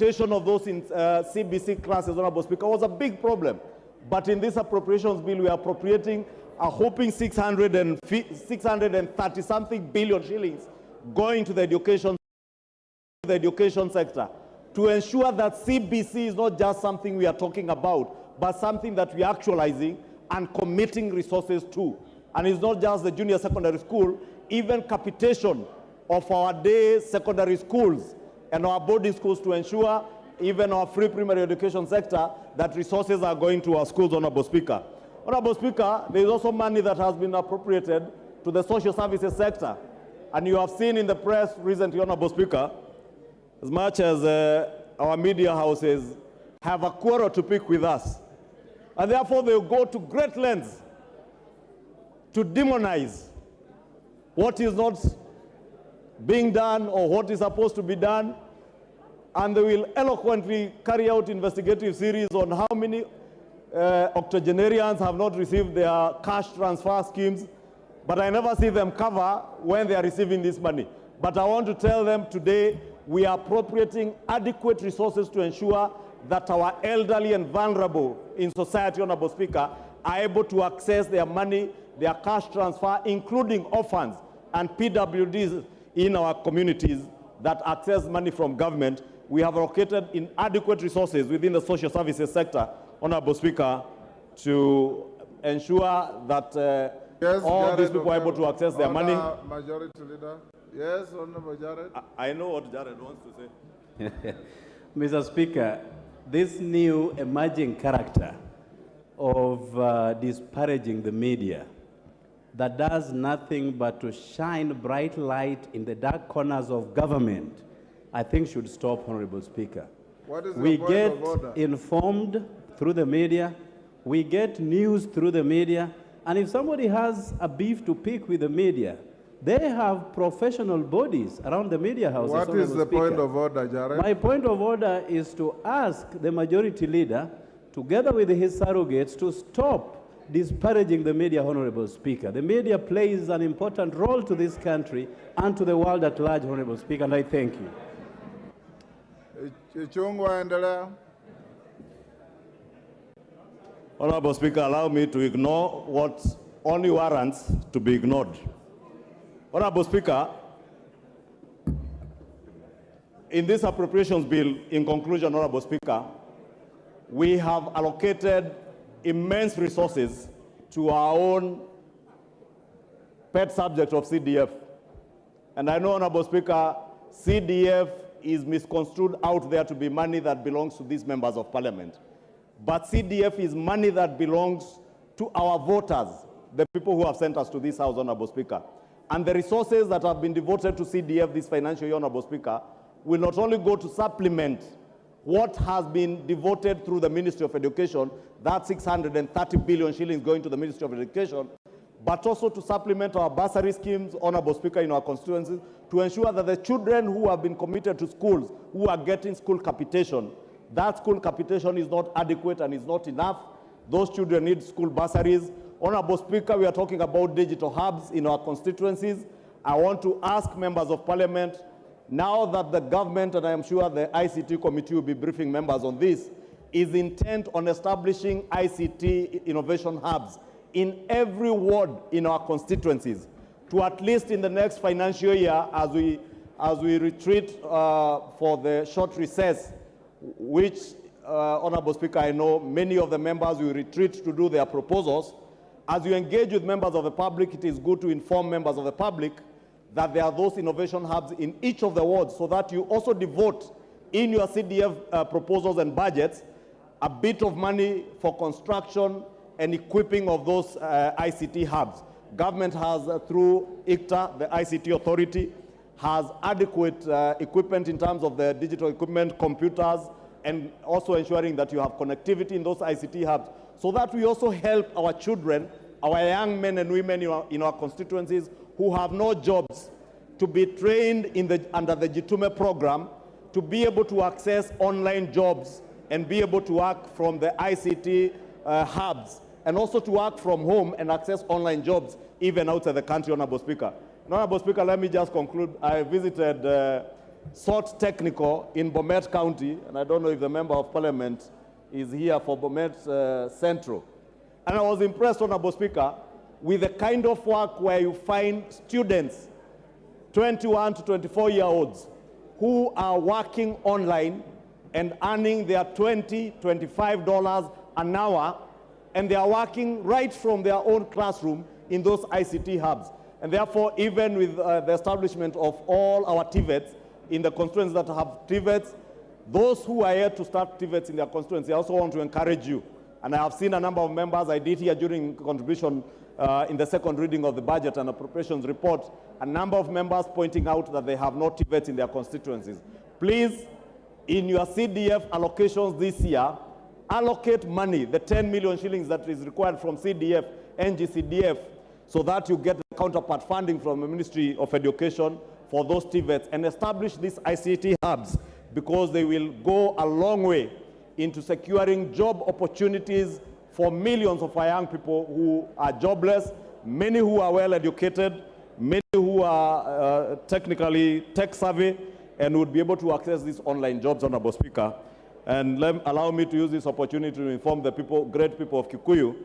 of those in CBC classes, Honorable Speaker, was a big problem. But in this appropriations bill, we are appropriating a whopping 630-something billion shillings going to the education sector to ensure that CBC is not just something we are talking about, but something that we are actualizing and committing resources to. And it's not just the junior secondary school, even capitation of our day secondary schools and our boarding schools to ensure even our free primary education sector that resources are going to our schools, Honorable Speaker. Honorable Speaker, there is also money that has been appropriated to the social services sector. And you have seen in the press recently, Honorable Speaker, as much as our media houses have a quarrel to pick with us, and therefore they will go to great lengths to demonize what is not being done or what is supposed to be done, and they will eloquently carry out investigative series on how many octogenarians have not received their cash transfer schemes, but I never see them cover when they are receiving this money. But I want to tell them today, we are appropriating adequate resources to ensure that our elderly and vulnerable in society, Honorable Speaker, are able to access their money, their cash transfer, including orphans and PWDs in our communities that access money from government. We have allocated inadequate resources within the social services sector, Honorable Speaker, to ensure that all these people are able to access their money. Majority Leader. Yes, Honorable Jared. I know what Jared wants to say. Mr. Speaker, this new emerging character of disparaging the media that does nothing but to shine bright light in the dark corners of government, I think should stop, Honorable Speaker. What is We the point get of order? informed through the media, we get news through the media, and if somebody has a beef to pick with the media, they have professional bodies around the media houses. What is the point of order, Jared? My point of order is to ask the majority leader, together with his surrogates, to stop disparaging the media, Honorable Speaker. The media plays an important role to this country and to the world at large, Honorable Speaker, and I thank you. Ichungwa endelea. Honorable Speaker, allow me to ignore what only warrants to be ignored. Honorable Speaker, in this appropriations bill, in conclusion, Honorable Speaker, we have allocated immense resources to our own pet subject of CDF. And I know, Honorable Speaker, CDF is misconstrued out there to be money that belongs to these members of parliament. But CDF is money that belongs to our voters, the people who have sent us to this house, Honorable Speaker. And the resources that have been devoted to CDF this financial year, Honorable Speaker, will not only go to supplement what has been devoted through the Ministry of Education, that 630 billion shillings going to the Ministry of Education, but also to supplement our bursary schemes, Honorable Speaker, in our constituencies, to ensure that the children who have been committed to schools, who are getting school capitation, that school capitation is not adequate and is not enough. Those children need school bursaries. Honorable Speaker, we are talking about digital hubs in our constituencies. I want to ask members of parliament, now that the government, and I am sure the ICT committee will be briefing members on this, is intent on establishing ICT innovation hubs in every ward in our constituencies, to at least in the next financial year, as we retreat for the short recess, which, Honorable Speaker, I know many of the members will retreat to do their proposals. As you engage with members of the public, it is good to inform members of the public that there are those innovation hubs in each of the wards, so that you also devote in your CDF proposals and budgets a bit of money for construction and equipping of those ICT hubs. Government has, through ICTA, the ICT authority, has adequate equipment in terms of the digital equipment, computers, and also ensuring that you have connectivity in those ICT hubs, so that we also help our children, our young men and women in our constituencies who have no jobs, to be trained under the Jitume program, to be able to access online jobs and be able to work from the ICT hubs, and also to work from home and access online jobs even outside the country, Honorable Speaker. Honorable Speaker, let me just conclude. I visited sought technical in Bomet County, and I don't know if the member of parliament is here for Bomet Central. And I was impressed, Honorable Speaker, with the kind of work where you find students, 21 to 24-year-olds, who are working online and earning their $20, $25 an hour, and they are working right from their own classroom in those ICT hubs. And therefore, even with the establishment of all our TVETs in the constituencies that have TVETs, those who are here to start TVETs in their constituency, I also want to encourage you. And I have seen a number of members, I did here during contribution in the second reading of the budget and appropriations report, a number of members pointing out that they have no TVETs in their constituencies. Please, in your CDF allocations this year, allocate money, the 10 million shillings that is required from CDF, NGCDF, so that you get the counterpart funding from the Ministry of Education for those TVETs, and establish these ICT hubs, because they will go a long way into securing job opportunities for millions of our young people who are jobless, many who are well educated, many who are technically tech savvy, and would be able to access these online jobs, Honorable Speaker. And allow me to use this opportunity to inform the people, great people of Kikuyu,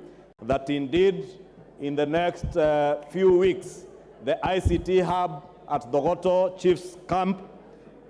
that indeed in the next few weeks, the ICT hub at Dogoto Chief's Camp,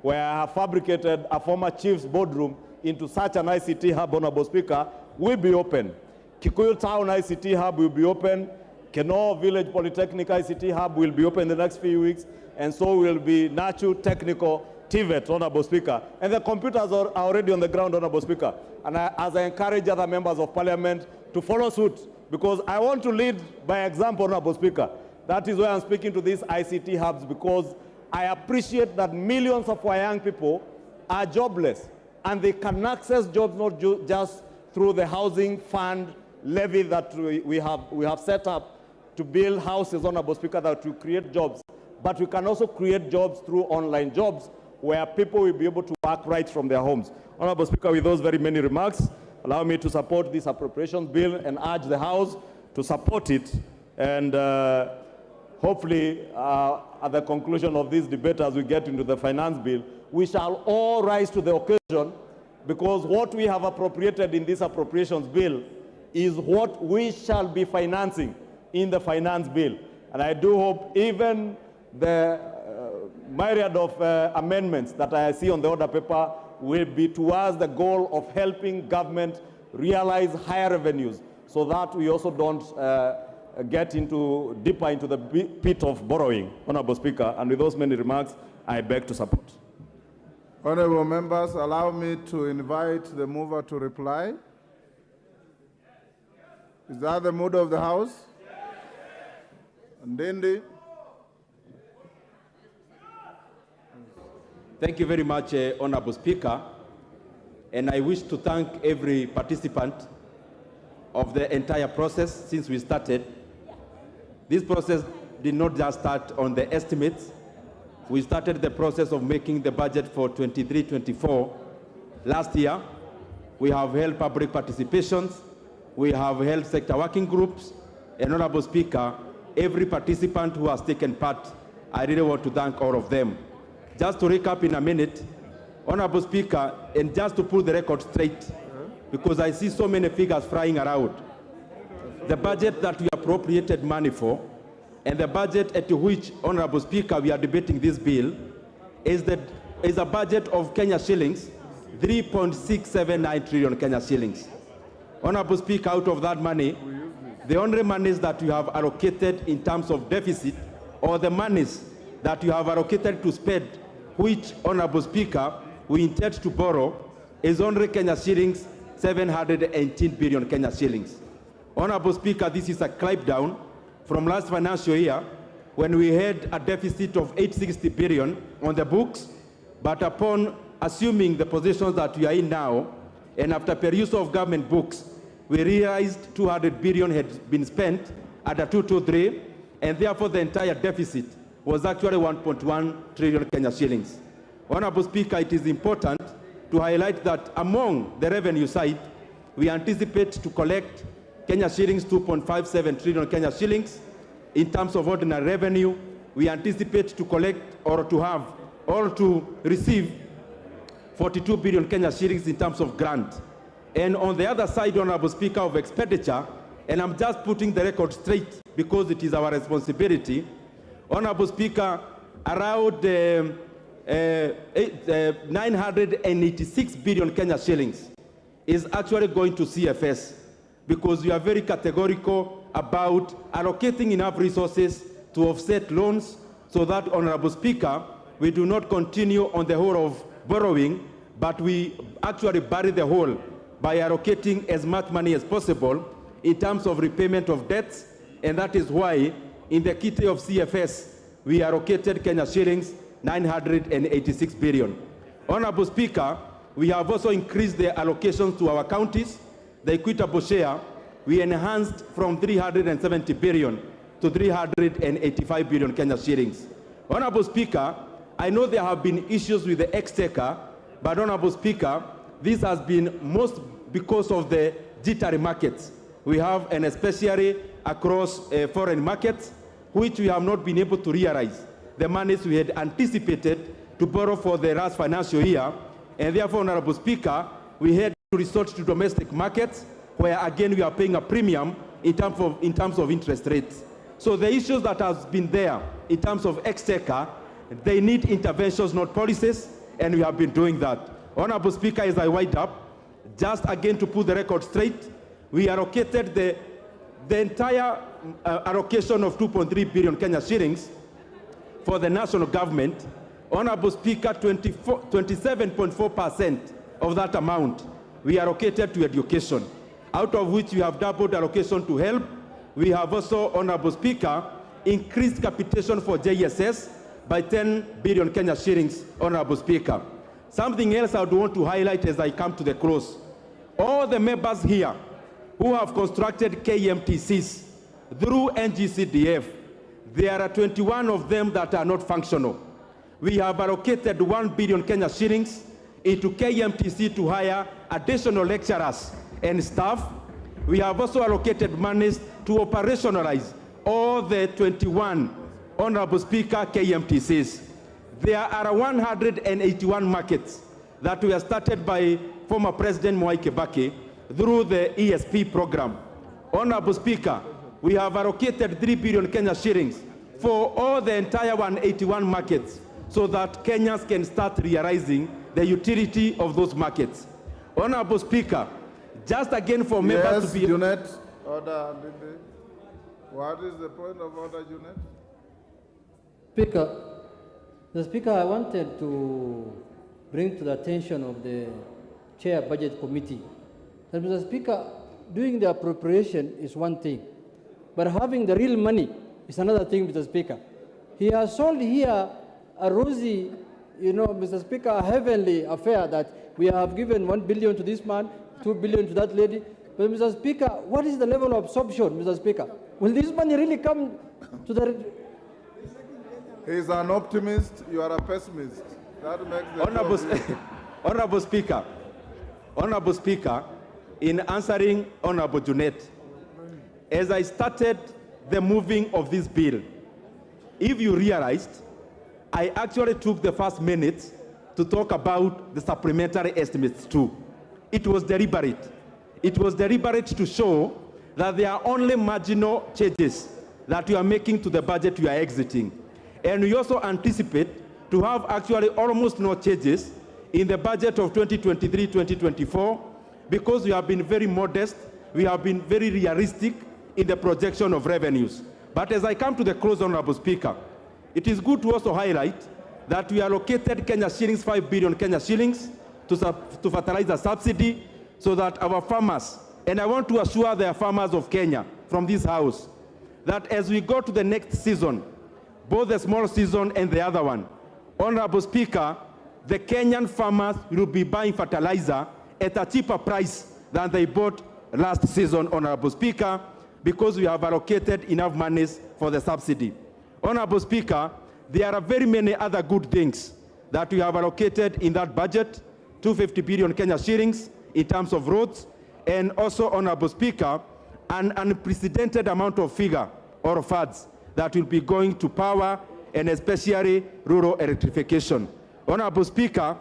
where I have fabricated a former chief's boardroom into such an ICT hub, Honorable Speaker, will be open. Kikuyu Town ICT hub will be open. Keno Village Polytechnic ICT hub will be open in the next few weeks, and so will be Nachu Technical TVET, Honorable Speaker. And the computers are already on the ground, Honorable Speaker. And as I encourage other members of parliament to follow suit, because I want to lead by example, Honorable Speaker. That is why I'm speaking to these ICT hubs, because I appreciate that millions of our young people are jobless, and they can access jobs not just through the housing fund levy that we have set up to build houses, Honorable Speaker, that will create jobs, but we can also create jobs through online jobs where people will be able to work right from their homes. Honorable Speaker, with those very many remarks, allow me to support this appropriations bill and urge the House to support it. And hopefully, at the conclusion of this debate, as we get into the finance bill, we shall all rise to the occasion, because what we have appropriated in this appropriations bill is what we shall be financing in the finance bill. And I do hope even the myriad of amendments that I see on the order paper will be towards the goal of helping government realize higher revenues, so that we also don't get deeper into the pit of borrowing, Honorable Speaker. And with those many remarks, I beg to support. Honorable members, allow me to invite the mover to reply. Is that the mood of the House? Ndindi. Thank you very much, Honorable Speaker. And I wish to thank every participant of the entire process since we started. This process did not just start on the estimates. We started the process of making the budget for 23-24 last year. We have held public participations. We have held sector working groups. And Honorable Speaker, every participant who has taken part, I really want to thank all of them. Just to recap in a minute, Honorable Speaker, and just to put the record straight, because I see so many figures flying around. The budget that we appropriated money for, and the budget at which, Honorable Speaker, we are debating this bill, is a budget of Kenya shillings, 3.679 trillion Kenya shillings. Honorable Speaker, out of that money, the only monies that you have allocated in terms of deficit, or the monies that you have allocated to spend, which, Honorable Speaker, we intend to borrow, is only Kenya shillings, 718 billion Kenya shillings. Honorable Speaker, this is a climb down from last financial year, when we had a deficit of 860 billion on the books, but upon assuming the positions that we are in now, and after perusal of government books, we realized 200 billion had been spent at a 223, and therefore the entire deficit was actually 1.1 trillion Kenya shillings. Honorable Speaker, it is important to highlight that among the revenue side, we anticipate to collect Kenya shillings 2.57 trillion Kenya shillings. In terms of ordinary revenue, we anticipate to collect or to have or to receive 42 billion Kenya shillings in terms of grant. And on the other side, Honorable Speaker, of expenditure, and I'm just putting the record straight because it is our responsibility, Honorable Speaker, around 986 billion Kenya shillings is actually going to CFS, because we are very categorical about allocating enough resources to offset loans so that, Honorable Speaker, we do not continue on the whole of borrowing, but we actually bury the hole by allocating as much money as possible in terms of repayment of debts. And that is why in the kitty of CFS, we allocated Kenya shillings 986 billion. Honorable Speaker, we have also increased the allocations to our counties. The equitable share, we enhanced from 370 billion to 385 billion Kenya shillings. Honorable Speaker, I know there have been issues with the exchequer, but Honorable Speaker, this has been most because of the jittery markets we have, and especially across foreign markets, which we have not been able to realize the monies we had anticipated to borrow for the last financial year. And therefore, Honorable Speaker, we had to resort to domestic markets, where again we are paying a premium in terms of interest rates. So the issues that have been there in terms of exchequer, they need interventions, not policies, and we have been doing that. Honorable Speaker, as I wind up, just again to put the record straight, we allocated the entire allocation of 2.3 billion Kenya shillings for the national government. Honorable Speaker, 27.4% of that amount we allocated to education, out of which we have doubled allocation to health. We have also, Honorable Speaker, increased capitation for JSS by 10 billion Kenya shillings, Honorable Speaker. Something else I would want to highlight as I come to the close. All the members here who have constructed KMTCs through NGCDF, there are 21 of them that are not functional. We have allocated 1 billion Kenya shillings into KMTC to hire additional lecturers and staff. We have also allocated monies to operationalize all the 21, Honorable Speaker, KMTCs. There are 181 markets that were started by former President Mwai Kibaki through the ESP program. Honorable Speaker, we have allocated 3 billion Kenya shillings for all the entire 181 markets so that Kenyans can start realizing the utility of those markets. Honorable Speaker, just again for members to be... Yes, Junet. Order. What is the point of order, Junet? Speaker, I wanted to bring to the attention of the Chair Budget Committee that, Mr. Speaker, doing the appropriation is one thing, but having the real money is another thing, Mr. Speaker. He has sold here a rosy, Mr. Speaker, a heavenly affair that we have given 1 billion to this man, 2 billion to that lady. But, Mr. Speaker, what is the level of absorption, Mr. Speaker? Will this money really come to the... He's an optimist, you are a pessimist. That makes the Honorable Speaker, in answering Honorable Junet, as I started the moving of this bill, if you realized, I actually took the first minutes to talk about the supplementary estimates too. It was deliberate. It was deliberate to show that there are only marginal changes that you are making to the budget you are exiting. And we also anticipate to have actually almost no changes in the budget of 2023-2024 because we have been very modest, we have been very realistic in the projection of revenues. But as I come to the close, Honorable Speaker, it is good to also highlight that we allocated Kenya shillings, 5 billion Kenya shillings to fertilizer subsidy so that our farmers, and I want to assure the farmers of Kenya from this house, that as we go to the next season, both the small season and the other one, Honorable Speaker, the Kenyan farmers will be buying fertilizer at a cheaper price than they bought last season, Honorable Speaker, because we have allocated enough monies for the subsidy. Honorable Speaker, there are very many other good things that we have allocated in that budget, 250 billion Kenya shillings in terms of roads, and also, Honorable Speaker, an unprecedented amount of figure or funds that will be going to power and especially rural electrification. Honorable Speaker,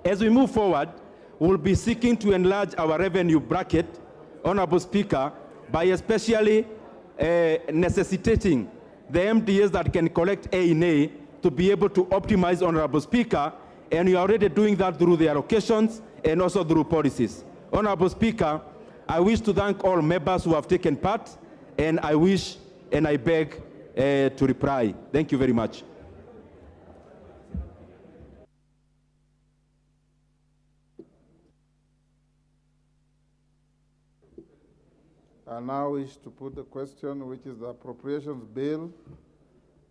as we move forward, we'll be seeking to enlarge our revenue bracket, Honorable Speaker, by especially necessitating the MDAs that can collect A&A to be able to optimize, Honorable Speaker, and we are already doing that through the allocations and also through policies. Honorable Speaker, I wish to thank all members who have taken part, and I wish and I beg to reply. Thank you very much. I now wish to put the question, which is the Appropriations Bill,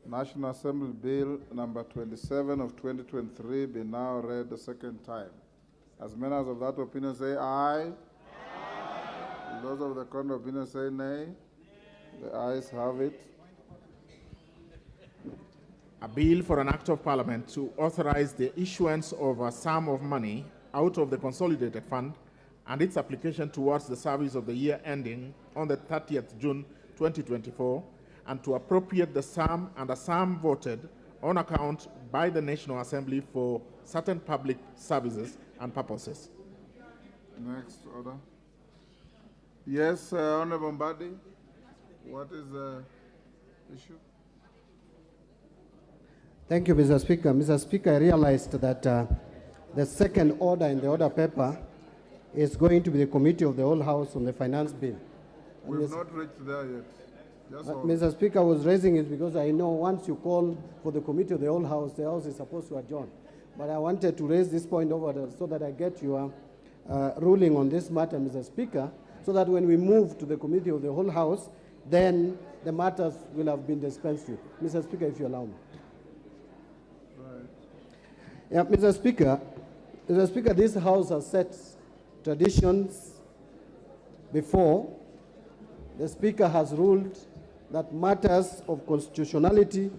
National Assembly Bill number 27 of 2023, be now read the second time. As members of that opinion say aye. Aye. Those of the contrary opinion say nay. The ayes have it. A bill for an act of parliament to authorize the issuance of a sum of money out of the consolidated fund and its application towards the service of the year ending on the 30th June 2024, and to appropriate the sum and a sum voted on account by the National Assembly for certain public services and purposes. Next order. Yes, Honorable Mbadi, what is the issue? Thank you, Mr. Speaker. Mr. Speaker, I realized that the second order in the order paper is going to be the Committee of the Whole House on the Finance Bill. We've not reached there yet. Mr. Speaker, I was raising it because I know once you call for the Committee of the House is supposed to adjourn. But I wanted to raise this point over there so that I get your ruling on this matter, Mr. Speaker, so that when we move to the Committee of the Whole House, then the matters will have been dispensed with. Mr. Speaker, if you allow me. Right. Yeah, Mr. Speaker, this House has set traditions before. The Speaker has ruled that matters of constitutionality,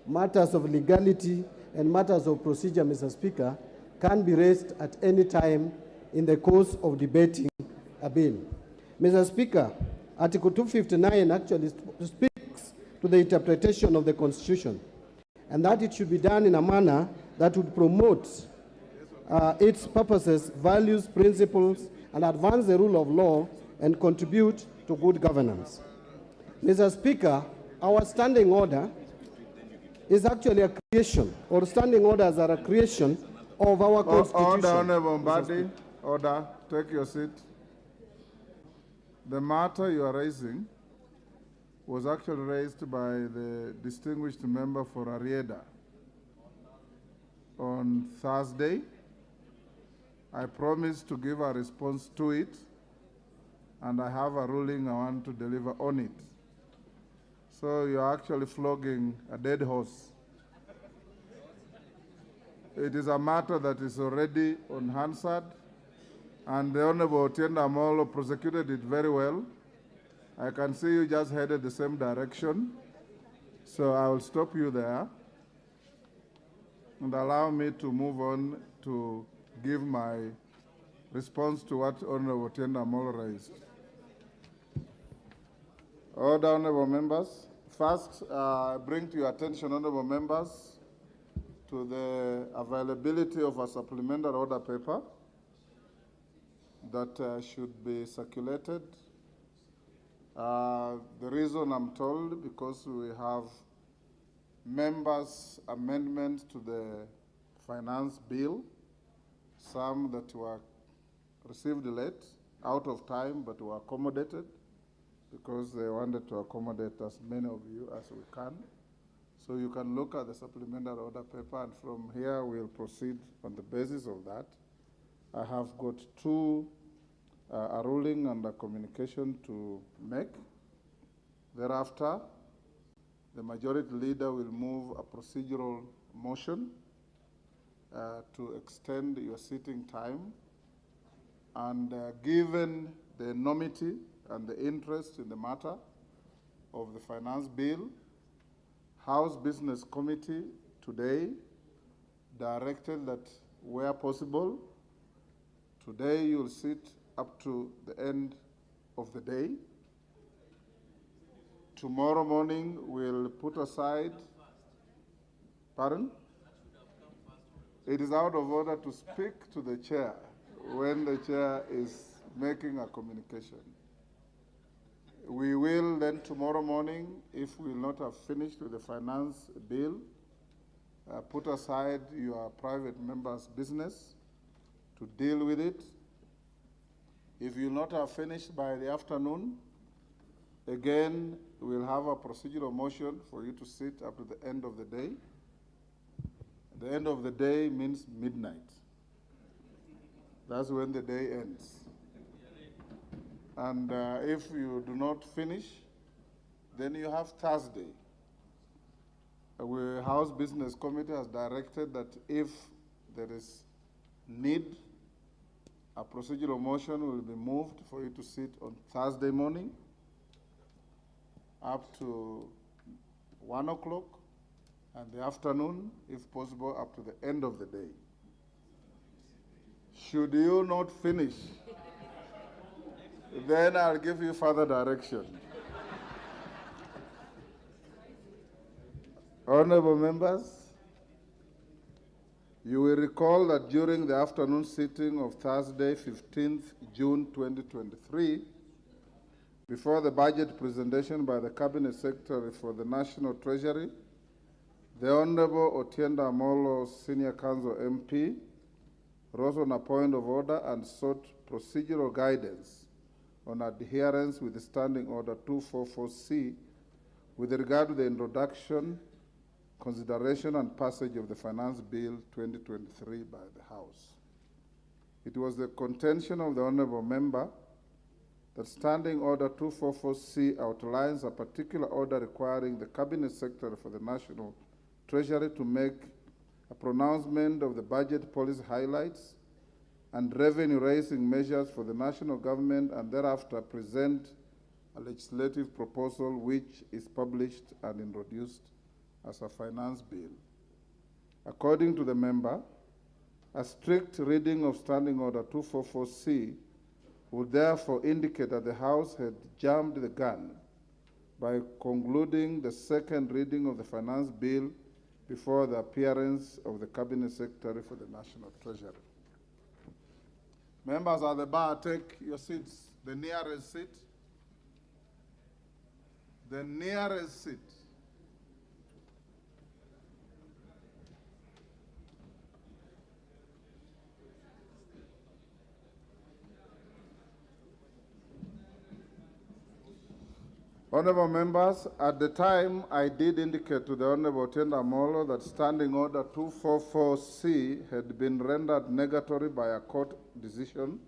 matters of legality, and matters of procedure, Mr. Speaker, can be raised at any time in the course of debating a bill. Mr. Speaker, Article 259 actually speaks to the interpretation of the Constitution, and that it should be done in a manner that would promote its purposes, values, principles, and advance the rule of law and contribute to good governance. Mr. Speaker, our standing order is actually a creation, or standing orders are a creation of our Constitution. Order, Honorable Mbadi. Order. Take your seat. The matter you are raising was actually raised by the distinguished member for Arieda on Thursday. I promised to give a response to it, and I have a ruling I want to deliver on it. So you're actually flogging a dead horse. It is a matter that is already on Hansard, and the Honorable Otienda Amolo prosecuted it very well. I can see you just headed the same direction, so I will stop you there and allow me to move on to give my response to what Honorable Otienda Amolo raised. Order, Honorable members. First, bring to your attention, Honorable members, to the availability of a supplementary order paper that should be circulated. The reason I'm told, because we have members' amendments to the finance bill, some that were received late, out of time, but were accommodated, because they wanted to accommodate as many of you as we can. So you can look at the supplementary order paper, and from here we'll proceed on the basis of that. I have got two, a ruling and a communication to make. Thereafter, the majority leader will move a procedural motion to extend your sitting time. And given the enormity and the interest in the matter of the finance bill, House Business Committee today directed that where possible, today you'll sit up to the end of the day. Tomorrow morning we'll put aside Pardon? It is out of order to speak to the chair when the chair is making a communication. We will then tomorrow morning, if we will not have finished with the finance bill, put aside your private member's business to deal with it. If you will not have finished by the afternoon, again, we'll have a procedural motion for you to sit up to the end of the day. The end of the day means midnight. That's when the day ends. And if you do not finish, then you have Thursday. The House Business Committee has directed that if there is need, a procedural motion will be moved for you to sit on Thursday morning up to 1 o'clock, and the afternoon, if possible, up to the end of the day. Should you not finish, then I'll give you further direction. Honorable members, you will recall that during the afternoon sitting of Thursday, 15th June 2023, before the budget presentation by the Cabinet Secretary for the National Treasury, the Honorable Otienda Amolo, Senior Council MP, rose on a point of order and sought procedural guidance on adherence with the Standing Order 244C with regard to the introduction, consideration and passage of the Finance Bill 2023 by the House. It was the contention of the Honourable Member that Standing Order 244C outlines a particular order requiring the Cabinet Secretary for the National Treasury to make a pronouncement of the budget policy highlights and revenue-raising measures for the national government, and thereafter present a legislative proposal which is published and introduced as a finance bill. According to the member, a strict reading of Standing Order 244C would therefore indicate that the House had jumped the gun by concluding the second reading of the finance bill before the appearance of the Cabinet Secretary for the National Treasury. Members at the bar, take your seats. The nearest seat. The nearest seat. Honourable members, at the time I did indicate to the Honourable Otienda Amolo that Standing Order 244C had been rendered negatory by a court decision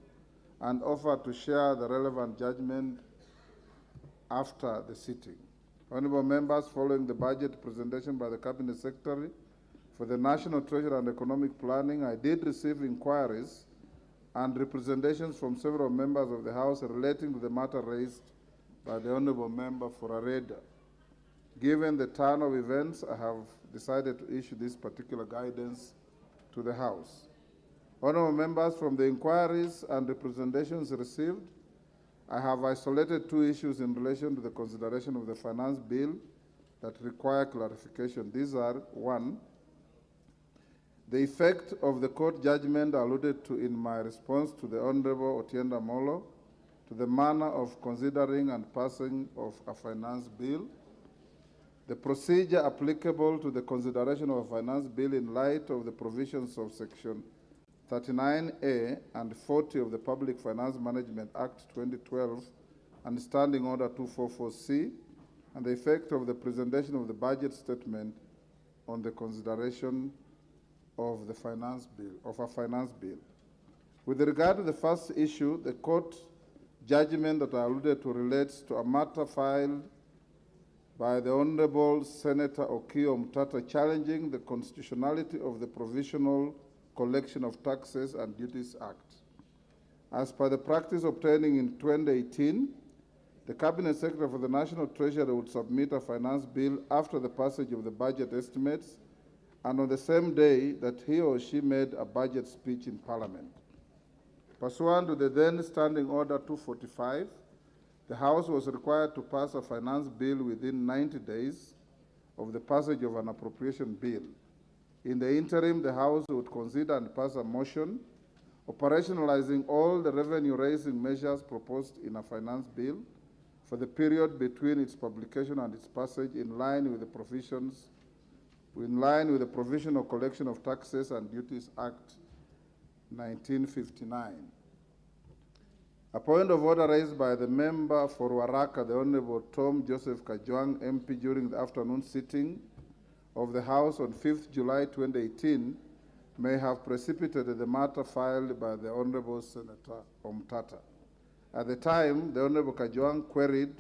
and offered to share the relevant judgment after the sitting. Honourable members, following the budget presentation by the Cabinet Secretary for the National Treasury and Economic Planning, I did receive inquiries and representations from several members of the House relating to the matter raised by the Honourable Member for Areda. Given the turn of events, I have decided to issue this particular guidance to the House. Honourable members, from the inquiries and representations received, I have isolated two issues in relation to the consideration of the finance bill that require clarification. These are: one, the effect of the court judgment alluded to in my response to the Honourable Otienda Amolo to the manner of considering and passing of a finance bill, the procedure applicable to the consideration of a finance bill in light of the provisions of Section 39A and 40 of the Public Finance Management Act 2012 and Standing Order 244C, and the effect of the presentation of the budget statement on the consideration of the finance bill, of a finance bill. With regard to the first issue, the court judgment that I alluded to relates to a matter filed by the Honourable Senator Okiya Omtatah challenging the constitutionality of the Provisional Collection of Taxes and Duties Act. As per the practice obtaining in 2018, the Cabinet Secretary for the National Treasury would submit a finance bill after the passage of the budget estimates and on the same day that he or she made a budget speech in Parliament. Pursuant to the then Standing Order 245, the House was required to pass a finance bill within 90 days of the passage of an appropriation bill. In the interim, the House would consider and pass a motion operationalizing all the revenue-raising measures proposed in a finance bill for the period between its publication and its passage in line with the provision of Collection of Taxes and Duties Act 1959. A point of order raised by the member for Waraka, the Honorable Tom Joseph Kajwang, MP, during the afternoon sitting of the House on 5th July 2018 may have precipitated the matter filed by the Honorable Senator Omtata. At the time, the Honorable Kajwang queried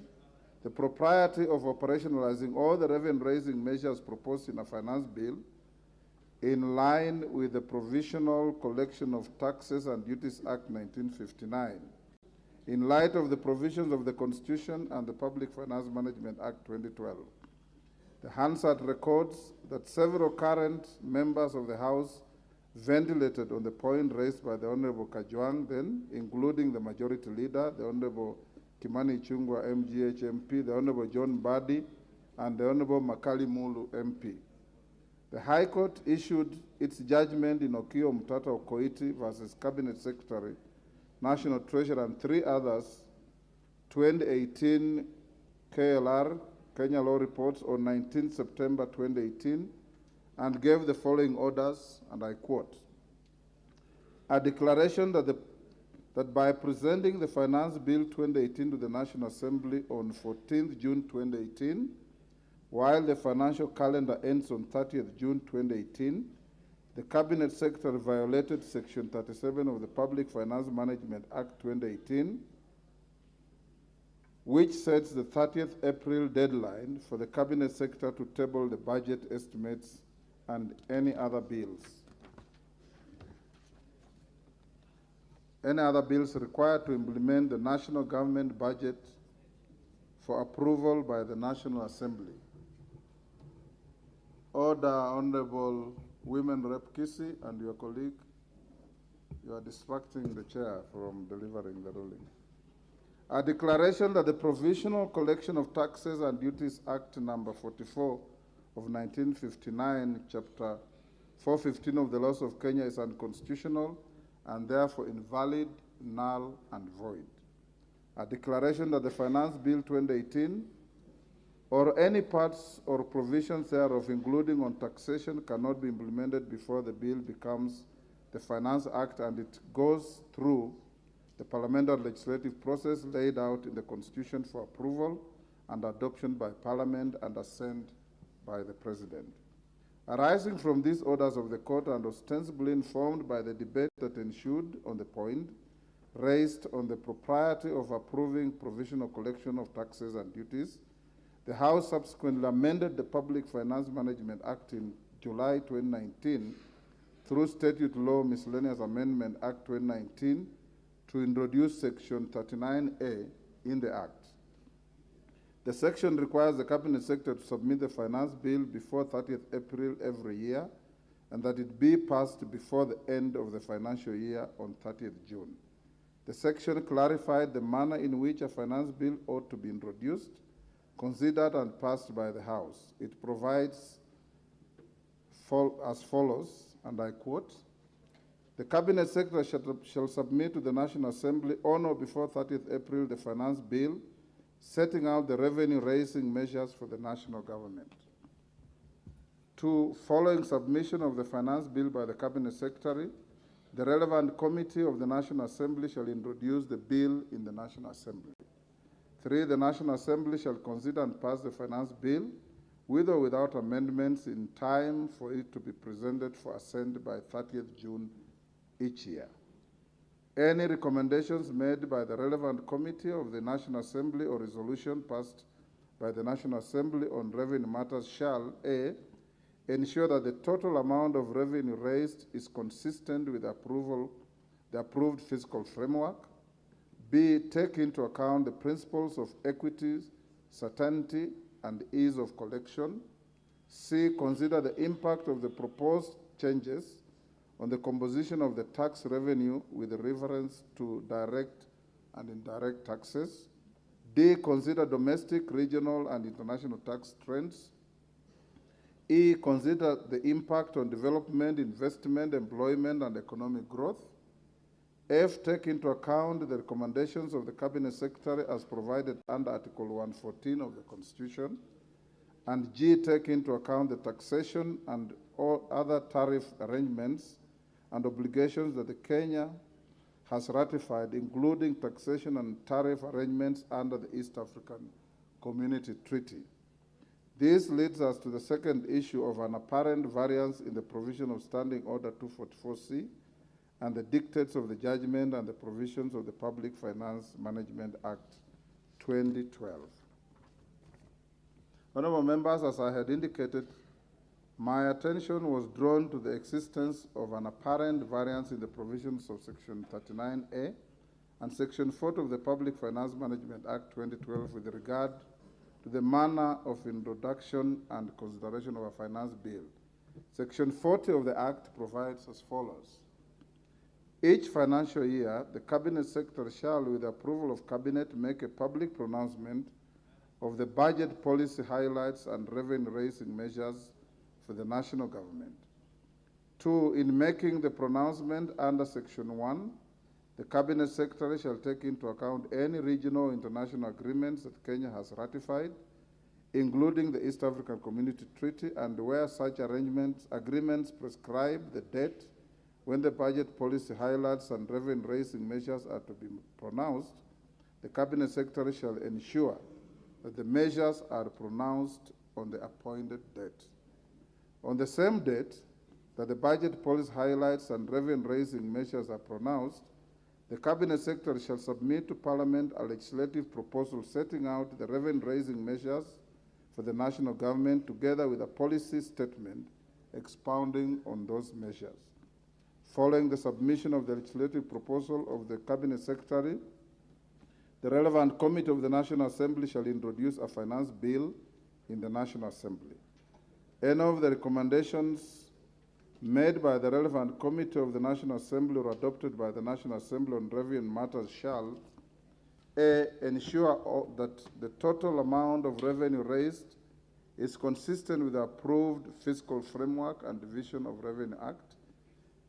the propriety of operationalizing all the revenue-raising measures proposed in a finance bill in line with the Provisional Collection of Taxes and Duties Act 1959, in light of the provisions of the Constitution and the Public Finance Management Act 2012. The Hansard records that several current members of the House ventilated on the point raised by the Honorable Kajwang then, including the Majority Leader, the Honorable Kimani Ichung'wah, MGH MP, the Honorable John Mbadi, and the Honorable Makali Mulu, MP. The High Court issued its judgment in Okio Mtata Okoiti versus Cabinet Secretary, National Treasurer, and three others, 2018 KLR, Kenya Law Reports, on 19 September 2018, and gave the following orders, and I quote: a declaration that by presenting the Finance Bill 2018 to the National Assembly on 14th June 2018, while the financial calendar ends on 30th June 2018, the Cabinet Secretary violated Section 37 of the Public Finance Management Act 2018, which sets the 30th April deadline for the Cabinet Secretary to table the budget estimates and any other bills. Any other bills required to implement the national government budget for approval by the National Assembly. Order, Honorable Women Rep Kisi and your colleague. You are distracting the chair from delivering the ruling. A declaration that the Provisional Collection of Taxes and Duties Act number 44 of 1959, Chapter 415 of the Laws of Kenya is unconstitutional and therefore invalid, null, and void. A declaration that the Finance Bill 2018 or any parts or provisions thereof, including on taxation, cannot be implemented before the bill becomes the Finance Act and it goes through the parliamentary legislative process laid out in the Constitution for approval and adoption by Parliament and assent by the President. Arising from these orders of the Court and ostensibly informed by the debate that ensued on the point raised on the propriety of approving provisional collection of taxes and duties, the House subsequently amended the Public Finance Management Act in July 2019 through Statute Law Miscellaneous Amendment Act 2019 to introduce Section 39A in the Act. The section requires the Cabinet Secretary to submit the Finance Bill before 30th April every year and that it be passed before the end of the financial year on 30th June. The section clarified the manner in which a Finance Bill ought to be introduced, considered and passed by the House. It provides as follows, and I quote: the Cabinet Secretary shall submit to the National Assembly on or before 30th April the Finance Bill setting out the revenue-raising measures for the national government. 2, following submission of the Finance Bill by the Cabinet Secretary, the relevant committee of the National Assembly shall introduce the bill in the National Assembly. 3, the National Assembly shall consider and pass the Finance Bill with or without amendments in time for it to be presented for assent by 30th June each year. Any recommendations made by the relevant committee of the National Assembly or resolution passed by the National Assembly on revenue matters shall: A, ensure that the total amount of revenue raised is consistent with the approved fiscal framework. B, take into account the principles of equity, certainty, and ease of collection. C, consider the impact of the proposed changes on the composition of the tax revenue with reference to direct and indirect taxes. D, consider domestic, regional, and international tax trends. E, consider the impact on development, investment, employment, and economic growth. F, take into account the recommendations of the Cabinet Secretary as provided under Article 114 of the Constitution. And G, take into account the taxation and all other tariff arrangements and obligations that the Kenya has ratified, including taxation and tariff arrangements under the East African Community Treaty. This leads us to the second issue of an apparent variance in the provision of Standing Order 244C and the dictates of the judgment and the provisions of the Public Finance Management Act 2012. Honorable members, as I had indicated, my attention was drawn to the existence of an apparent variance in the provisions of Section 39A and Section 40 of the Public Finance Management Act 2012 with regard to the manner of introduction and consideration of a finance bill. Section 40 of the Act provides as follows. Each financial year, the Cabinet Secretary shall, with the approval of Cabinet, make a public pronouncement of the budget policy highlights and revenue-raising measures for the national government. 2, in making the pronouncement under Section 1, the Cabinet Secretary shall take into account any regional or international agreements that Kenya has ratified, including the East African Community Treaty, and where such agreements prescribe the date when the budget policy highlights and revenue-raising measures are to be pronounced, the Cabinet Secretary shall ensure that the measures are pronounced on the appointed date. On the same date that the budget policy highlights and revenue-raising measures are pronounced, the Cabinet Secretary shall submit to Parliament a legislative proposal setting out the revenue-raising measures for the national government together with a policy statement expounding on those measures. Following the submission of the legislative proposal of the Cabinet Secretary, the relevant committee of the National Assembly shall introduce a finance bill in the National Assembly. Any of the recommendations made by the relevant committee of the National Assembly or adopted by the National Assembly on revenue matters shall A, ensure that the total amount of revenue raised is consistent with the approved fiscal framework and Division of Revenue Act,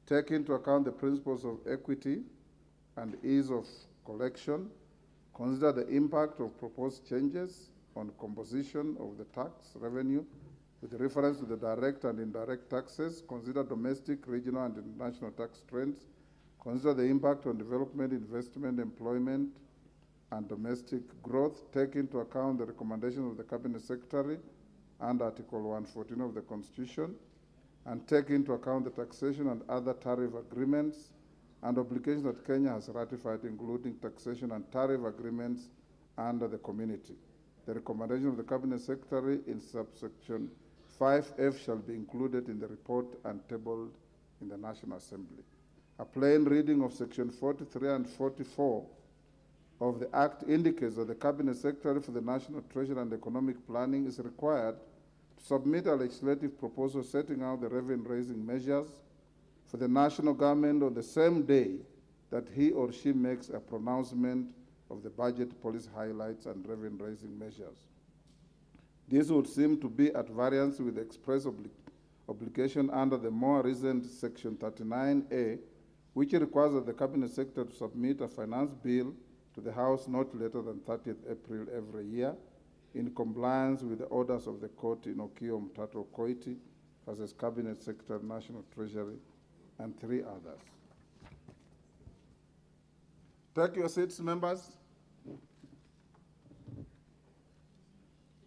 take into account the principles of equity and ease of collection, consider the impact of proposed changes on composition of the tax revenue with reference to the direct and indirect taxes, consider domestic, regional, and international tax trends, consider the impact on development, investment, employment, and domestic growth, take into account the recommendations of the Cabinet Secretary and Article 114 of the Constitution, and take into account the taxation and other tariff agreements and obligations that Kenya has ratified, including taxation and tariff agreements under the community. The recommendation of the Cabinet Secretary in subsection 5F shall be included in the report and tabled in the National Assembly. A plain reading of section 43 and 44 of the Act indicates that the Cabinet Secretary for the National Treasury and Economic Planning is required to submit a legislative proposal setting out the revenue-raising measures for the national government on the same day that he or she makes a pronouncement of the budget policy highlights and revenue-raising measures. This would seem to be at variance with the express obligation under the more recent Section 39A, which requires that the Cabinet Secretary to submit a finance bill to the House not later than 30th April every year, in compliance with the orders of the court in Okio Mtato Koiti versus Cabinet Secretary, National Treasury, and 3 others. Take your seats, members.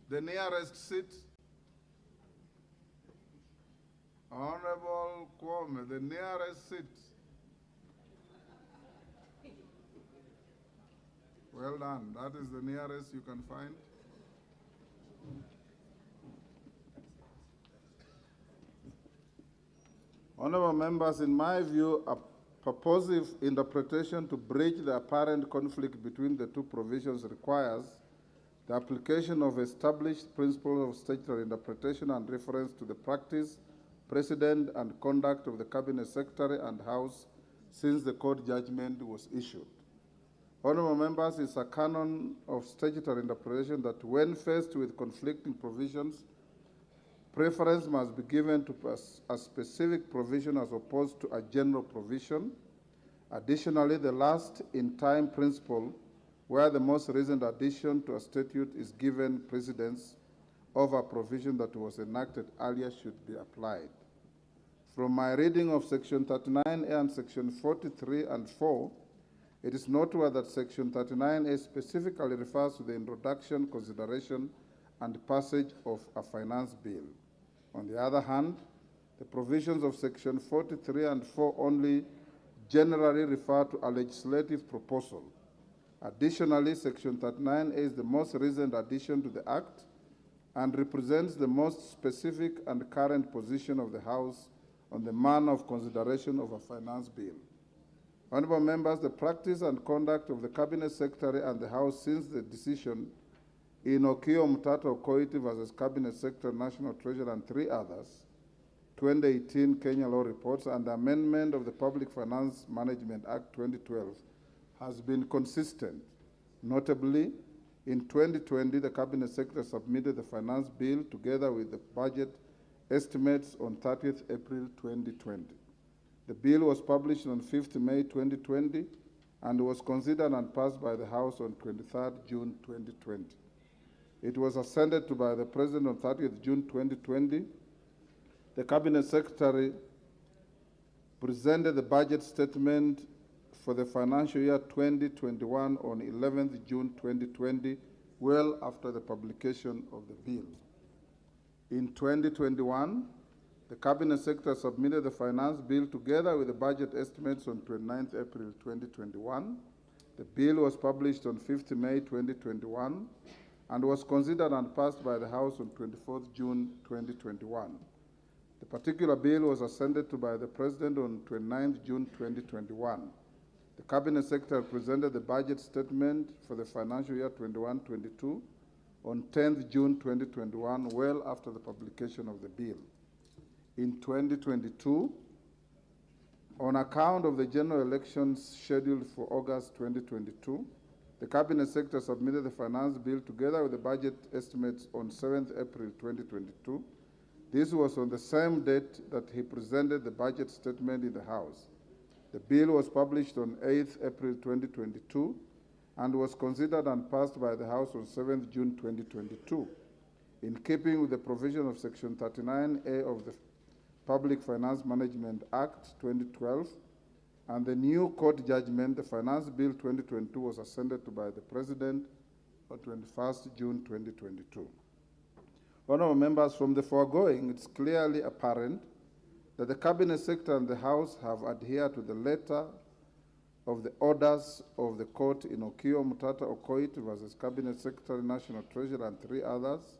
The nearest seat. Honorable Kwame, the nearest seat. Well done. That is the nearest you can find. Honorable members, in my view, a purposive interpretation to bridge the apparent conflict between the two provisions requires the application of established principles of statutory interpretation and reference to the practice, precedent, and conduct of the Cabinet Secretary and House since the court judgment was issued. Honorable members, it's a canon of statutory interpretation that when faced with conflicting provisions, Preference must be given to a specific provision as opposed to a general provision. Additionally, the last-in-time principle, where the most recent addition to a statute is given precedence over a provision that was enacted earlier, should be applied. From my reading of Section 39A and Section 43 and 4, it is noteworthy that Section 39A specifically refers to the introduction, consideration, and passage of a finance bill. On the other hand, the provisions of Section 43 and 4 only generally refer to a legislative proposal. Additionally, Section 39A is the most recent addition to the Act and represents the most specific and current position of the House on the manner of consideration of a finance bill. Honorable members, the practice and conduct of the Cabinet Secretary and the House since the decision in Okiya Mtata Okoiti versus Cabinet Secretary, National Treasurer, and 3 others, 2018 Kenya Law Reports, and the amendment of the Public Finance Management Act 2012 has been consistent. Notably, in 2020, the Cabinet Secretary submitted the finance bill together with the budget estimates on 30th April 2020. The bill was published on 5th May 2020 and was considered and passed by the House on 23rd June 2020. It was assented to by the President on 30th June 2020. The Cabinet Secretary presented the budget statement for the financial year 2021 on 11th June 2020, well after the publication of the bill. In 2021, the Cabinet Secretary submitted the finance bill together with the budget estimates on 29th April 2021. The bill was published on 5th May 2021 and was considered and passed by the House on 24th June 2021. The particular bill was assented to by the President on 29th June 2021. The Cabinet Secretary presented the budget statement for the financial year 21-22 on 10th June 2021, well after the publication of the bill. In 2022, on account of the general elections scheduled for August 2022, the Cabinet Secretary submitted the finance bill together with the budget estimates on 7th April 2022. This was on the same date that he presented the budget statement in the House. The bill was published on 8th April 2022 and was considered and passed by the House on 7th June 2022. In keeping with the provision of Section 39A of the Public Finance Management Act 2012 and the new court judgment, the Finance Bill 2022 was assented to by the President on 21st June 2022. Honorable members, from the foregoing, it's clearly apparent that the Cabinet Secretary and the House have adhered to the letter of the orders of the court in Okiya Mtata Okoiti versus Cabinet Secretary, National Treasurer, and 3 others,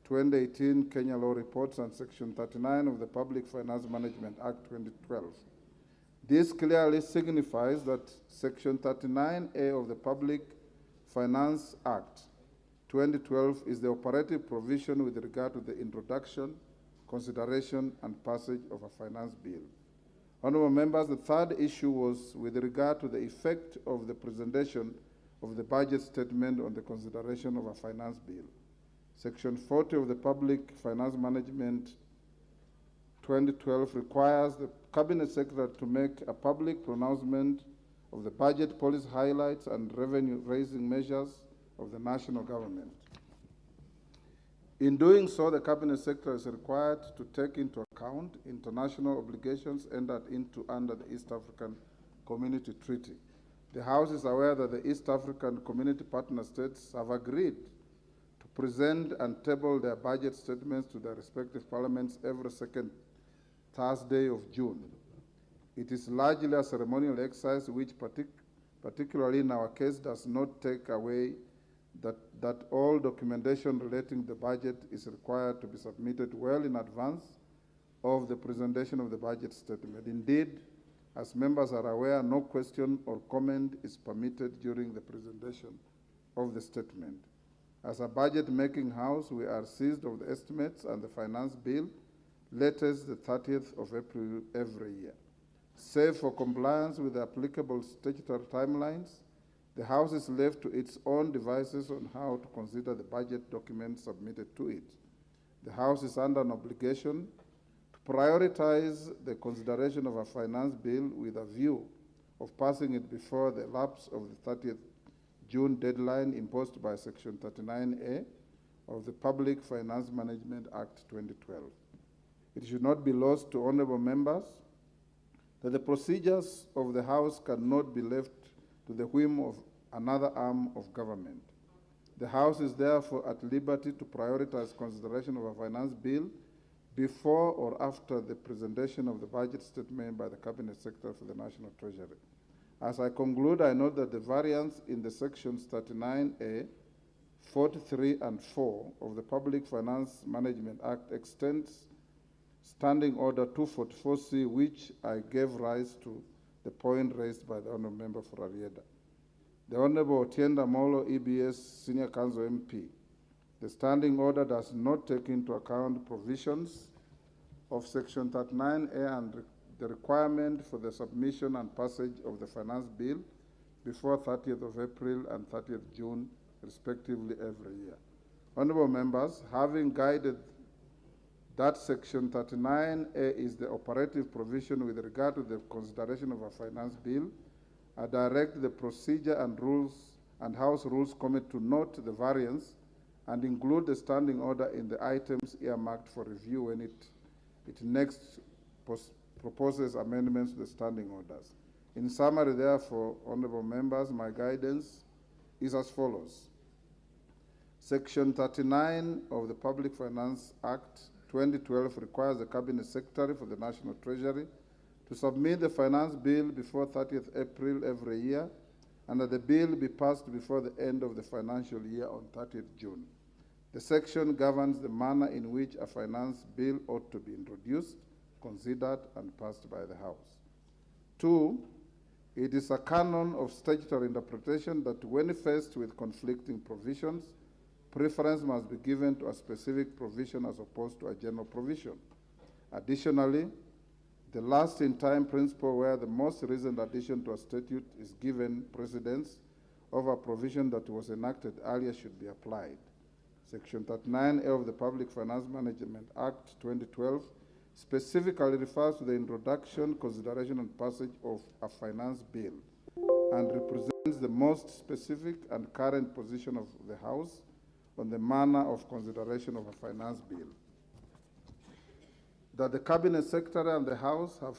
2018 Kenya Law Reports, and Section 39 of the Public Finance Management Act 2012. This clearly signifies that Section 39A of the Public Finance Act 2012 is the operative provision with regard to the introduction, consideration, and passage of a finance bill. Honorable members, the third issue was with regard to the effect of the presentation of the budget statement on the consideration of a finance bill. Section 40 of the Public Finance Management 2012 requires the Cabinet Secretary to make a public pronouncement of the budget policy highlights and revenue-raising measures of the national government. In doing so, the Cabinet Secretary is required to take into account international obligations entered into under the East African Community Treaty. The House is aware that the East African Community Partner States have agreed to present and table their budget statements to their respective parliaments every second Thursday of June. It is largely a ceremonial exercise which, particularly in our case, does not take away that all documentation relating to the budget is required to be submitted well in advance of the presentation of the budget statement. Indeed, as members are aware, no question or comment is permitted during the presentation of the statement. As a budget-making house, we are seized of the estimates and the finance bill, latest the 30th of April every year. Save for compliance with the applicable statutory timelines, the House is left to its own devices on how to consider the budget documents submitted to it. the House is under an obligation to prioritize the consideration of a finance bill with a view of passing it before the lapse of the 30th June deadline imposed by Section 39A of the Public Finance Management Act 2012. It should not be lost to honorable members that the procedures of the House cannot be left to the whim of another arm of government. The House is therefore at liberty to prioritize consideration of a finance bill before or after the presentation of the budget statement by the Cabinet Secretary for the National Treasury. As I conclude, I note that the variance in the sections 39A, 43 and 4 of the Public Finance Management Act extends Standing Order 244C, which I gave rise to the point raised by the Honourable Member for Arieda. The Honourable Otienda Molo, EBS Senior Counsel MP. The Standing Order does not take into account provisions of Section 39A and the requirement for the submission and passage of the Finance Bill before 30th of April and 30th June, respectively, every year. Honourable members, having guided that Section 39A is the operative provision with regard to the consideration of a finance bill, I direct the Procedure and Rules and House Rules Committee to note the variance and include the standing order in the items earmarked for review when it next proposes amendments to the standing orders. In summary, therefore, honorable members, my guidance is as follows. Section 39 of the Public Finance Act 2012 requires the Cabinet Secretary for the National Treasury to submit the finance bill before 30th April every year, and that the bill be passed before the end of the financial year on 30th June. The section governs the manner in which a finance bill ought to be introduced, considered, and passed by the House. 2, it is a canon of statutory interpretation that when faced with conflicting provisions, preference must be given to a specific provision as opposed to a general provision. Additionally, the last-in-time principle where the most recent addition to a statute is given precedence over a provision that was enacted earlier should be applied. Section 39A of the Public Finance Management Act 2012 specifically refers to the introduction, consideration, and passage of a finance bill and represents the most specific and current position of the House on the manner of consideration of a finance bill. That the Cabinet Secretary and the House have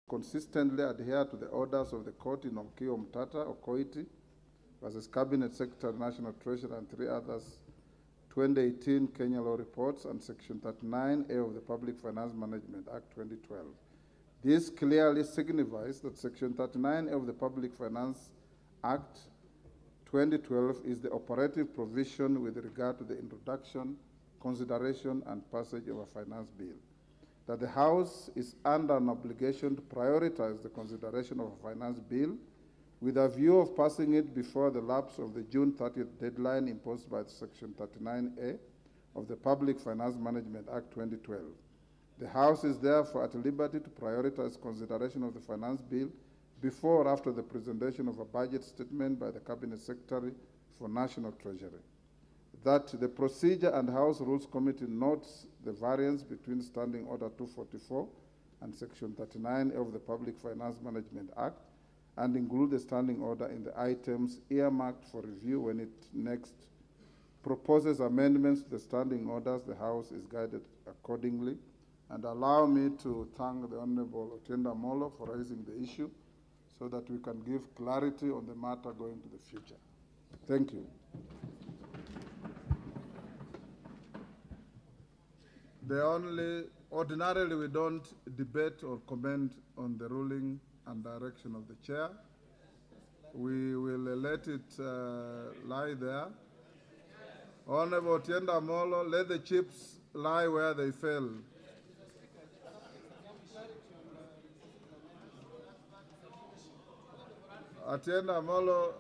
consistently adhere to the orders of the court in Onkio Mtata or Koiti versus Cabinet Secretary, National Treasurer, and 3 others, 2018 Kenya Law Reports, and Section 39A of the Public Finance Management Act 2012. This clearly signifies that Section 39A of the Public Finance Act 2012 is the operative provision with regard to the introduction, consideration, and passage of a finance bill. That the House is under an obligation to prioritize the consideration of a finance bill with a view of passing it before the lapse of the June 30th deadline imposed by Section 39A of the Public Finance Management Act 2012. The House is therefore at liberty to prioritize consideration of the finance bill before or after the presentation of a budget statement by the Cabinet Secretary for National Treasury. That the Procedure and House Rules Committee notes the variance between Standing Order 244 and Section 39 of the Public Finance Management Act and include the standing order in the items earmarked for review when it next proposes amendments to the standing orders. The House is guided accordingly. And allow me to thank the Honorable Otienda Molo for raising the issue so that we can give clarity on the matter going to the future. Thank you. Ordinarily we don't debate or comment on the ruling and direction of the chair. We will let it lie there. Honorable Otienda Molo, let the chips lie where they fell. Otienda Molo.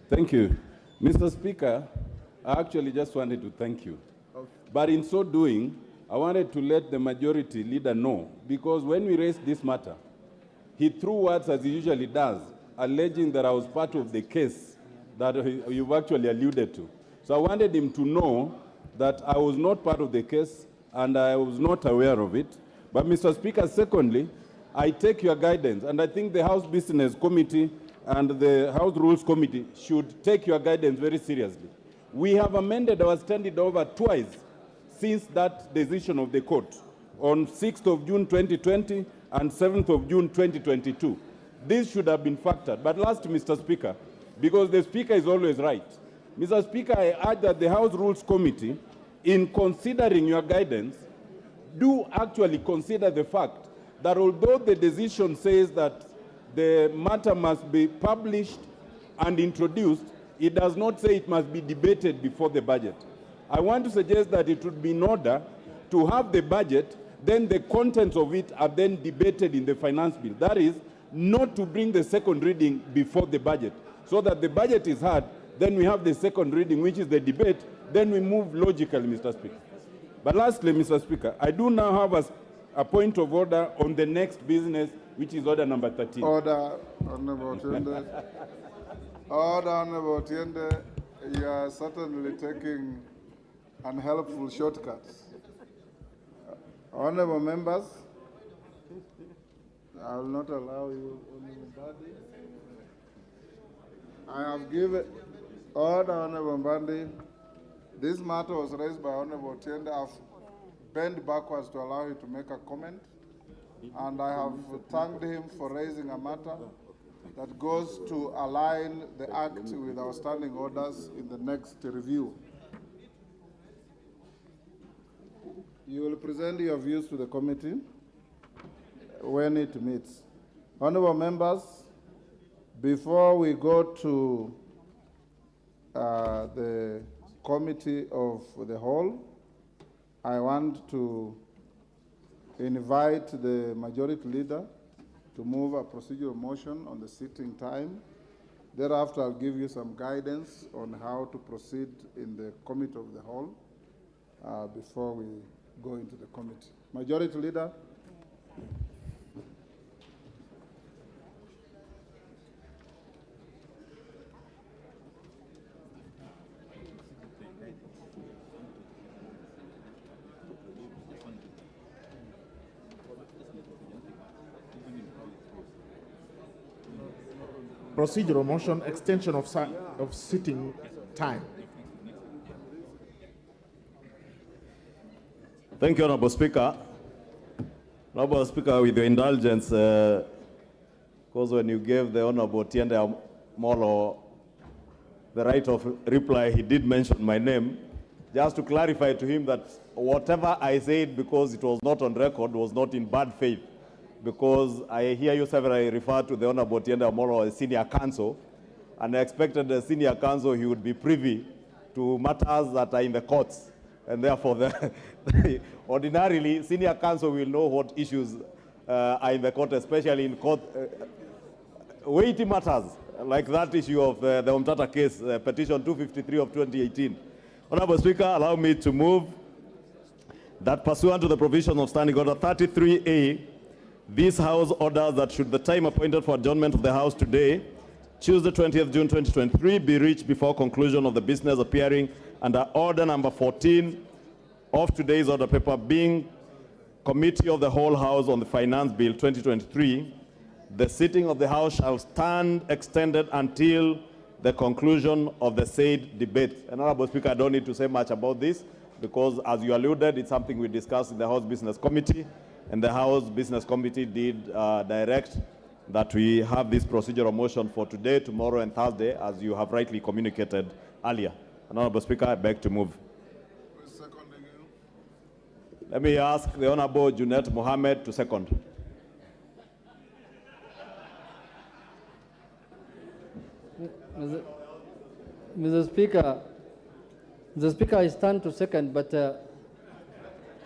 Thank you. Mr. Speaker, I actually just wanted to thank you. Okay. But in so doing, I wanted to let the majority leader know, because when we raised this matter, he threw words as he usually does, alleging that I was part of the case that you've actually alluded to. So I wanted him to know that I was not part of the case and I was not aware of it. But Mr. Speaker, secondly, I take your guidance, and I think the House Business Committee and the House Rules Committee should take your guidance very seriously. We have amended our standard over twice since that decision of the court on 6th of June 2020 and 7th of June 2022. This should have been factored. But last, Mr. Speaker, because the Speaker is always right, Mr. Speaker, I urge that the House Rules Committee, in considering your guidance, do actually consider the fact that although the decision says that the matter must be published and introduced, it does not say it must be debated before the budget. I want to suggest that it would be in order to have the budget, then the contents of it are then debated in the finance bill. That is, not to bring the second reading before the budget, so that the budget is heard, then we have the second reading, which is the debate, then we move logically, Mr. Speaker. But lastly, Mr. Speaker, I do now have a point of order on the next business, which is order number 13. Order, Honorable Tiende. Order, Honorable Tiende. You are certainly taking unhelpful shortcuts. Honorable members, I will not allow you, Honorable Bandi. I have given order, Honorable Bandi. This matter was raised by Honorable Tiende. I've bent backwards to allow you to make a comment, and I have thanked him for raising a matter that goes to align the Act with our standing orders in the next review. You will present your views to the committee when it meets. Honorable members, before we go to the committee of the whole, I want to invite the majority leader to move a procedural motion on the sitting time. Thereafter, I'll give you some guidance on how to proceed in the committee of the whole before we go into the committee. Majority leader. Procedural motion, extension of sitting time. Thank you, Honorable Speaker. Honorable Speaker, with your indulgence, because when you gave the Honorable Tiende Molo the right of reply, he did mention my name. Just to clarify to him that whatever I said, because it was not on record, was not in bad faith. Because I hear you severally refer to the Honorable Tiende Molo as senior counsel, and I expected the senior counsel he would be privy to matters that are in the courts. And therefore, ordinarily, senior counsel will know what issues are in the court, especially in court weighty matters, like that issue of the Omtata case, petition 253 of 2018. Honorable Speaker, allow me to move that pursuant to the provision of Standing Order 33A, this House orders that should the time appointed for adjournment of the House today, Tuesday 20th June 2023, be reached before conclusion of the business appearing under order number 14 of today's order paper, being Committee of the Whole House on the Finance Bill 2023, the sitting of the House shall stand extended until the conclusion of the said debate. And Honorable Speaker, I don't need to say much about this because, as you alluded, it's something we discussed in the House Business Committee, and the House Business Committee did direct that we have this procedural motion for today, tomorrow, and Thursday, as you have rightly communicated earlier. Honorable Speaker, I beg to move. Let me ask the Honorable Junet Mohammed to second. Mr. Speaker, I stand to second, but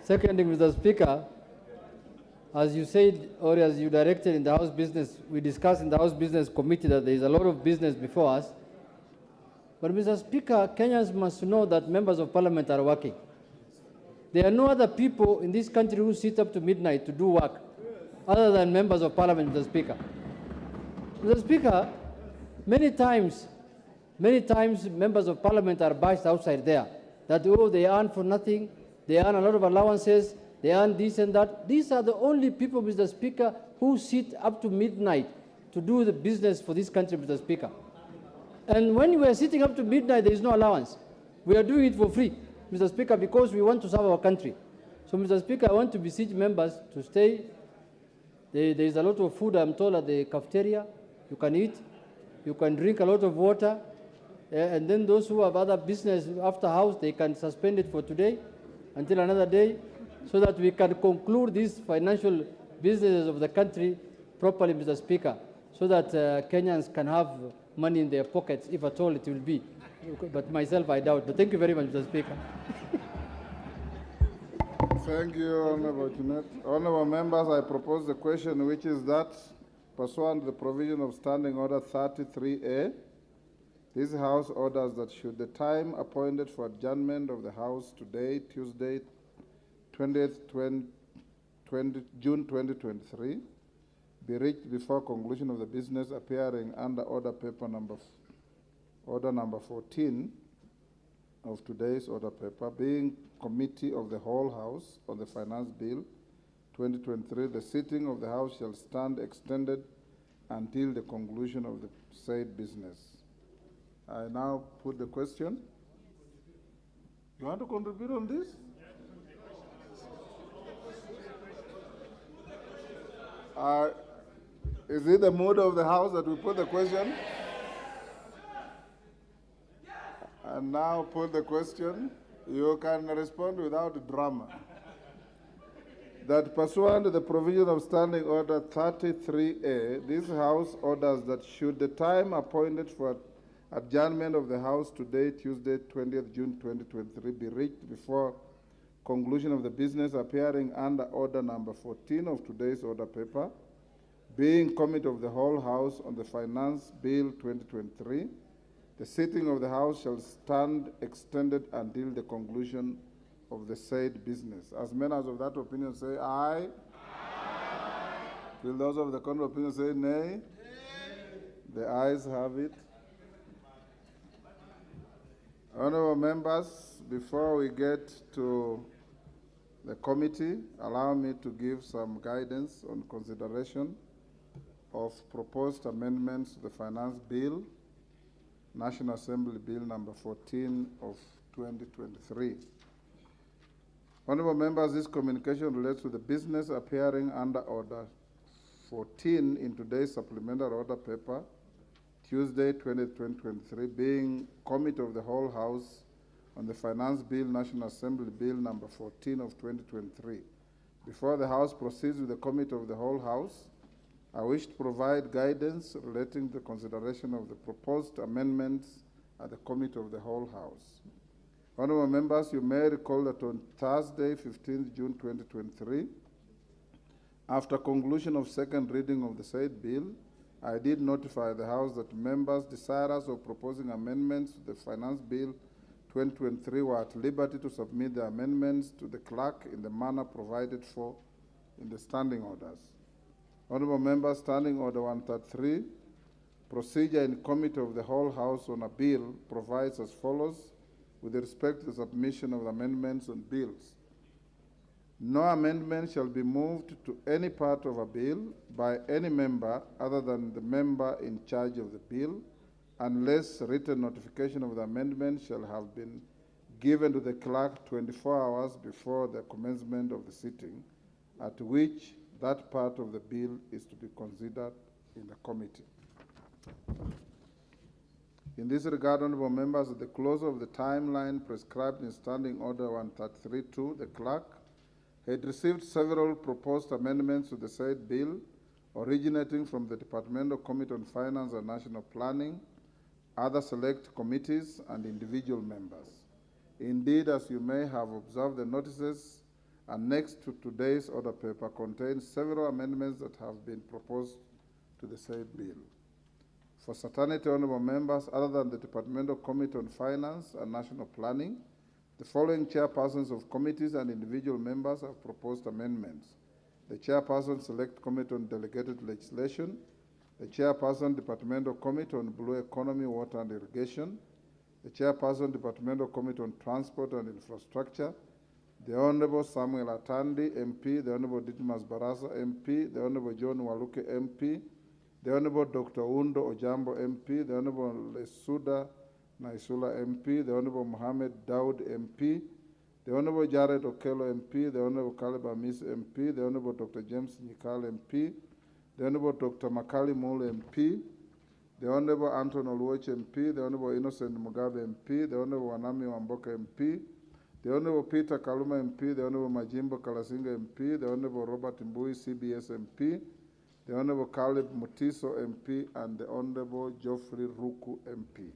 seconding Mr. Speaker, as you said, or as you directed in the House Business, we discussed in the House Business Committee that there is a lot of business before us. But Mr. Speaker, Kenyans must know that members of parliament are working. There are no other people in this country who sit up to midnight to do work. other than members of parliament, Mr. Speaker. Mr. Speaker, many times members of parliament are bashed outside there, that, oh, they earn for nothing, they earn a lot of allowances, they earn this and that. These are the only people, Mr. Speaker, who sit up to midnight to do the business for this country, Mr. Speaker. And when we are sitting up to midnight, there is no allowance. We are doing it for free, Mr. Speaker, because we want to serve our country. So, Mr. Speaker, I want to beseech members to stay. There is a lot of food, I'm told, at the cafeteria. You can eat, you can drink a lot of water, and then those who have other business after house, they can suspend it for today until another day, so that we can conclude these financial businesses of the country properly, Mr. Speaker, so that Kenyans can have money in their pockets, if at all it will be. But myself, I doubt. But thank you very much, Mr. Speaker. Thank you, Honorable Junet. Honorable members, I propose the question, which is that, pursuant to the provision of Standing Order 33A, this House orders that should the time appointed for adjournment of the House today, Tuesday, 20th June 2023, be reached before conclusion of the business appearing under order paper order number 14 of today's order paper, being Committee of the Whole House on the Finance Bill 2023, the sitting of the House shall stand extended until the conclusion of the said business. I now put the question. You want to contribute on this? Is it the mood of the House that we put the question? And now put the question. You can respond without drama. That pursuant to the provision of Standing Order 33A, this House orders that should the time appointed for adjournment of the House today, Tuesday, 20th June 2023, be reached before conclusion of the business appearing under order number 14 of today's order paper, being Committee of the Whole House on the Finance Bill 2023, the sitting of the House shall stand extended until the conclusion of the said business. As members of that opinion say aye. Aye. Will those of the contrary opinion say nay? Nay. The ayes have it. Honorable members, before we get to the committee, allow me to give some guidance on consideration of proposed amendments to the Finance Bill, National Assembly Bill number 14 of 2023. Honorable members, this communication relates to the business appearing under Order 14 in today's supplementary order paper, Tuesday, 20th, 2023, being Committee of the Whole House on the Finance Bill, National Assembly Bill number 14 of 2023. Before the House proceeds with the Committee of the Whole House, I wish to provide guidance relating to the consideration of the proposed amendments at the Committee of the Whole House. Honorable members, you may recall that on Thursday, 15th June 2023, after conclusion of second reading of the said bill, I did notify the House that members desirous of proposing amendments to the Finance Bill 2023 were at liberty to submit the amendments to the clerk in the manner provided for in the standing orders. Honorable members, Standing Order 133, procedure in Committee of the Whole House on a bill provides as follows with respect to the submission of amendments on bills. No amendment shall be moved to any part of a bill by any member other than the member in charge of the bill, unless written notification of the amendment shall have been given to the clerk 24 hours before the commencement of the sitting, at which that part of the bill is to be considered in the committee. In this regard, honorable members, at the close of the timeline prescribed in Standing Order 133-2, the clerk had received several proposed amendments to the said bill, originating from the Departmental Committee on Finance and National Planning, other select committees, and individual members. Indeed, as you may have observed, the notices annexed to today's order paper contains several amendments that have been proposed to the said bill. For certainty, honorable members, other than the Departmental Committee on Finance and National Planning, the following chairpersons of committees and individual members have proposed amendments: the Chairperson Select Committee on Delegated Legislation, the Chairperson Departmental Committee on Blue Economy, Water and Irrigation, the Chairperson Departmental Committee on Transport and Infrastructure, the Honorable Samuel Atandi, MP, the Honorable Ditmas Barasa, MP, the Honorable John Waluke, MP, the Honorable Dr. Undo Ojambo, MP, the Honorable Lesuda Naisula, MP, the Honorable Mohammed Daud, MP, the Honorable Jared Okello, MP, the Honorable Caleb Amis, MP, the Honorable Dr. James Nikal, MP, the Honorable Dr. Makali Mule, MP, the Honorable Anton Oluoch, MP, the Honorable Innocent Mugabe, MP, the Honorable Wanami Wamboka, MP, the Honorable Peter Kaluma, MP, the Honorable Majimbo Kalasinga, MP, the Honorable Robert Mbui, CBS, MP, the Honorable Caleb Mutiso, MP, and the Honorable Geoffrey Ruku, MP.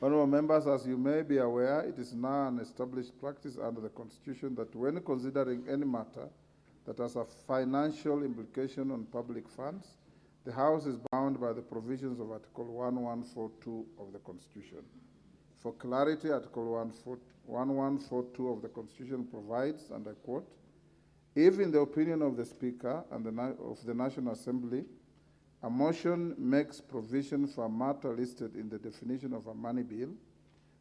Honorable members, as you may be aware, it is now an established practice under the Constitution that when considering any matter that has a financial implication on public funds, the House is bound by the provisions of Article 1142 of the Constitution. For clarity, Article 1142 of the Constitution provides, and I quote, if in the opinion of the Speaker and of the National Assembly, a motion makes provision for a matter listed in the definition of a money bill,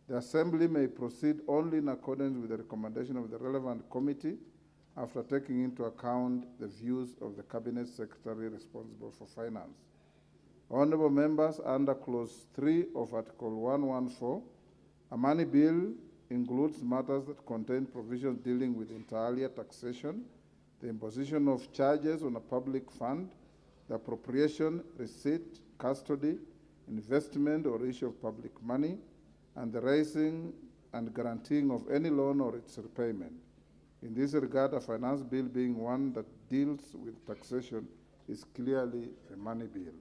the Assembly may proceed only in accordance with the recommendation of the relevant committee after taking into account the views of the Cabinet Secretary responsible for finance. Honorable members, under Clause 3 of Article 114, a money bill includes matters that contain provisions dealing with inter alia taxation, the imposition of charges on a public fund, the appropriation, receipt, custody, investment, or issue of public money, and the raising and guaranteeing of any loan or its repayment. In this regard, a finance bill being one that deals with taxation is clearly a money bill.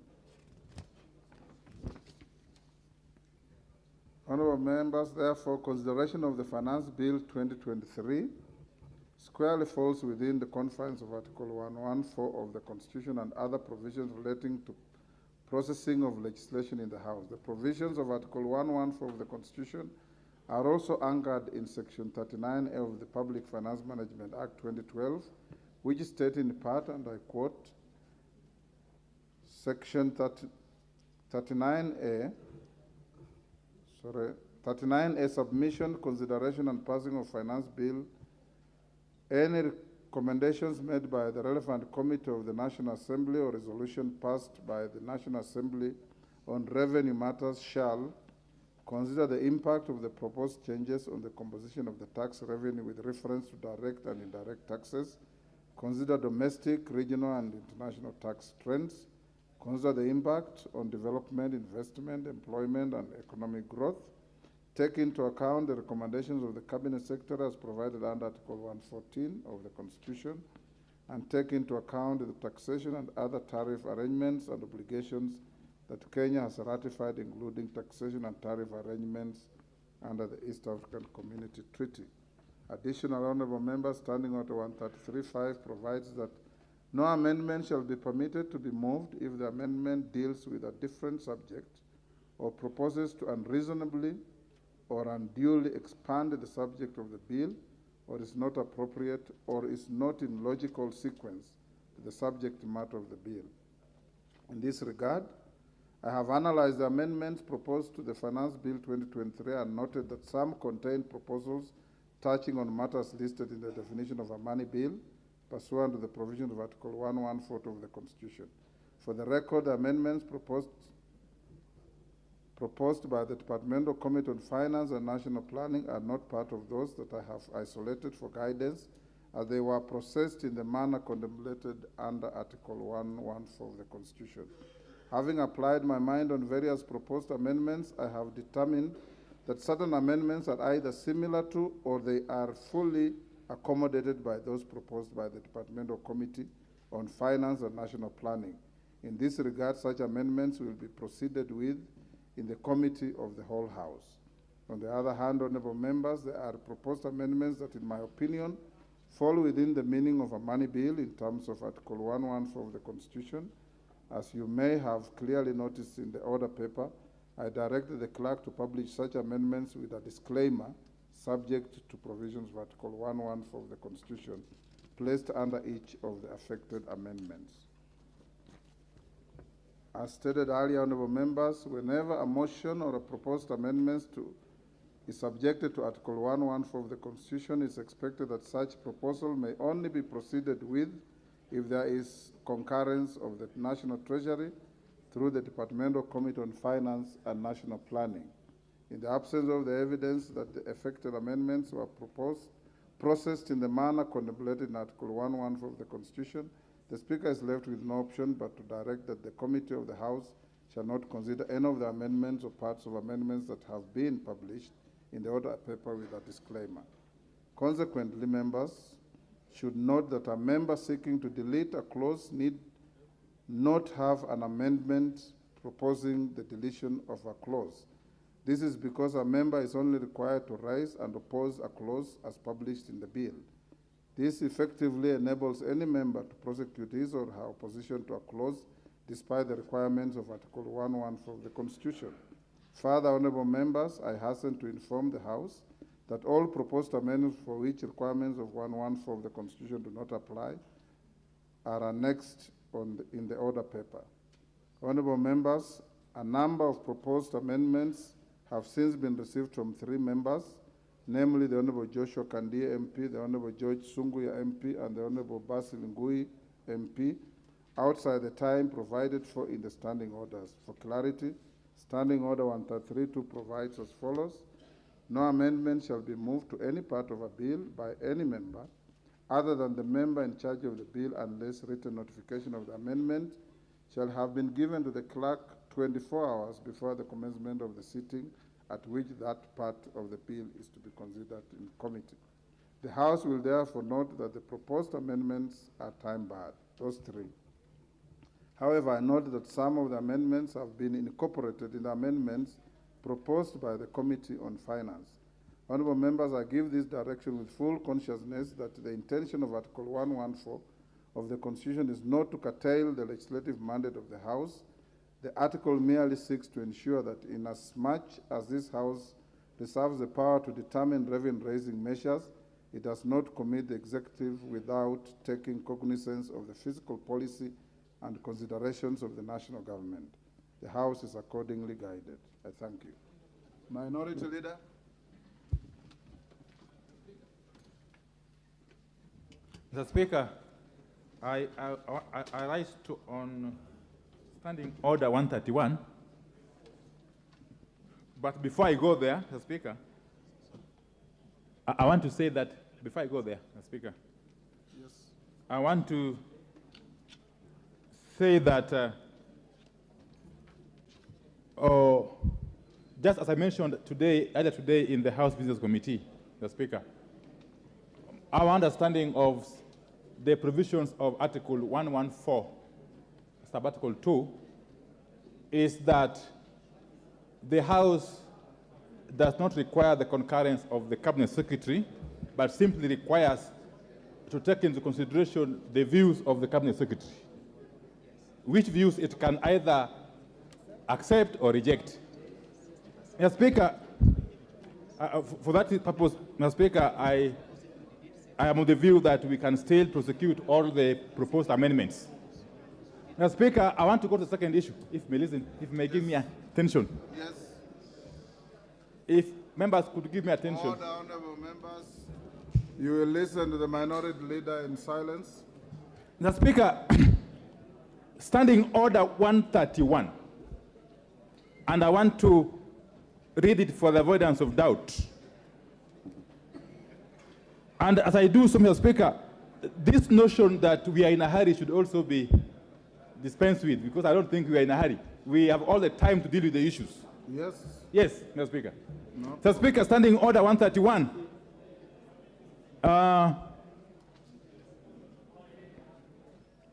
Honorable members, therefore, consideration of the Finance Bill 2023 squarely falls within the confines of Article 114 of the Constitution and other provisions relating to processing of legislation in the House. The provisions of Article 114 of the Constitution are also anchored in Section 39A of the Public Finance Management Act 2012, which states in part, and I quote, Section 39A, submission, consideration, and passing of finance bill. Any recommendations made by the relevant committee of the National Assembly or resolution passed by the National Assembly on revenue matters shall consider the impact of the proposed changes on the composition of the tax revenue with reference to direct and indirect taxes, consider domestic, regional, and international tax trends, consider the impact on development, investment, employment, and economic growth, take into account the recommendations of the Cabinet Secretary as provided under Article 114 of the Constitution, and take into account the taxation and other tariff arrangements and obligations that Kenya has ratified, including taxation and tariff arrangements under the East African Community Treaty. Additional honorable members, Standing Order 133.5 provides that no amendment shall be permitted to be moved if the amendment deals with a different subject or proposes to unreasonably or unduly expand the subject of the bill, or is not appropriate, or is not in logical sequence to the subject matter of the bill. In this regard, I have analyzed the amendments proposed to the Finance Bill 2023 and noted that some contain proposals touching on matters listed in the definition of a money bill, pursuant to the provision of Article 114 of the Constitution. For the record, the amendments proposed by the Departmental Committee on Finance and National Planning are not part of those that I have isolated for guidance, as they were processed in the manner contemplated under Article 114 of the Constitution. Having applied my mind on various proposed amendments, I have determined that certain amendments are either similar to or they are fully accommodated by those proposed by the Departmental Committee on Finance and National Planning. In this regard, such amendments will be proceeded with in the Committee of the whole House. On the other hand, honorable members, there are proposed amendments that, in my opinion, fall within the meaning of a money bill in terms of Article 114 of the Constitution. As you may have clearly noticed in the order paper, I directed the clerk to publish such amendments with a disclaimer subject to provisions of Article 114 of the Constitution placed under each of the affected amendments. As stated earlier, honorable members, whenever a motion or a proposed amendment is subjected to Article 114 of the Constitution, it's expected that such proposal may only be proceeded with if there is concurrence of the National Treasury through the Departmental Committee on Finance and National Planning. In the absence of the evidence that the affected amendments were processed in the manner contemplated in Article 114 of the Constitution, the Speaker is left with no option but to direct that the Committee of the House shall not consider any of the amendments or parts of amendments that have been published in the order paper with a disclaimer. Consequently, members should note that a member seeking to delete a clause need not have an amendment proposing the deletion of a clause. This is because a member is only required to raise and oppose a clause as published in the bill. This effectively enables any member to prosecute his or her opposition to a clause despite the requirements of Article 114 of the Constitution. Further, honorable members, I hasten to inform the House that all proposed amendments for which requirements of 114 of the Constitution do not apply are annexed in the order paper. Honorable members, a number of proposed amendments have since been received from 3 members, namely the Honorable Joshua Kandia MP, the Honorable George Sunguya MP, and the Honorable Basil Ngui MP, outside the time provided for in the standing orders. For clarity, Standing Order 1332 provides as follows: no amendment shall be moved to any part of a bill by any member other than the member in charge of the bill unless written notification of the amendment shall have been given to the clerk 24 hours before the commencement of the sitting at which that part of the bill is to be considered in committee. The House will therefore note that the proposed amendments are time-barred, those 3. However, I note that some of the amendments have been incorporated in the amendments proposed by the Committee on Finance. Honorable members, I give this direction with full consciousness that the intention of Article 114 of the Constitution is not to curtail the legislative mandate of the House. The article merely seeks to ensure that inasmuch as this House reserves the power to determine revenue-raising measures, it does not commit the executive without taking cognizance of the fiscal policy and considerations of the national government. The House is accordingly guided. I thank you. Minority Leader. Mr. Speaker, I rise to on Standing Order 131. But before I go there, Mr. Speaker, I want to say that before I go there, Mr. Speaker, yes, I want to say that just as I mentioned earlier today in the House Business Committee, Mr. Speaker, our understanding of the provisions of Article 114, Sub-Article 2, is that the House does not require the concurrence of the Cabinet Secretary, but simply requires to take into consideration the views of the Cabinet Secretary, which views it can either accept or reject. Mr. Speaker, for that purpose, Mr. Speaker, I am of the view that we can still prosecute all the proposed amendments. Mr. Speaker, I want to go to the second issue, if you may listen, if you may give me attention. Yes. If members could give me attention. Order, honorable members. You will listen to the Minority Leader in silence. Mr. Speaker, Standing Order 131, and I want to read it for the avoidance of doubt. And as I do so, Mr. Speaker, this notion that we are in a hurry should also be dispensed with, because I don't think we are in a hurry. We have all the time to deal with the issues. Yes. Yes, Mr. Speaker. No. Mr. Speaker, Standing Order 131.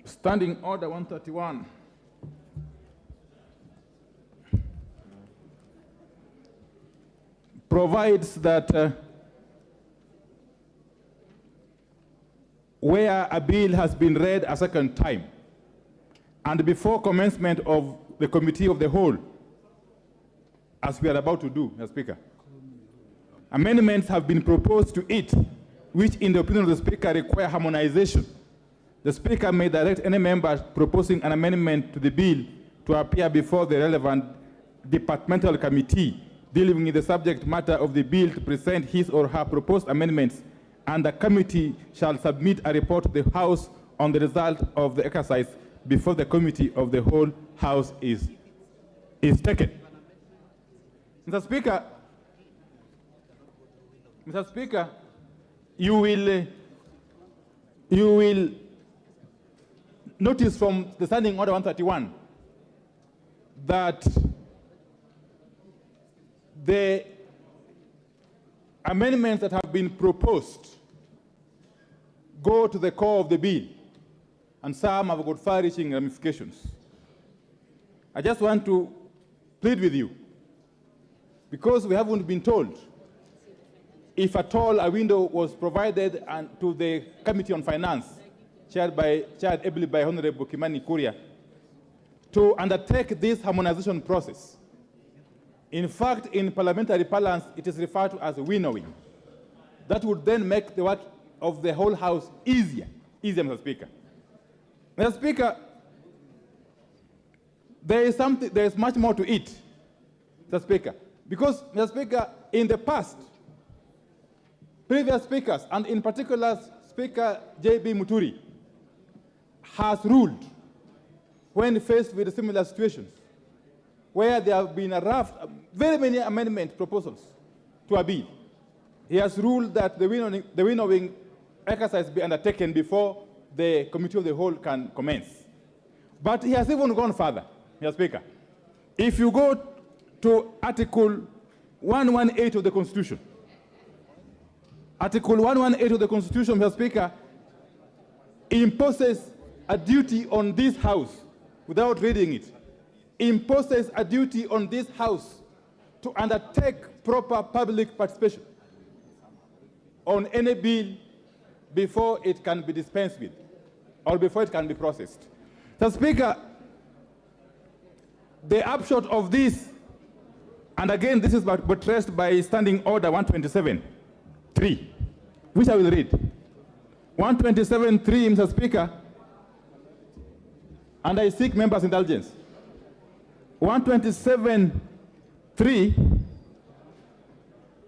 Standing Order 131. Provides that where a bill has been read a second time and before commencement of the Committee of the Whole, as we are about to do, Mr. Speaker, amendments have been proposed to it which in the opinion of the Speaker require harmonization, the Speaker may direct any member proposing an amendment to the bill to appear before the relevant departmental committee dealing with the subject matter of the bill to present his or her proposed amendments, and the committee shall submit a report to the House on the result of the exercise before the committee of the whole House is taken. Mr. Speaker, you will notice from the Standing Order 131 that the amendments that have been proposed go to the core of the bill, and some have got far-reaching ramifications. I just want to plead with you, because we haven't been told if at all a window was provided to the Committee on Finance, chaired ably by Honorable Kimani Kuria, to undertake this harmonization process. In fact, in parliamentary parlance, it is referred to as winnowing. That would then make the work of the whole House easier, Mr. Speaker. Mr. Speaker, there is much more to it, Mr. Speaker, because, Mr. Speaker, in the past, previous speakers, and in particular Speaker J.B. Muturi, has ruled when faced with similar situations where there have been very many amendment proposals to a bill. He has ruled that the winnowing exercise be undertaken before the Committee of the Whole can commence. But he has even gone further, Mr. Speaker. If you go to Article 118 of the Constitution, Article 118 of the Constitution, Mr. Speaker, imposes a duty on this House, without reading it, imposes a duty on this House to undertake proper public participation on any bill before it can be dispensed with, or before it can be processed. Mr. Speaker, the upshot of this, and again this is buttressed by Standing Order 127.3, which I will read. 127.3, Mr. Speaker, and I seek members' indulgence. 127.3,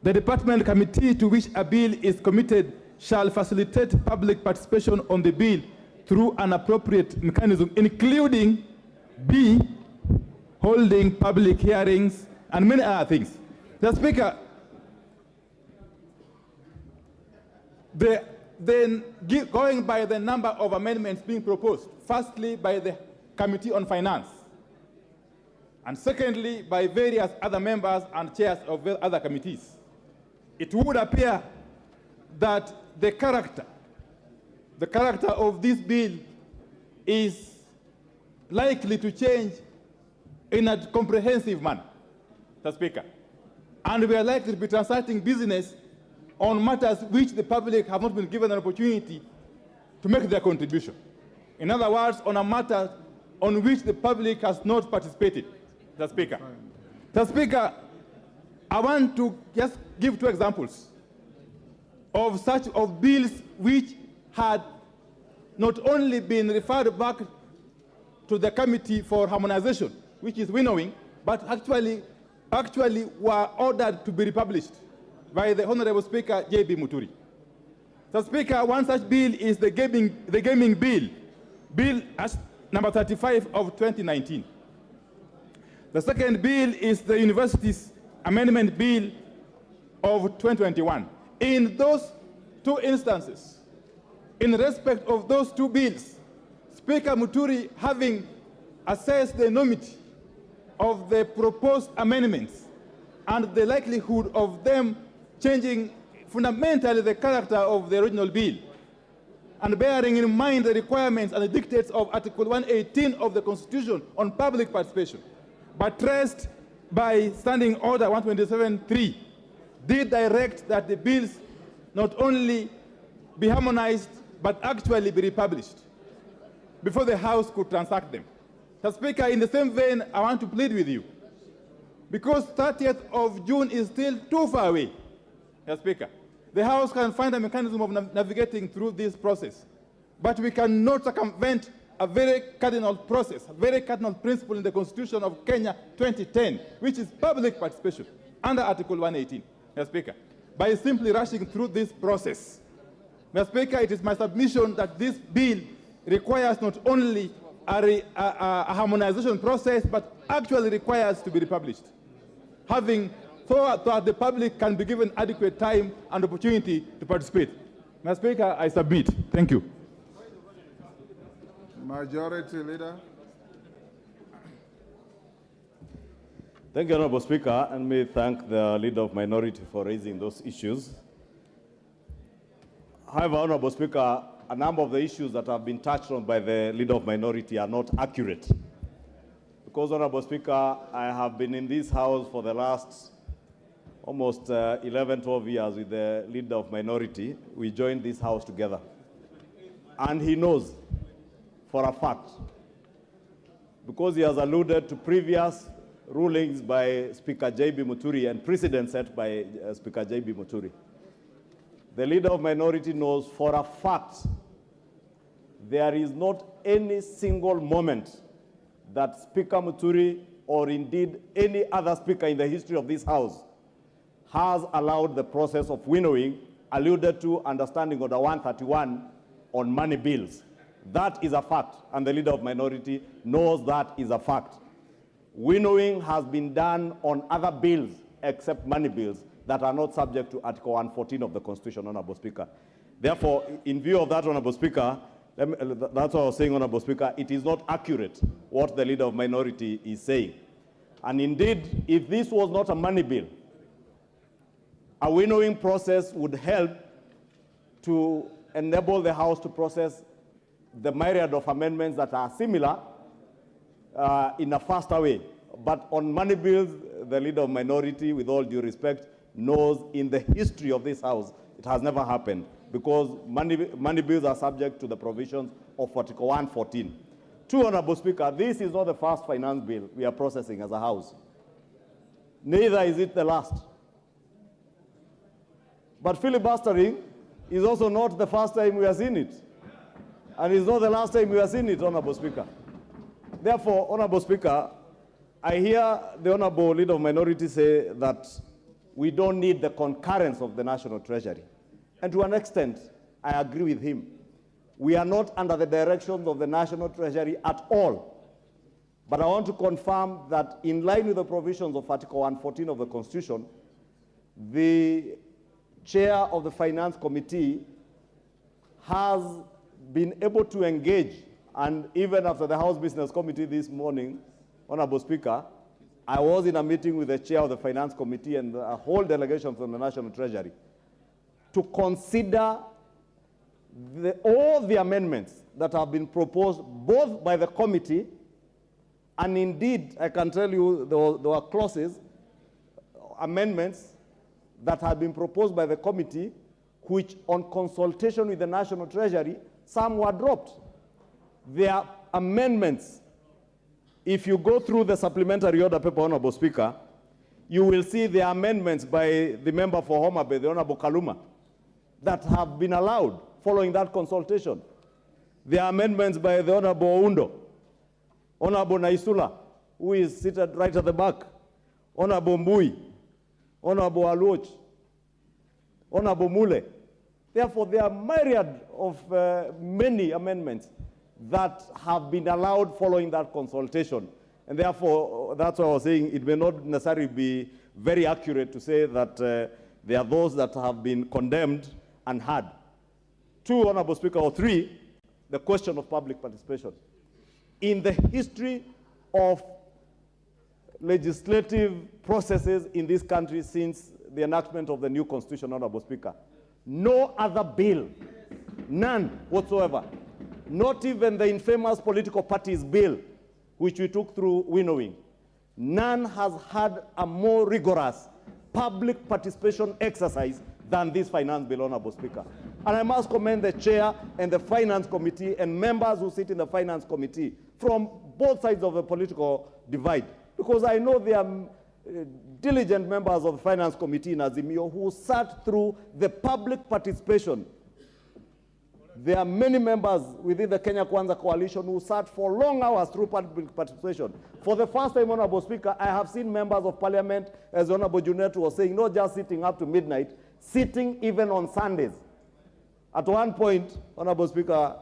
the department committee to which a bill is committed shall facilitate public participation on the bill through an appropriate mechanism, including B, holding public hearings, and many other things. Mr. Speaker, going by the number of amendments being proposed, firstly by the Committee on Finance, and secondly by various other members and chairs of other committees, it would appear that the character of this bill is likely to change in a comprehensive manner, Mr. Speaker. And we are likely to be transacting business on matters which the public have not been given an opportunity to make their contribution. In other words, on a matter on which the public has not participated, Mr. Speaker. Mr. Speaker, I want to just give two examples of bills which had not only been referred back to the Committee for Harmonization, which is winnowing, but actually were ordered to be republished by the Honorable Speaker J.B. Muturi. Mr. Speaker, one such bill is the gaming bill, Bill number 35 of 2019. The second bill is the Universities Amendment Bill of 2021. In those two instances, in respect of those two bills, Speaker Muturi, having assessed the enormity of the proposed amendments and the likelihood of them changing fundamentally the character of the original bill, and bearing in mind the requirements and the dictates of Article 118 of the Constitution on public participation, buttressed by Standing Order 127.3, did direct that the bills not only be harmonized, but actually be republished before the House could transact them. Mr. Speaker, in the same vein, I want to plead with you, because 30th of June is still too far away, Mr. Speaker. The House can find a mechanism of navigating through this process. But we cannot circumvent a very cardinal process, a very cardinal principle in the Constitution of Kenya 2010, which is public participation under Article 118, Mr. Speaker, by simply rushing through this process. Mr. Speaker, it is my submission that this bill requires not only a harmonization process, but actually requires to be republished, having thought that the public can be given adequate time and opportunity to participate. Mr. Speaker, I submit. Thank you. Majority Leader. Thank you, Honorable Speaker, and may thank the Leader of Minority for raising those issues. However, Honorable Speaker, a number of the issues that have been touched on by the Leader of Minority are not accurate. Because, Honorable Speaker, I have been in this House for the last almost 11, 12 years with the Leader of Minority. We joined this House together. And he knows for a fact, because he has alluded to previous rulings by Speaker J.B. Muturi and precedents set by Speaker J.B. Muturi. The Leader of Minority knows for a fact there is not any single moment that Speaker Muturi or indeed any other speaker in the history of this House has allowed the process of winnowing alluded to understanding order 131 on money bills. That is a fact, and the Leader of Minority knows that is a fact. Winnowing has been done on other bills except money bills that are not subject to Article 114 of the Constitution, Honorable Speaker. Therefore, in view of that, Honorable Speaker, that's what I was saying, Honorable Speaker, it is not accurate what the Leader of Minority is saying. And indeed, if this was not a money bill, a winnowing process would help to enable the House to process the myriad of amendments that are similar in a faster way. But on money bills, the Leader of Minority, with all due respect, knows in the history of this House, it has never happened, because money bills are subject to the provisions of Article 114. Two, Honorable Speaker, this is not the first finance bill we are processing as a House. Neither is it the last. But filibustering is also not the first time we have seen it. And it's not the last time we have seen it, Honorable Speaker. Therefore, Honorable Speaker, I hear the Honorable Leader of Minority say that we don't need the concurrence of the National Treasury. And to an extent, I agree with him. We are not under the directions of the National Treasury at all. But I want to confirm that in line with the provisions of Article 114 of the Constitution, the Chair of the Finance Committee has been able to engage, and even after the House Business Committee this morning, Honorable Speaker, I was in a meeting with the Chair of the Finance Committee and a whole delegation from the National Treasury to consider all the amendments that have been proposed both by the committee, and indeed, I can tell you there were clauses, amendments that have been proposed by the committee, which on consultation with the National Treasury, some were dropped. There are amendments. If you go through the supplementary order paper, Honorable Speaker, you will see the amendments by the member for Homa Bay, the Honorable Kaluma, that have been allowed following that consultation. The amendments by the Honorable Undo, Honorable Naisula, who is seated right at the back, Honorable Mbui, Honorable Aluoch, Honorable Mule. Therefore, there are myriad of many amendments that have been allowed following that consultation. And therefore, that's what I was saying, it may not necessarily be very accurate to say that there are those that have been condemned and had. Two, Honorable Speaker, or three, the question of public participation. In the history of legislative processes in this country since the enactment of the new Constitution, Honorable Speaker, no other bill, none whatsoever, not even the infamous political parties bill, which we took through winnowing, none has had a more rigorous public participation exercise than this finance bill, Honorable Speaker. And I must commend the chair and the finance committee and members who sit in the finance committee from both sides of the political divide, because I know they are diligent members of the Finance Committee in Azimio who sat through the public participation. There are many members within the Kenya Kwanza coalition who sat for long hours through public participation. For the first time, Honorable Speaker, I have seen members of parliament, as Honorable Junet was saying, not just sitting up to midnight, sitting even on Sundays. At one point, Honorable Speaker,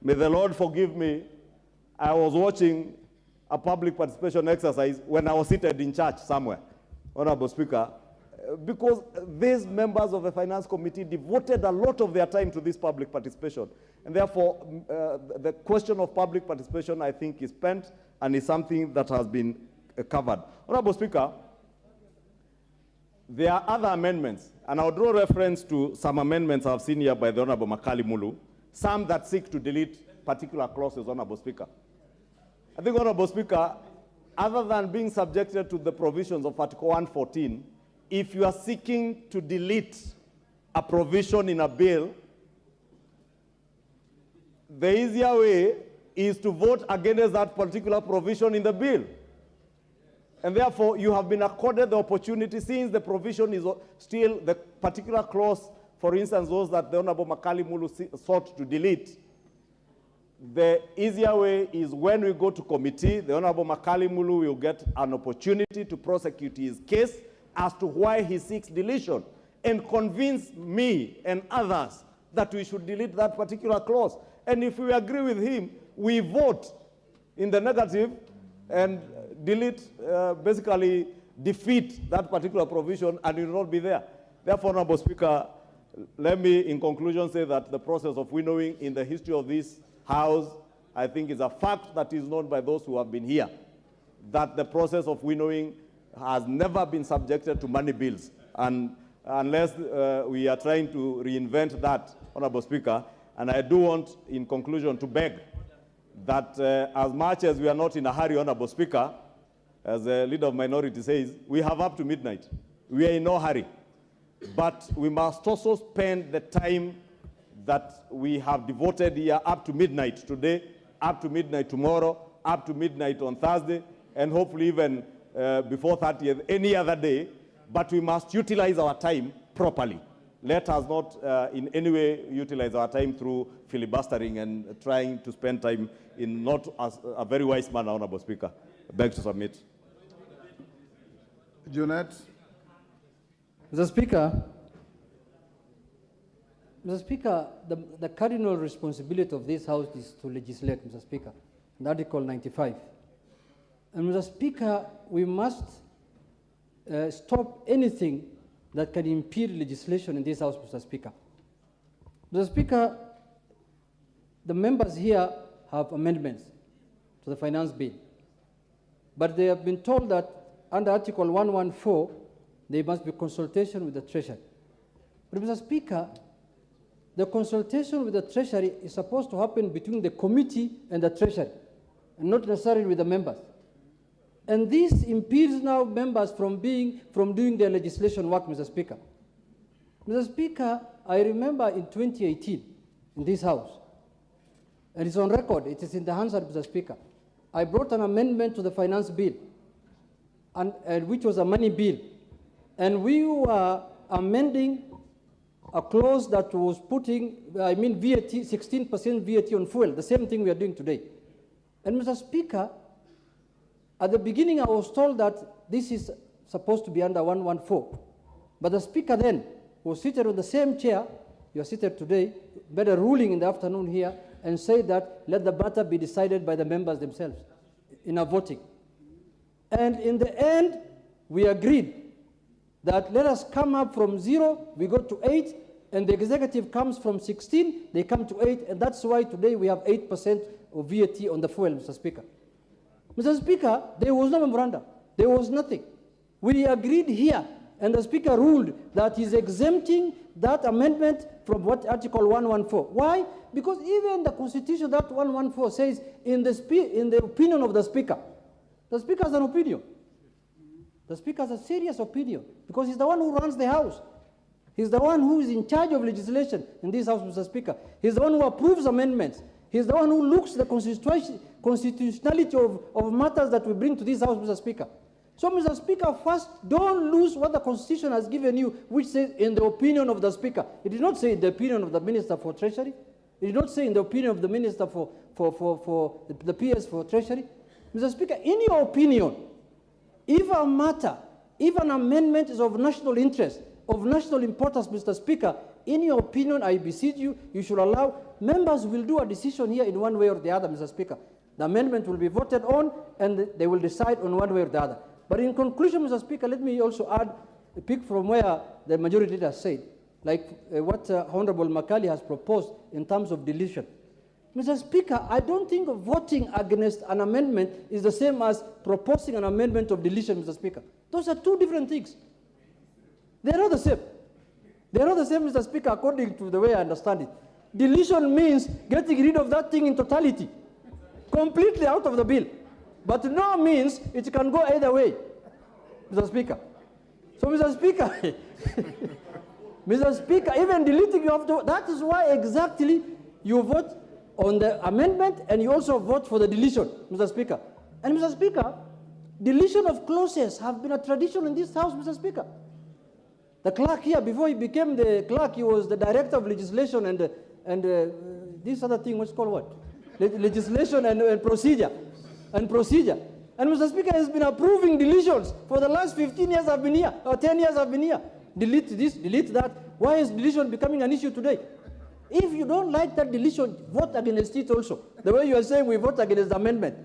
may the Lord forgive me, I was watching a public participation exercise when I was seated in church somewhere, Honorable Speaker, because these members of the Finance Committee devoted a lot of their time to this public participation. And therefore, the question of public participation, I think, is spent and is something that has been covered. Honorable Speaker, there are other amendments, and I'll draw reference to some amendments I've seen here by the Honorable Makali Mulu, some that seek to delete particular clauses, Honorable Speaker. I think, Honorable Speaker, other than being subjected to the provisions of Article 114, if you are seeking to delete a provision in a bill, the easier way is to vote against that particular provision in the bill. And therefore, you have been accorded the opportunity, since the provision is still the particular clause, for instance, those that the Honorable Makali Mulu sought to delete. The easier way is when we go to committee, the Honorable Makali Mulu will get an opportunity to prosecute his case as to why he seeks deletion and convince me and others that we should delete that particular clause. And if we agree with him, we vote in the negative and delete, basically defeat that particular provision, and it will not be there. Therefore, Honorable Speaker, let me in conclusion say that the process of winnowing in the history of this House, I think, is a fact that is known by those who have been here, that the process of winnowing has never been subjected to money bills. And unless we are trying to reinvent that, Honorable Speaker, and I do want, in conclusion, to beg that as much as we are not in a hurry, Honorable Speaker, as the leader of minority says, we have up to midnight. We are in no hurry. But we must also spend the time that we have devoted here up to midnight today, up to midnight tomorrow, up to midnight on Thursday, and hopefully even before 30th, any other day, but we must utilize our time properly. Let us not in any way utilize our time through filibustering and trying to spend time in not a very wise manner, Honorable Speaker. I beg to submit. Junet. Mr. Speaker, the cardinal responsibility of this House is to legislate, Mr. Speaker, in Article 95. And Mr. Speaker, we must stop anything that can impede legislation in this House, Mr. Speaker. Mr. Speaker, the members here have amendments to the finance bill, but they have been told that under Article 114, there must be consultation with the Treasury. But Mr. Speaker, the consultation with the Treasury is supposed to happen between the committee and the Treasury, and not necessarily with the members. And this impedes now members from doing their legislation work, Mr. Speaker. Mr. Speaker, I remember in 2018, in this House, and it's on record, it is in the hands of Mr. Speaker, I brought an amendment to the finance bill, and which was a money bill. And we were amending a clause that was putting, VAT, 16% VAT on fuel, the same thing we are doing today. And Mr. Speaker, at the beginning I was told that this is supposed to be under 114. But the Speaker then was seated on the same chair, you are seated today, made a ruling in the afternoon here, and said that let the matter be decided by the members themselves in a voting. And in the end, we agreed that let us come up from 0, we go to 8, and the executive comes from 16, they come to 8, and that's why today we have 8% of VAT on the fuel, Mr. Speaker. Mr. Speaker, there was no memorandum. There was nothing. We agreed here, and the Speaker ruled that he's exempting that amendment from what Article 114. Why? Because even the Constitution, that 114 says, in the opinion of the Speaker has an opinion. The Speaker has a serious opinion, because he's the one who runs the House. He's the one who is in charge of legislation in this House, Mr. Speaker. He's the one who approves amendments. He's the one who looks at the constitutionality of matters that we bring to this House, Mr. Speaker. So, Mr. Speaker, first, don't lose what the Constitution has given you, which says, in the opinion of the Speaker. It did not say in the opinion of the Minister for Treasury. It did not say in the opinion of the Minister for the PS for Treasury. Mr. Speaker, in your opinion, if a matter, if an amendment is of national interest, of national importance, Mr. Speaker, in your opinion, I beseech you, you should allow, members will do a decision here in one way or the other, Mr. Speaker. The amendment will be voted on, and they will decide on one way or the other. But in conclusion, Mr. Speaker, let me also add a pick from where the majority leader said, like what Honorable Makali has proposed in terms of deletion. Mr. Speaker, I don't think voting against an amendment is the same as proposing an amendment of deletion, Mr. Speaker. Those are two different things. They're not the same. They're not the same, Mr. Speaker, according to the way I understand it. Deletion means getting rid of that thing in totality, completely out of the bill. But no means it can go either way, Mr. Speaker. So, Mr. Speaker, Mr. Speaker, even deleting you have to, that is why exactly you vote on the amendment and you also vote for the deletion, Mr. Speaker. And Mr. Speaker, deletion of clauses have been a tradition in this House, Mr. Speaker. The clerk here, before he became the clerk, he was the director of legislation and this other thing, what's called what? Legislation and procedure. And Mr. Speaker has been approving deletions for the last 15 years I've been here, or 10 years I've been here. Delete this, delete that. Why is deletion becoming an issue today? If you don't like that deletion, vote against it also. The way you are saying we vote against the amendment.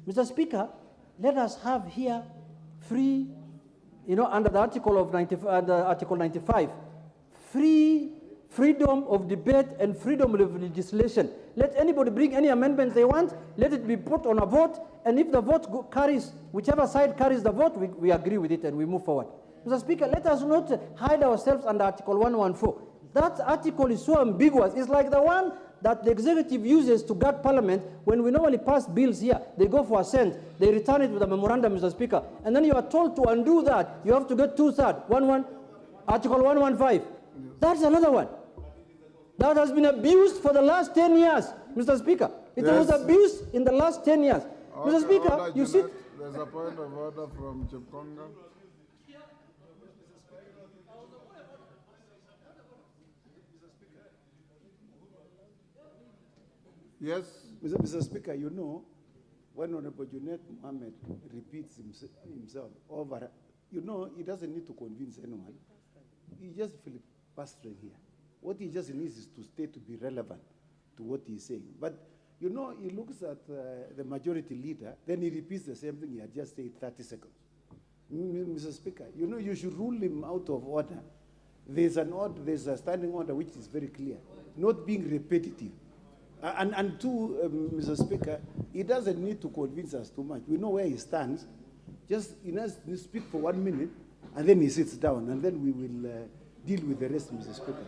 Mr. Speaker, let us have here free, under the Article 95, freedom of debate and freedom of legislation. Let anybody bring any amendments they want, let it be put on a vote, and if the vote carries, whichever side carries the vote, we agree with it and we move forward. Mr. Speaker, let us not hide ourselves under Article 114. That article is so ambiguous. It's like the one that the executive uses to guard Parliament when we normally pass bills here. They go for assent. They return it with a memorandum, Mr. Speaker. And then you are told to undo that. You have to get 2/3. Article 115. That's another one. That has been abused for the last 10 years, Mr. Speaker. It was abused in the last 10 years. Okay, Mr. Speaker, order, you see... There's a point of order from Chepkonga. Yes. Mr. Speaker, when Honorable Junet Mohammed repeats himself over, he doesn't need to convince anyone. He just filibustering here. What he just needs is to stay to be relevant to what he's saying. But, he looks at the majority leader, then he repeats the same thing he had just said 30 seconds. Mr. Speaker, you should rule him out of order. There's a standing order which is very clear, not being repetitive. And two, Mr. Speaker, he doesn't need to convince us too much. We know where he stands. Just speak for 1 minute, and then he sits down, and then we will deal with the rest, Mr. Speaker.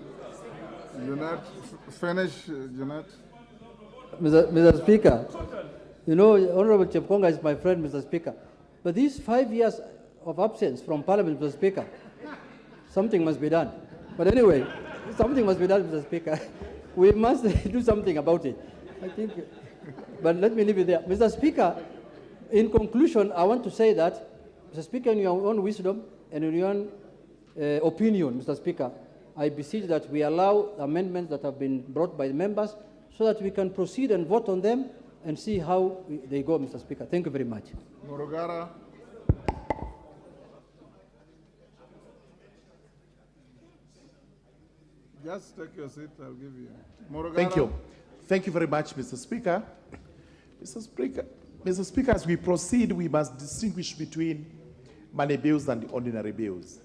Junet, finish, Junet. Mr. Speaker, Honorable Chepkonga is my friend, Mr. Speaker. But these 5 years of absence from Parliament, Mr. Speaker, something must be done. But anyway, something must be done, Mr. Speaker. We must do something about it, I think. But let me leave it there. Mr. Speaker, in conclusion, I want to say that, Mr. Speaker, in your own wisdom and in your own opinion, Mr. Speaker, I beseech that we allow amendments that have been brought by the members so that we can proceed and vote on them and see how they go, Mr. Speaker. Thank you very much. Morogara. Just take your seat, I'll give you. Morogara. Thank you. Thank you very much, Mr. Speaker. Mr. Speaker, as we proceed, we must distinguish between money bills and ordinary bills.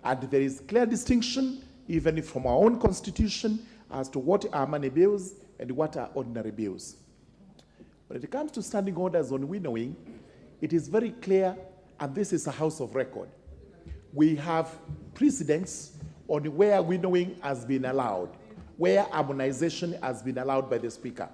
And there is clear distinction, even from our own constitution, as to what are money bills and what are ordinary bills. When it comes to standing orders on winnowing, it is very clear, and this is a house of record. We have precedents on where winnowing has been allowed, where harmonization has been allowed by the Speaker.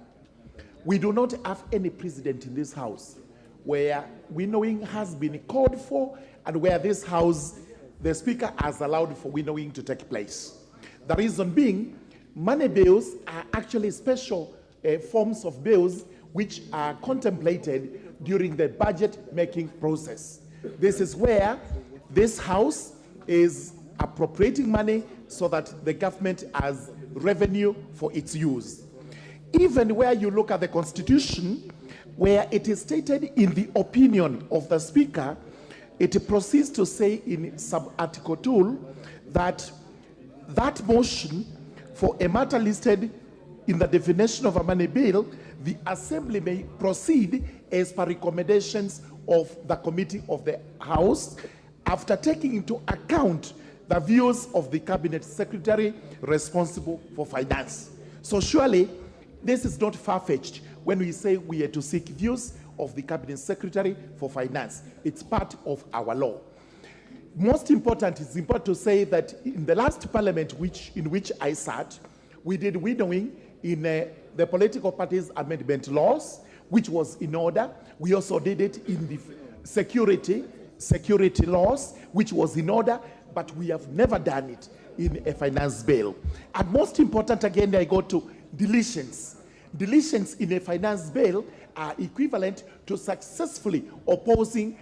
We do not have any precedent in this House where winnowing has been called for and where this House, the Speaker has allowed for winnowing to take place. The reason being, money bills are actually special forms of bills which are contemplated during the budget-making process. This is where this House is appropriating money so that the government has revenue for its use. Even where you look at the Constitution, where it is stated in the opinion of the Speaker, it proceeds to say in sub-article 2 that that motion for a matter listed in the definition of a money bill, the Assembly may proceed as per recommendations of the Committee of the House after taking into account the views of the Cabinet Secretary responsible for finance. So surely, this is not far-fetched when we say we are to seek views of the Cabinet Secretary for finance. It's part of our law. Most important, it's important to say that in the last parliament in which I sat, we did winnowing in the political parties amendment laws, which was in order. We also did it in the security laws, which was in order, but we have never done it in a finance bill. And most important, again, I go to deletions. Deletions in a finance bill are equivalent to successfully opposing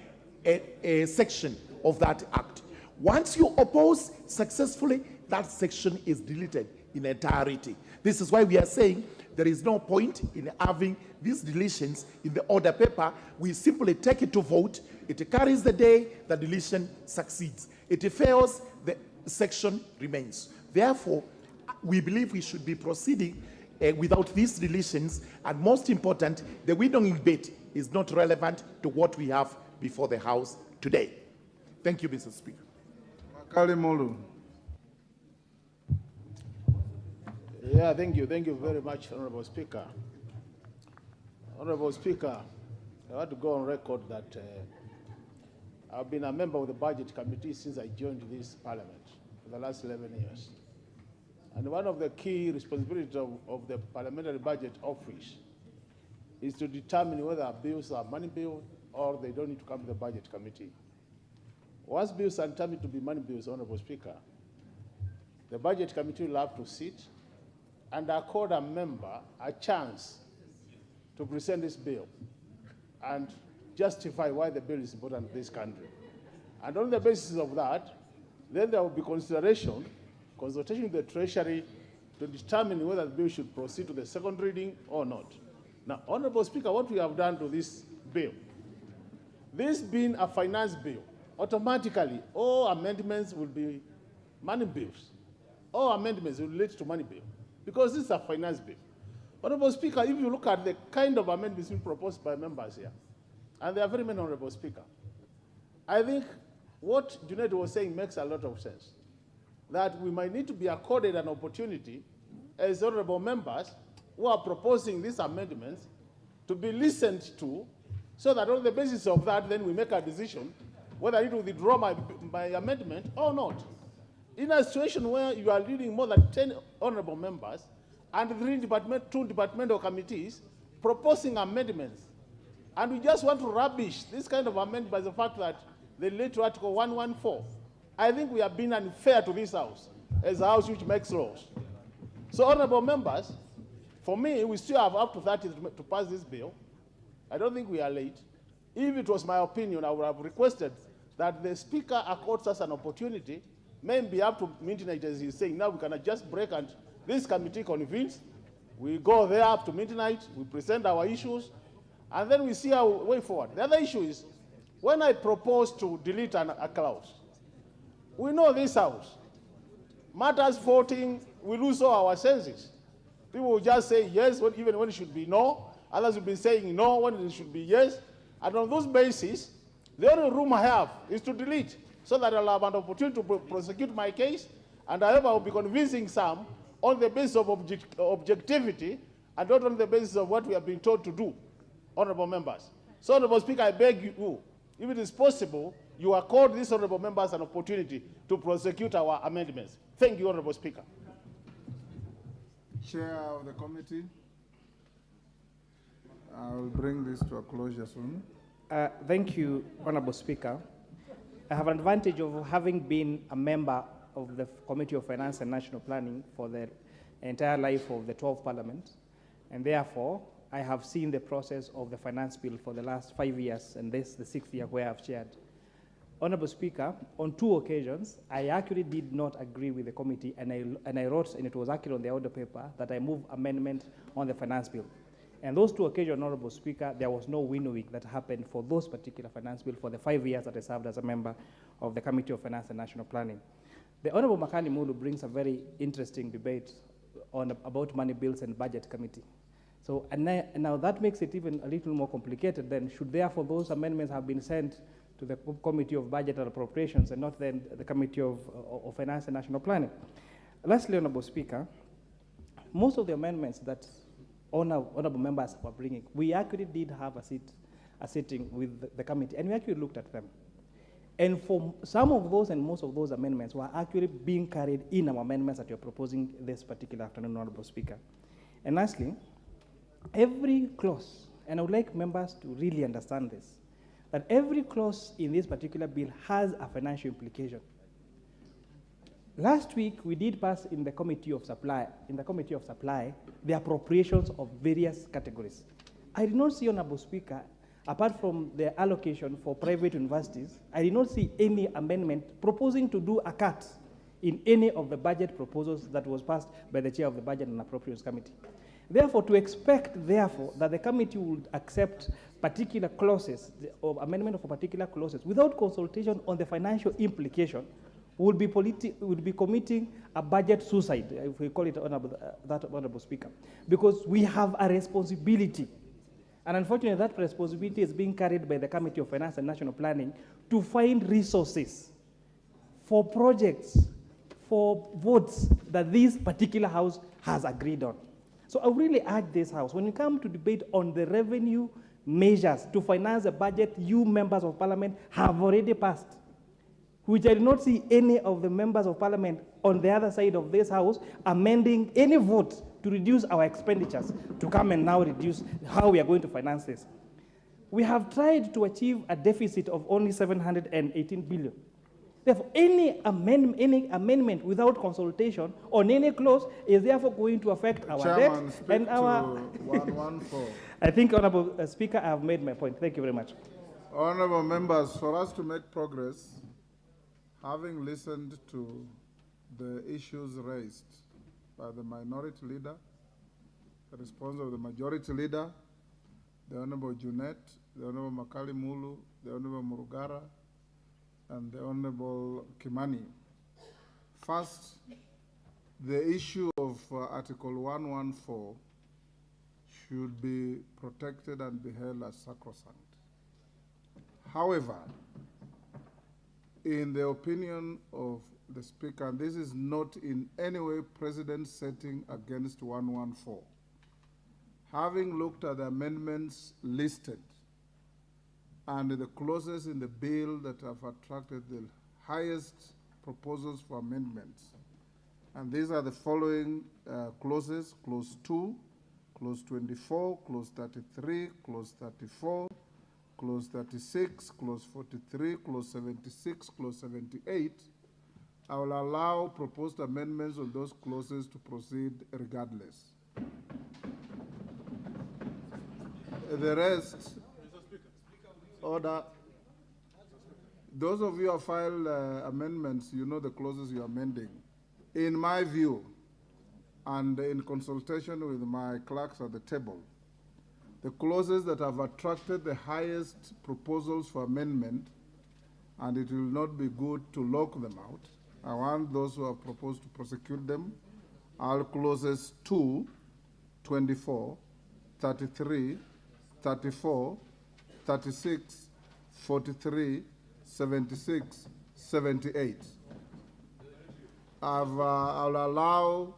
a section of that act. Once you oppose successfully, that section is deleted in entirety. This is why we are saying there is no point in having these deletions in the order paper. We simply take it to vote. It carries the day, the deletion succeeds. It fails, the section remains. Therefore, we believe we should be proceeding without these deletions, and most important, the winnowing bit is not relevant to what we have before the House today. Thank you, Mr. Speaker. Makali Molu. Yeah, thank you. Thank you very much, Honorable Speaker. Honorable Speaker, I want to go on record that I've been a member of the Budget Committee since I joined this Parliament for the last 11 years. And one of the key responsibilities of the Parliamentary Budget Office is to determine whether bills are money bills or they don't need to come to the Budget Committee. Once bills are determined to be money bills, Honorable Speaker, the Budget Committee will have to sit and accord a member a chance to present this bill and justify why the bill is important to this country. And on the basis of that, then there will be consultation with the Treasury to determine whether the bill should proceed to the second reading or not. Now, Honorable Speaker, what we have done to this bill, this being a finance bill, automatically all amendments will be money bills. All amendments will relate to money bill because this is a finance bill. Honorable Speaker, if you look at the kind of amendments being proposed by members here, and there are very many, Honorable Speaker, I think what Junaid was saying makes a lot of sense, that we might need to be accorded an opportunity as honorable members who are proposing these amendments to be listened to, so that on the basis of that, then we make a decision whether I need to withdraw my amendment or not. In a situation where you are leading more than 10 honorable members and 2 departmental committees proposing amendments, and we just want to rubbish this kind of amendment by the fact that they relate to Article 114, I think we have been unfair to this House as a House which makes laws. So, honorable members, for me, we still have up to 30 to pass this bill. I don't think we are late. If it was my opinion, I would have requested that the Speaker accords us an opportunity, maybe up to midnight, as he's saying. Now we can just break and this committee convenes. We go there up to midnight, we present our issues, and then we see our way forward. The other issue is, when I propose to delete a clause, we know this House, matters voting, we lose all our senses. People will just say yes, even when it should be no. Others will be saying no when it should be yes. And on those bases, the only room I have is to delete, so that I'll have an opportunity to prosecute my case, and I hope I will be convincing some on the basis of objectivity and not on the basis of what we have been told to do, honorable members. So, Honorable Speaker, I beg you, if it is possible, you accord these honorable members an opportunity to prosecute our amendments. Thank you, Honorable Speaker. Chair of the committee, I will bring this to a closure soon. Thank you, Honorable Speaker. I have an advantage of having been a member of the Committee of Finance and National Planning for the entire life of the 12th Parliament, and therefore I have seen the process of the finance bill for the last 5 years, and this is the 6th year where I've chaired. Honorable Speaker, on 2 occasions, I actually did not agree with the committee, and I wrote, and it was actually on the order paper, that I move amendment on the finance bill. And those 2 occasions, Honorable Speaker, there was no winnowing that happened for those particular finance bill for the 5 years that I served as a member of the Committee of Finance and National Planning. The Honorable Makani Mulu brings a very interesting debate about money bills and budget committee. So now that makes it even a little more complicated. Then should therefore those amendments have been sent to the Committee of Budget and Appropriations and not then the Committee of Finance and National Planning? Lastly, Honorable Speaker, most of the amendments that honorable members were bringing, we actually did have a sitting with the committee, and we actually looked at them. And for some of those and most of those amendments were actually being carried in our amendments that you're proposing this particular afternoon, Honorable Speaker. And lastly, every clause, and I would like members to really understand this, that every clause in this particular bill has a financial implication. Last week, we did pass in the Committee of Supply, the appropriations of various categories. I did not see, Honorable Speaker, apart from the allocation for private universities, I did not see any amendment proposing to do a cut in any of the budget proposals that was passed by the Chair of the Budget and Appropriations Committee. Therefore, to expect, therefore, that the committee would accept particular clauses or amendment of particular clauses without consultation on the financial implication would be committing a budget suicide, if we call it Honorable Speaker, because we have a responsibility. And unfortunately, that responsibility is being carried by the Committee of Finance and National Planning to find resources for projects, for votes that this particular House has agreed on. So I really urge this House, when you come to debate on the revenue measures to finance a budget you members of Parliament have already passed, which I did not see any of the members of Parliament on the other side of this House amending any vote to reduce our expenditures, to come and now reduce how we are going to finance this. We have tried to achieve a deficit of only 718 billion. Therefore, any amendment without consultation on any clause is therefore going to affect our Chairman, debt and our... 114. I think, Honorable Speaker, I have made my point. Thank you very much. Honorable members, for us to make progress, having listened to the issues raised by the minority leader, the response of the majority leader, the Honorable Junet, the Honorable Makali Mulu, the Honorable Murugara, and the Honorable Kimani. First, the issue of Article 114 should be protected and be held as sacrosanct. However, in the opinion of the Speaker, and this is not in any way President setting against 114, having looked at the amendments listed and the clauses in the bill that have attracted the highest proposals for amendments, and these are the following clauses: Clause 2, Clause 24, Clause 33, Clause 34, Clause 36, Clause 43, Clause 76, Clause 78. I will allow proposed amendments on those clauses to proceed regardless. The rest, order. Those of you who have filed amendments, you know the clauses you are amending. In my view, and in consultation with my clerks at the table, the clauses that have attracted the highest proposals for amendment, and it will not be good to lock them out. I want those who have proposed to prosecute them, are clauses 2, 24, 33, 34, 36, 43, 76, 78. I'll allow,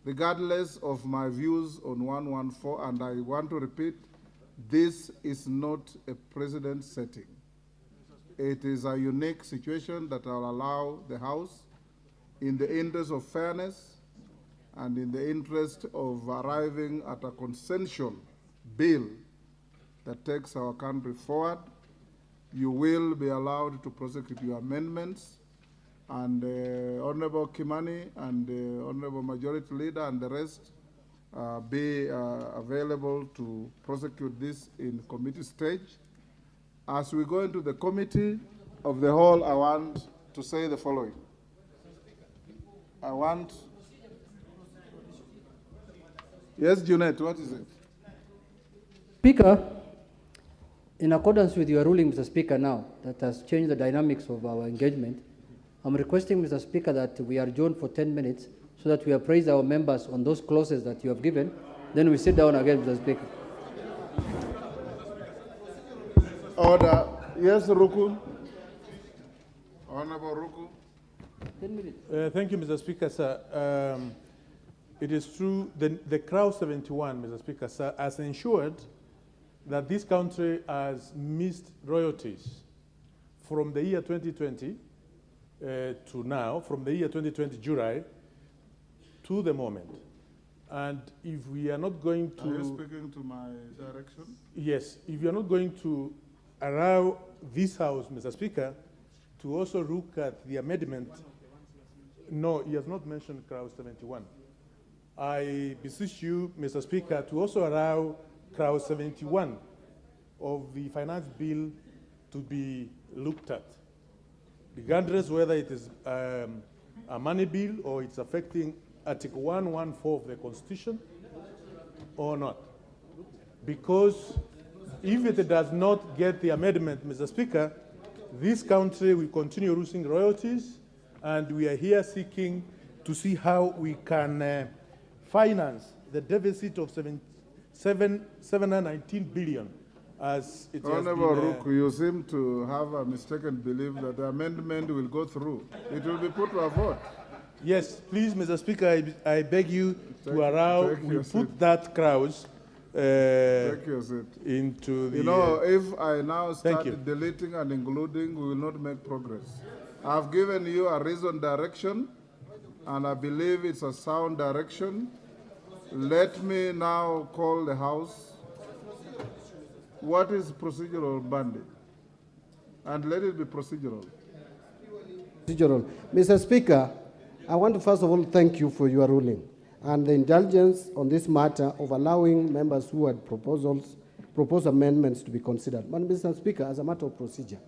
regardless of my views on 114, and I want to repeat, this is not a precedent setting. It is a unique situation that I'll allow the House, in the interest of fairness and in the interest of arriving at a consensual bill that takes our country forward. You will be allowed to prosecute your amendments, and Honorable Kimani and Honorable Majority Leader and the rest be available to prosecute this in committee stage. As we go into the committee, of the whole, I want to say the following. Yes, Junet, what is it? Speaker, in accordance with your ruling, Mr. Speaker, now that has changed the dynamics of our engagement, I'm requesting, Mr. Speaker, that we adjourn for 10 minutes so that we appraise our members on those clauses that you have given. Then we sit down again, Mr. Speaker. Order. Yes, Ruku. Honorable Ruku. 10 minutes. Thank you, Mr. Speaker, sir. It is true, the Crowd 71, Mr. Speaker, sir, has ensured that this country has missed royalties from the year 2020 to now, from the year 2020 July to the moment. And if we are not going to... Are you speaking to my direction? Yes. If you are not going to allow this House, Mr. Speaker, to also look at the amendment... No, he has not mentioned Crowd 71. I beseech you, Mr. Speaker, to also allow Crowd 71 of the finance bill to be looked at, regardless whether it is a money bill or it's affecting Article 114 of the Constitution or not. Because if it does not get the amendment, Mr. Speaker, this country will continue losing royalties, and we are here seeking to see how we can finance the deficit of 719 billion as it Honorable has been... Ruku, you seem to have a mistaken belief that the amendment will go through. It will be put to a vote. Yes, please, Mr. Speaker, I beg you to allow, we put that clause into the... You know, if I now start deleting and including, we will not make progress. I've given you a reasoned direction, and I believe it's a sound direction. Let me now call the House. What is procedural, Bandi? And let it be procedural. Procedural. Mr. Speaker, I want to first of all thank you for your ruling and the indulgence on this matter of allowing members who had proposed amendments to be considered. But Mr. Speaker, as a matter of procedure,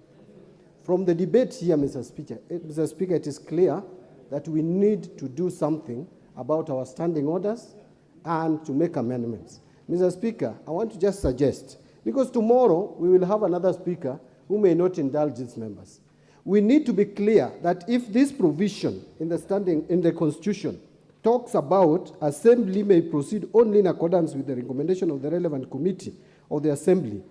from the debate here, Mr. Speaker, it is clear that we need to do something about our standing orders and to make amendments. Mr. Speaker, I want to just suggest, because tomorrow we will have another speaker who may not indulge its members. We need to be clear that if this provision in the Constitution talks about Assembly may proceed only in accordance with the recommendation of the relevant committee of the Assembly,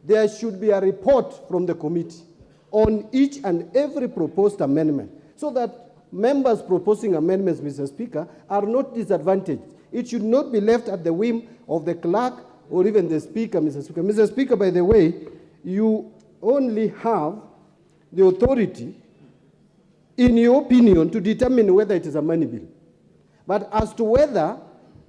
there should be a report from the committee on each and every proposed amendment so that members proposing amendments, Mr. Speaker, are not disadvantaged. It should not be left at the whim of the clerk or even the speaker, Mr. Speaker. Mr. Speaker, by the way, you only have the authority, in your opinion, to determine whether it is a money bill. But as to whether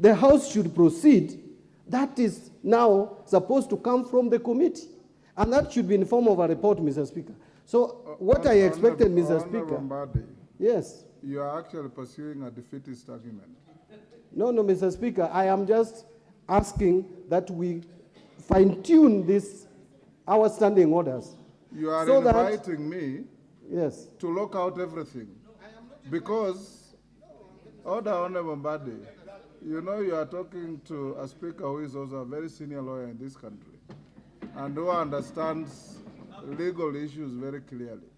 the House should proceed, that is now supposed to come from the committee. And that should be in form of a report, Mr. Speaker. So what I expected, Mr. Speaker... Mbadi, yes. You are actually pursuing a defeatist argument. No, Mr. Speaker, I am just asking that we fine-tune our standing orders. You are so inviting me yes. to lock out everything. Because, Honorable Mbadi, you know you are talking to a speaker who is also a very senior lawyer in this country and who understands legal issues very clearly.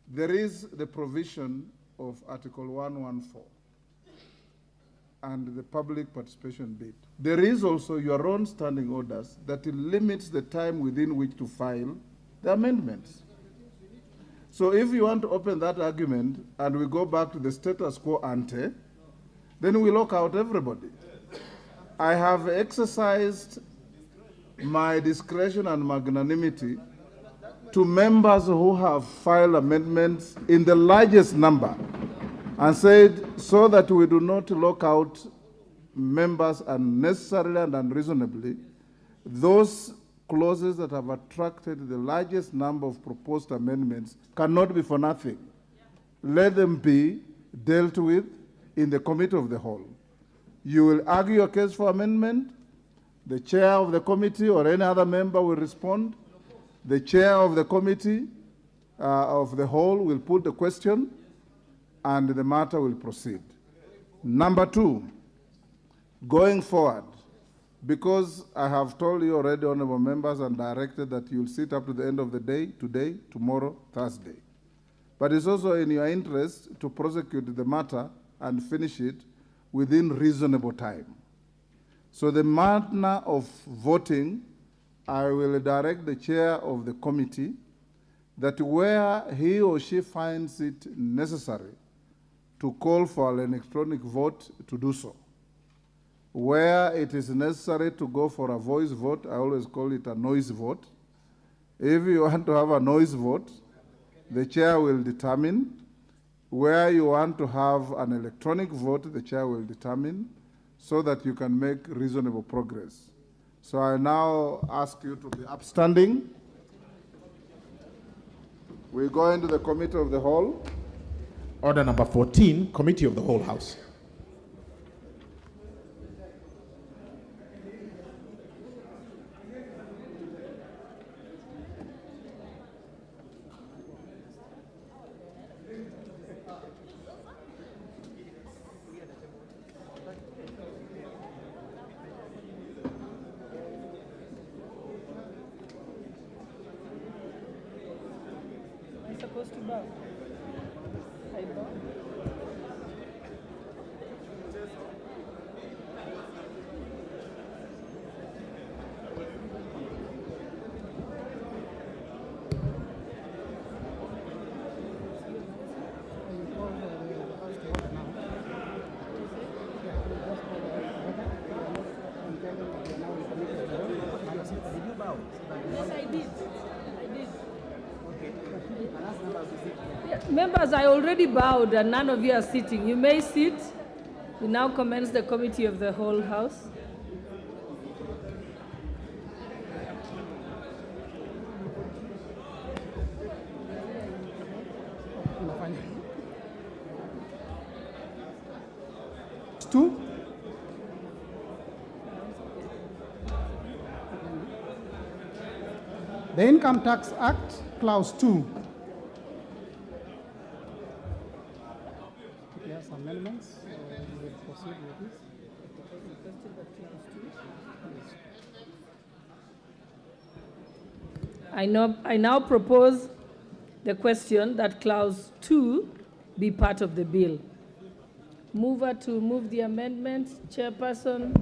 There is the provision of Article 114 and the public participation bit. There is also your own standing orders that limits the time within which to file the amendments. So if you want to open that argument and we go back to the status quo ante, then we lock out everybody. I have exercised my discretion and magnanimity to members who have filed amendments in the largest number and said, so that we do not lock out members unnecessarily and unreasonably, those clauses that have attracted the largest number of proposed amendments cannot be for nothing. Let them be dealt with in the committee of the whole. You will argue your case for amendment. The chair of the committee or any other member will respond. The chair of the committee of the whole will put the question and the matter will proceed. Number two, going forward, because I have told you already, honorable members, and directed that you'll sit up to the end of the day, today, tomorrow, Thursday. But it's also in your interest to prosecute the matter and finish it within reasonable time. So the manner of voting, I will direct the chair of the committee that where he or she finds it necessary to call for an electronic vote, to do so. Where it is necessary to go for a voice vote, I always call it a noise vote. If you want to have a noise vote, the chair will determine. Where you want to have an electronic vote, the chair will determine, so that you can make reasonable progress. So I now ask you to be upstanding. We go into the committee of the whole. Order number 14, Committee of the Whole House. Supposed to bow. I bow. Yes, I did. Members, I already bowed and none of you are sitting. You may sit. We now commence the committee of the whole house. Two. The Income Tax Act, Clause 2. Yes, amendments. We'll proceed with this. I now propose the question that Clause 2 be part of the bill. Mover to move the amendment. Chairperson.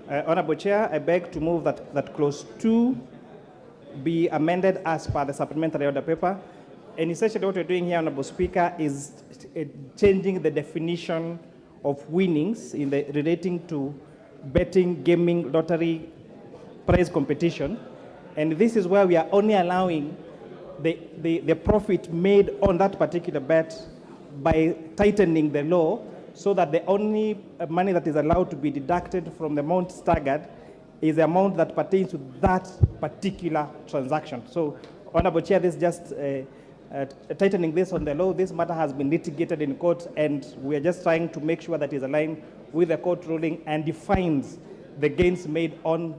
Honorable Chair, I beg to move that Clause 2 be amended as per the supplementary order paper. And essentially what we're doing here, Honorable Speaker, is changing the definition of winnings relating to betting, gaming, lottery, prize competition. And this is where we are only allowing the profit made on that particular bet by tightening the law so that the only money that is allowed to be deducted from the amount staggered is the amount that pertains to that particular transaction. So, Honorable Chair, this is just tightening this on the law. This matter has been litigated in court, and we are just trying to make sure that it is aligned with the court ruling and defines the gains made on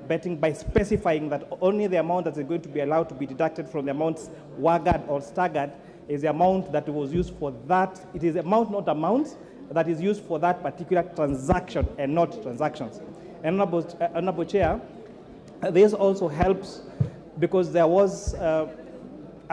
betting by specifying that only the amount that is going to be allowed to be deducted from the amounts waggered or staggered is the amount that was used for that. It is amount, not amount, that is used for that particular transaction and not transactions. And Honorable Chair, this also helps because there was a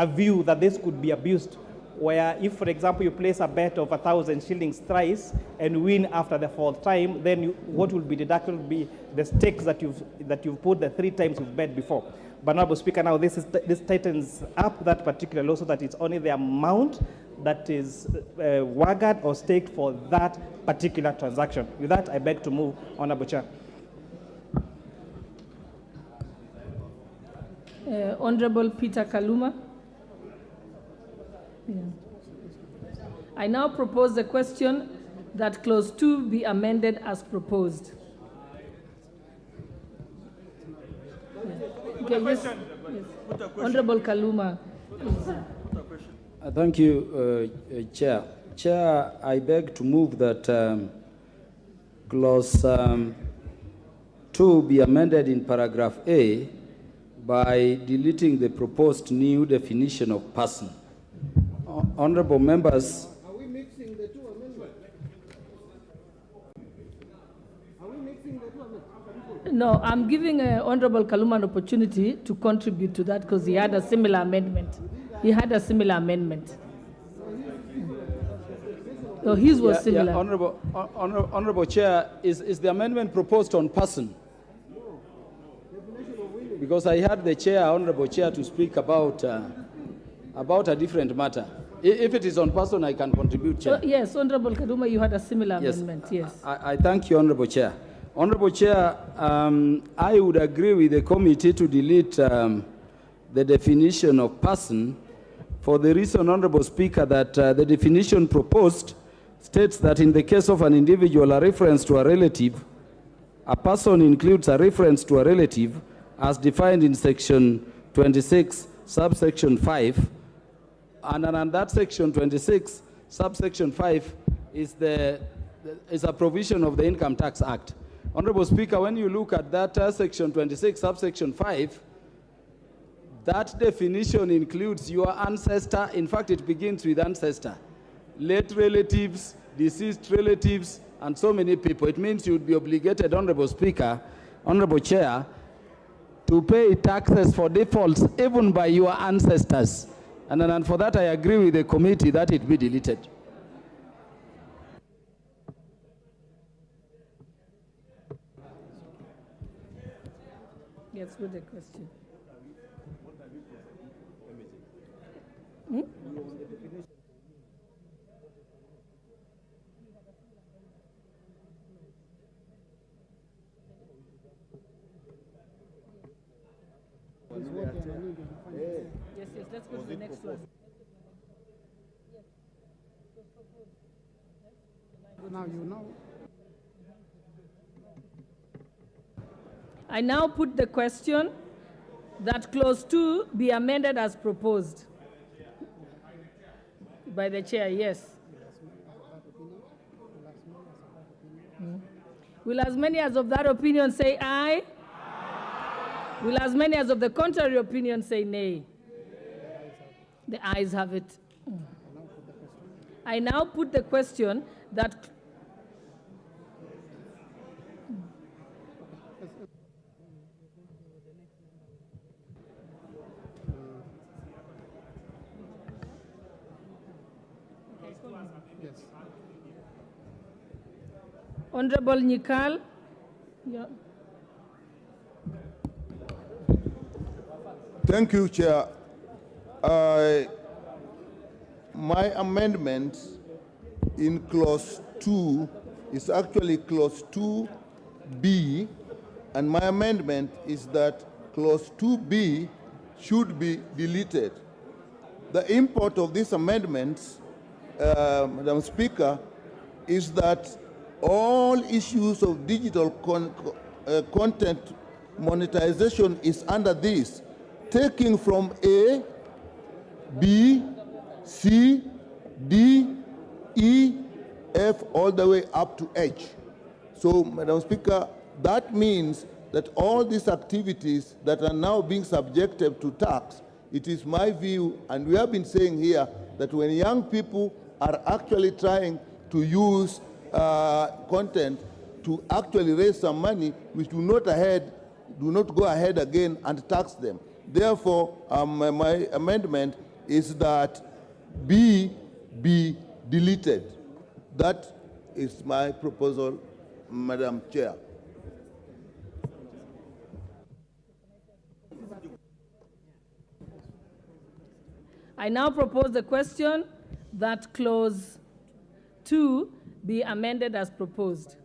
view that this could be abused, where if, for example, you place a bet of 1,000 shillings thrice and win after the fourth time, then what will be deducted will be the stakes that you've put the 3 times you've bet before. But Honorable Speaker, now this tightens up that particular law so that it's only the amount that is waggered or staked for that particular transaction. With that, I beg to move, Honorable Chair. Honorable Peter Kaluma. Yeah. I now propose the question that Clause 2 be amended as proposed. Okay, yes. Yes. Honorable Kaluma. Thank you, Chair. Chair, I beg to move that Clause 2 be amended in paragraph A by deleting the proposed new definition of person. Honorable members, Are we mixing the two amendments? Are we mixing the two amendments? No, I'm giving Honorable Kaluma an opportunity to contribute to that because he had a similar amendment. He had a similar amendment. So his was similar. Honorable Chair, is the amendment proposed on person? Because I heard the Chair, Honorable Chair, to speak about a different matter. If it is on person, I can contribute, Chair. Yes, Honorable Kaluma, you had a similar amendment, yes. I thank you, Honorable Chair. Honorable Chair, I would agree with the committee to delete the definition of person for the reason, Honorable Speaker, that the definition proposed states that in the case of an individual, a reference to a relative, a person includes a reference to a relative as defined in section 26, subsection 5, and on that section 26, subsection 5 is a provision of the Income Tax Act. Honorable Speaker, when you look at that section 26, subsection 5, that definition includes your ancestor. In fact, it begins with ancestor, late relatives, deceased relatives, and so many people. It means you would be obligated, Honorable Speaker, Honorable Chair, to pay taxes for defaults even by your ancestors. And for that, I agree with the committee that it be deleted. Yes, with the question. Yes, let's go to the next one. Now you know. I now put the question that clause 2 be amended as proposed by the chair, yes. Will as many as of that opinion say aye? Will as many as of the contrary opinion say nay? The ayes have it. I now put the question that Yes. Honorable Nikal. Yeah. Thank you, Chair. My amendment in clause 2 is actually clause 2B, and my amendment is that clause 2B should be deleted. The import of this amendment, Madam Speaker, is that all issues of digital content monetization is under this, taking from A, B, C, D, E, F, all the way up to H. So, Madam Speaker, that means that all these activities that are now being subjected to tax, it is my view, and we have been saying here, that when young people are actually trying to use content to actually raise some money, we do not go ahead again and tax them. Therefore, my amendment is that B be deleted. That is my proposal, Madam Chair. I now propose the question that clause 2 be amended as proposed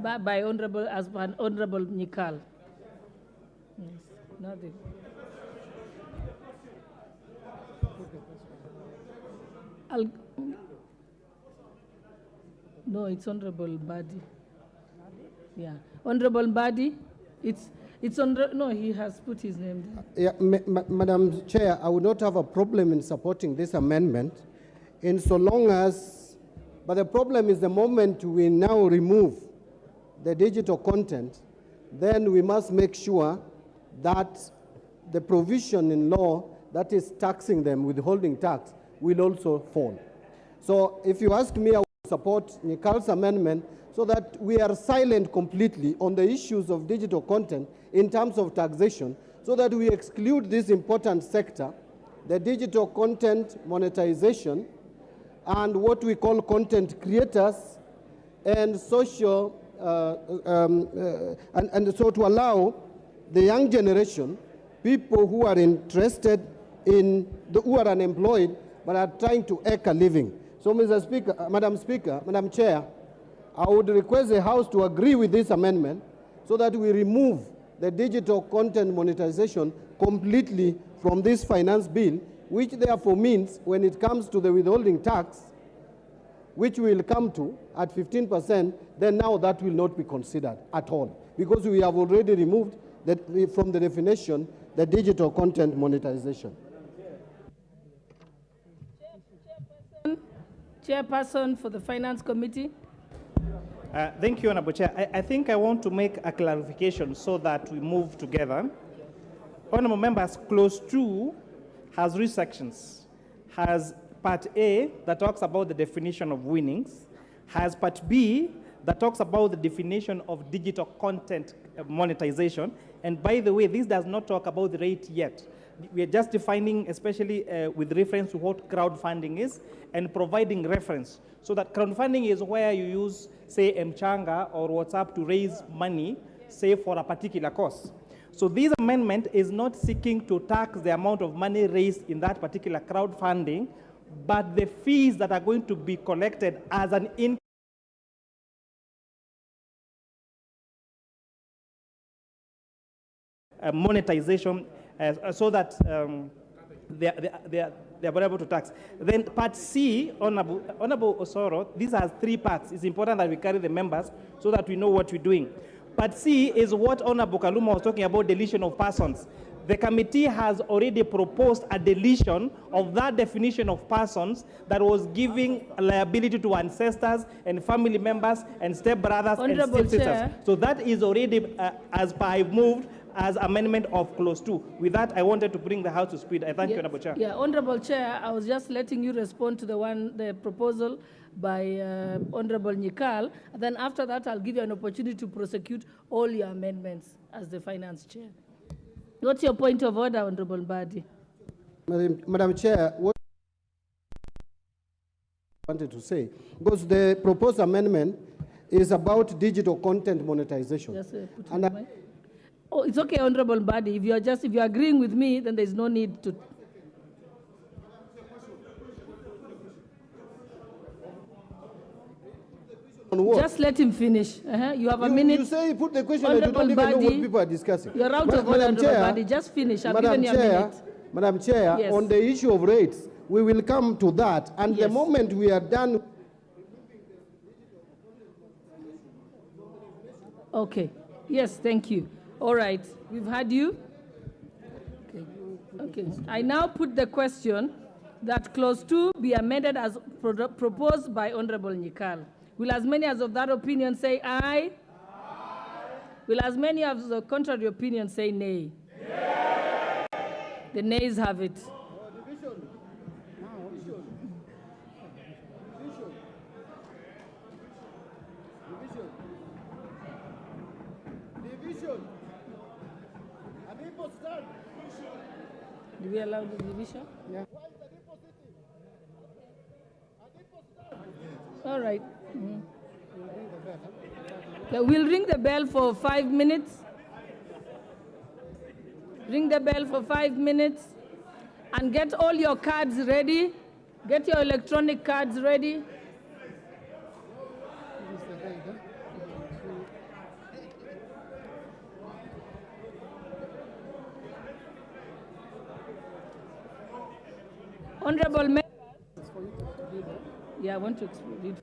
by Honorable Nikal. Yes, nothing. No, it's Honorable Badi. Yeah, Honorable Badi. No, he has put his name there. Yeah, Madam Chair, I would not have a problem in supporting this amendment, in so long as, but the problem is the moment we now remove the digital content, then we must make sure that the provision in law that is taxing them, withholding tax, will also fall. So if you ask me, I will support Nikal's amendment so that we are silent completely on the issues of digital content in terms of taxation, so that we exclude this important sector, the digital content monetization, and what we call content creators, and social, and so to allow the young generation, people who are interested in, who are unemployed, but are trying to eke a living. So, Mr. Speaker, Madam Chair, I would request the House to agree with this amendment so that we remove the digital content monetization completely from this finance bill, which therefore means when it comes to the withholding tax, which we will come to at 15%, then now that will not be considered at all, because we have already removed from the definition the digital content monetization. Chairperson for the Finance Committee. Thank you, Honorable Chair. I think I want to make a clarification so that we move together. Honorable members, clause 2 has three sections. Has part A that talks about the definition of winnings, has part B that talks about the definition of digital content monetization. And by the way, this does not talk about the rate yet. We are just defining, especially with reference to what crowdfunding is, and providing reference. So that crowdfunding is where you use, say, Mchanga or WhatsApp to raise money, say, for a particular cause. So this amendment is not seeking to tax the amount of money raised in that particular crowdfunding, but the fees that are going to be collected as an income monetization, so that they are able to tax. Then part C, Honorable Osoro, these are three parts. It's important that we carry the members so that we know what we're doing. Part C is what Honorable Kaluma was talking about, deletion of persons. The committee has already proposed a deletion of that definition of persons that was giving liability to ancestors and family members and stepbrothers and stepsisters. So that is already, as per I moved, as amendment of clause 2. With that, I wanted to bring the House to speed. I thank you, Honorable Chair. Yeah, Honorable Chair, I was just letting you respond to the proposal by Honorable Nikal. Then after that, I'll give you an opportunity to prosecute all your amendments as the Finance Chair. What's your point of order, Honorable Mbadi? Madam Chair, what I wanted to say, because the proposed amendment is about digital content monetization. Just, oh, it's okay, Honorable Mbadi. If you're agreeing with me, then there's no need to. Just let him finish. You have a minute. You say put the question, and you don't even know what people are discussing. You're out of order, Honorable Mbadi. Just finish. I've given you a minute. Madam Chair, yes. On the issue of rates, we will come to that. And the moment we are done. Okay. Yes, thank you. All right. We've had you. Okay. I now put the question that clause 2 be amended as proposed by Honorable Nikal. Will as many as of that opinion say aye? Aye. Will as many as of the contrary opinion say nay? Nay. The nays have it. Do we allow the division? Yeah. All right. Okay, we'll ring the bell for 5 minutes. Ring the bell for 5 minutes and get all your cards ready. Get your electronic cards ready. Honorable members. Yeah, I want to read.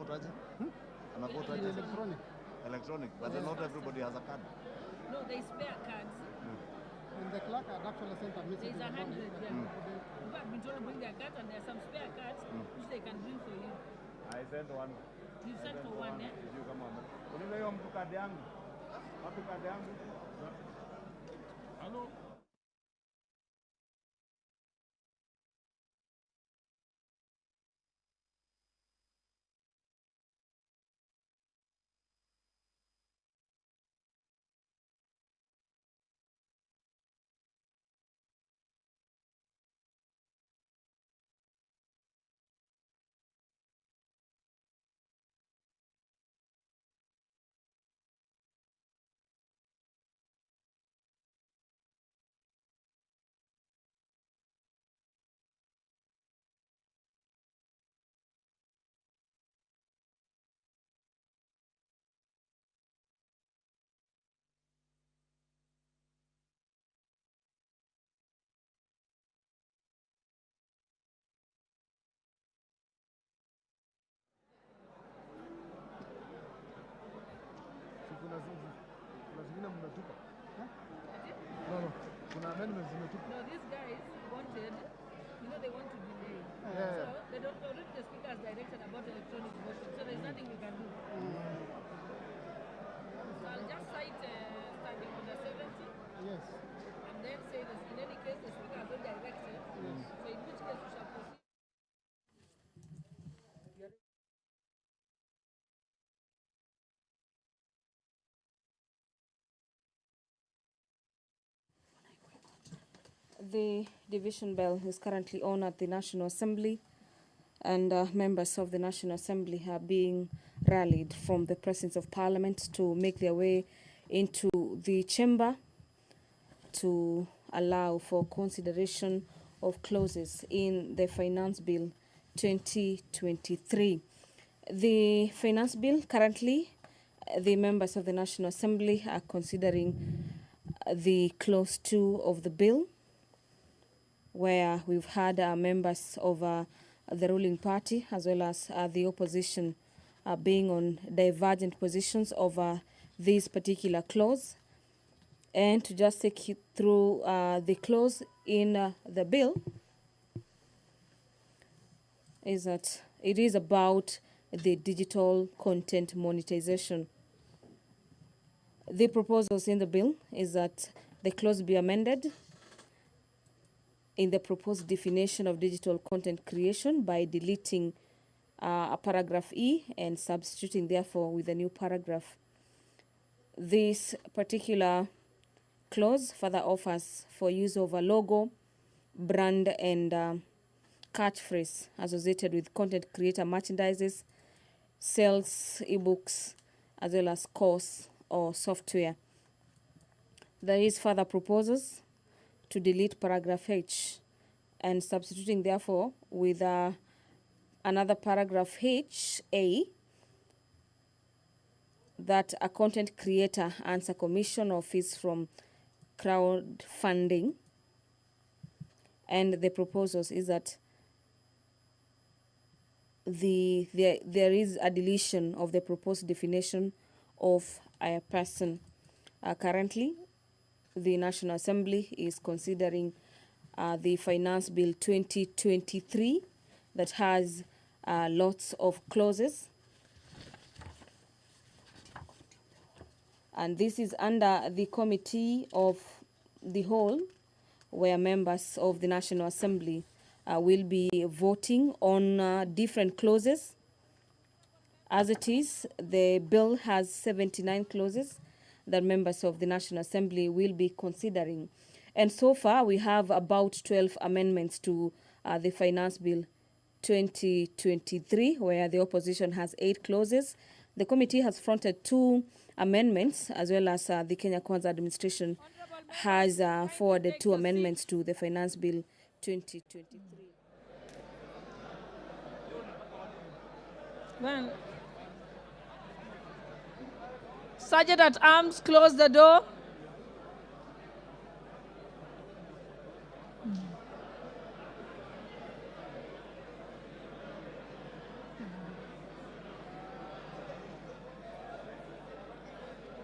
vote aje? Ana vote aje? Electronic. Electronic, but not everybody has a card. No, they spare cards. And the clerk had actually sent a message. There's 100 there. Mm. People have been told to bring their cards, and there are some spare cards which they can bring for you. I sent one. You sent for one, eh? Sijui kama unipe hiyo mtu kadi yangu. Wapi kadi yangu? Hello. Kuna zingine mnatupa. No, kuna amendments zimetupa. No, these guys wanted, they want to delay. Yeah. So they don't already the speaker has directed about electronic voting, so there's nothing we can do. So I'll just cite standing order 70. Yes. And then say this. In any case, the speaker has already directed. Yes. So in which case we shall proceed. The division bell is currently on at the National Assembly, and members of the National Assembly are being rallied from the presence of Parliament to make their way into the chamber to allow for consideration of clauses in the Finance Bill 2023. The Finance Bill currently, the members of the National Assembly are considering the clause 2 of the bill, where we've had members of the ruling party as well as the opposition being on divergent positions over this particular clause. And to just take you through the clause in the bill is that it is about the digital content monetization. The proposals in the bill is that the clause be amended in the proposed definition of digital content creation by deleting a paragraph E and substituting therefore with a new paragraph. This particular clause further offers for use of a logo, brand, and catchphrase associated with content creator merchandises, sales, ebooks, as well as course or software. There is further proposals to delete paragraph H and substituting therefore with another paragraph H, A, that a content creator earns a commission or fees from crowdfunding. And the proposals is that there is a deletion of the proposed definition of a person. Currently, the National Assembly is considering the Finance Bill 2023 that has lots of clauses. And this is under the Committee of the Whole, where members of the National Assembly will be voting on different clauses. As it is, the bill has 79 clauses that members of the National Assembly will be considering. And so far, we have about 12 amendments to the Finance Bill 2023, where the opposition has 8 clauses. The committee has fronted 2 amendments, as well as the Kenya Kwanza administration has forwarded 2 amendments to the Finance Bill 2023. Well, Sergeant at Arms, close the door.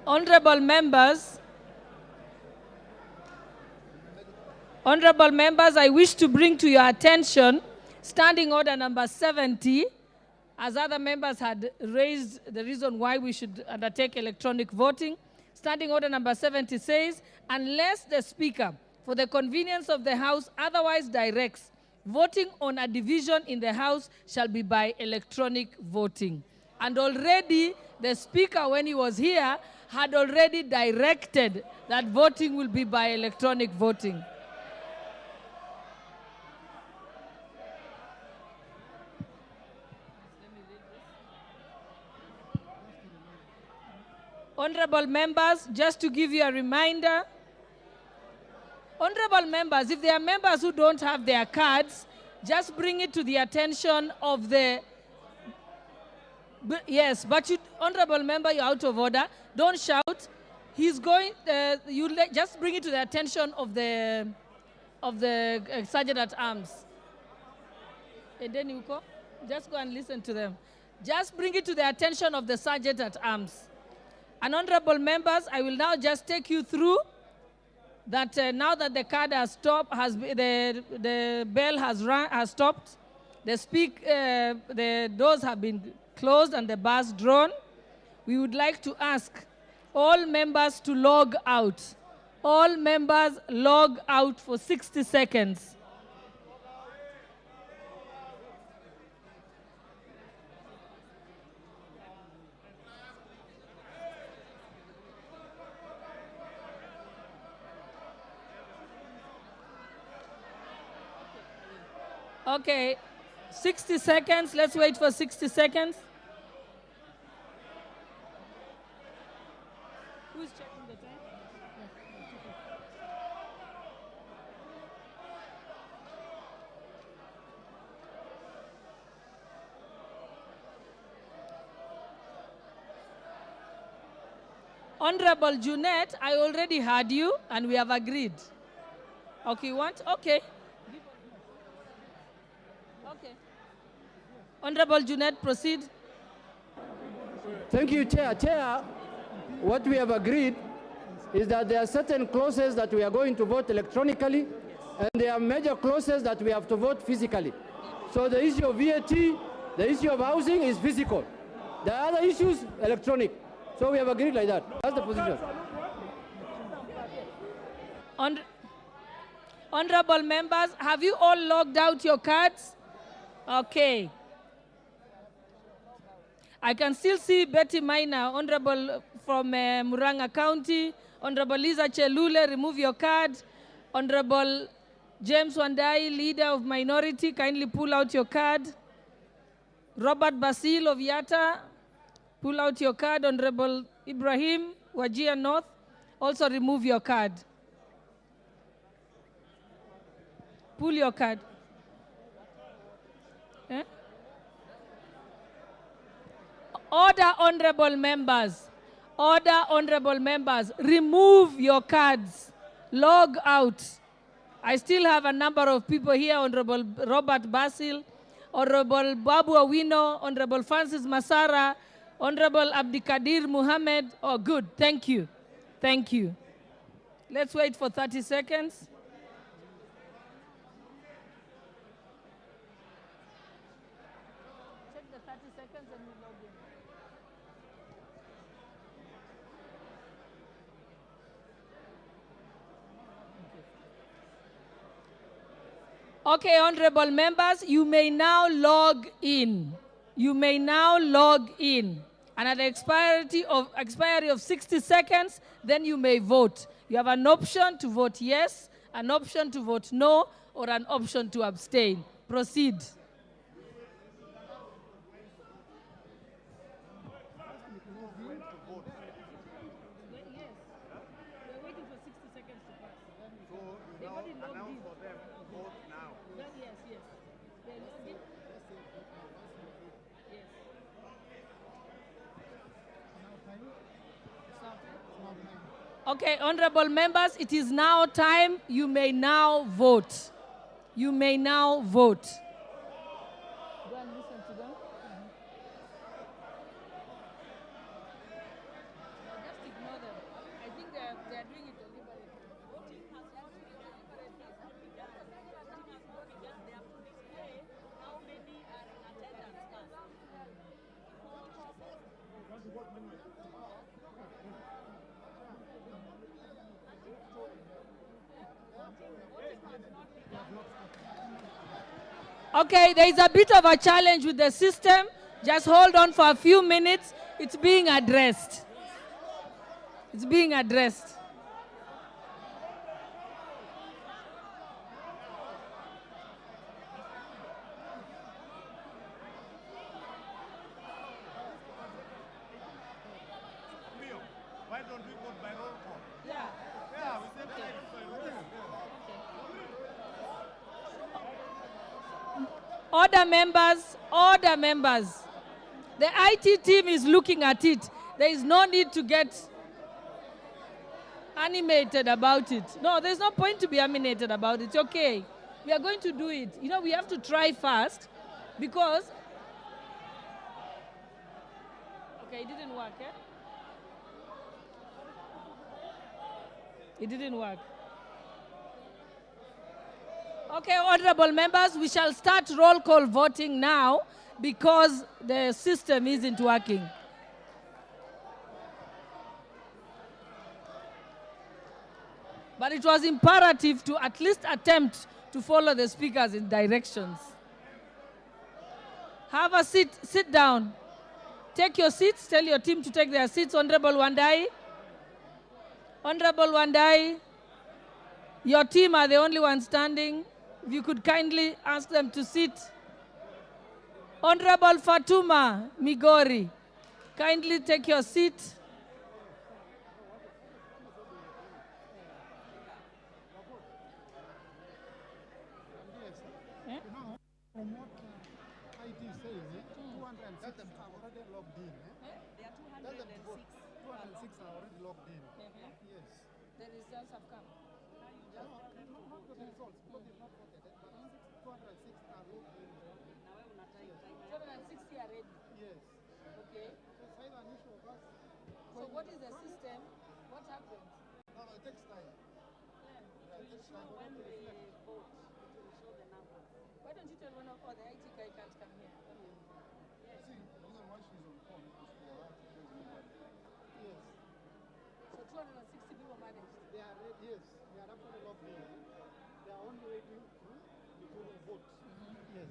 Honorable members, I wish to bring to your attention Standing Order number 70, as other members had raised the reason why we should undertake electronic voting. Standing Order number 70 says, unless the Speaker, for the convenience of the House, otherwise directs, voting on a division in the House shall be by electronic voting. And already the Speaker, when he was here, had already directed that voting will be by electronic voting. Honorable members, just to give you a reminder, honorable members, if there are members who don't have their cards, just bring it to the attention of the... Yes, but you, honorable member, you're out of order. Don't shout. He's going, just bring it to the attention of the Sergeant at Arms. And then you go, just go and listen to them. Just bring it to the attention of the Sergeant at Arms. And honorable members, I will now just take you through that now that the card has stopped, the bell has stopped, the doors have been closed and the bars drawn. We would like to ask all members to log out. All members log out for 60 seconds. Okay, 60 seconds. Let's wait for 60 seconds. Who's checking the time? Honorable Junet, I already heard you and we have agreed. Okay, you want? Okay. Okay. Honorable Junet, proceed. Thank you, Chair. Chair, what we have agreed is that there are certain clauses that we are going to vote electronically, and there are major clauses that we have to vote physically. So the issue of VAT, the issue of housing is physical. The other issues, electronic. So we have agreed like that. That's the position. Honorable members, have you all logged out your cards? Okay. I can still see Betty Maina, Honorable from Muranga County. Honorable Lisa Chelule, remove your card. Honorable James Wandai, Leader of Minority, kindly pull out your card. Robert Basil of Yatta, pull out your card. Honorable Ibrahim, Wajir North, also remove your card. Pull your card. Eh? Order, honorable members. Order, honorable members. Remove your cards. Log out. I still have a number of people here. Honorable Robert Basil, Honorable Babu Awino, Honorable Francis Masara, Honorable Abdikadir Muhammad. Oh, good. Thank you. Thank you. Let's wait for 30 seconds. Check the 30 seconds and we log in. Okay, honorable members, you may now log in. You may now log in. And at the expiry of 60 seconds, then you may vote. You have an option to vote yes, an option to vote no, or an option to abstain. Proceed. Okay, honorable members, it is now time. You may now vote. You may now vote. Go and listen to them. Just ignore Okay, there is a bit of a challenge with the system. Just hold on for a few minutes. It's being addressed. It's being addressed. Why don't we vote by roll call? Yeah. Yeah, we said by roll call. Order members, order members. The IT team is looking at it. There is no need to get animated about it. No, there's no point to be animated about it. It's okay. We are going to do it. You know, we have to try first because... Okay, it didn't work, eh? It didn't work. Okay, honorable members, we shall start roll call voting now because the system isn't working. But it was imperative to at least attempt to follow the speakers' directions. Have a seat, sit down. Take your seats, tell your team to take their seats. Honorable Wandai. Honorable Wandai, your team are the only ones standing. If you could kindly ask them to sit. Honorable Fatuma Migori, kindly take your seat. The results have come. 260 are ready. Yes. Okay. So what is the system? What happens? No, it takes time. Yeah. It will show when we vote. It will show the numbers. Why don't you tell one of the IT guy can't come here? Yes. See, the reason why she's on phone is for her to tell you that. Yes. So 260 people managed. They are ready. Yes. They are actually logged in. They are only waiting to vote. Yes.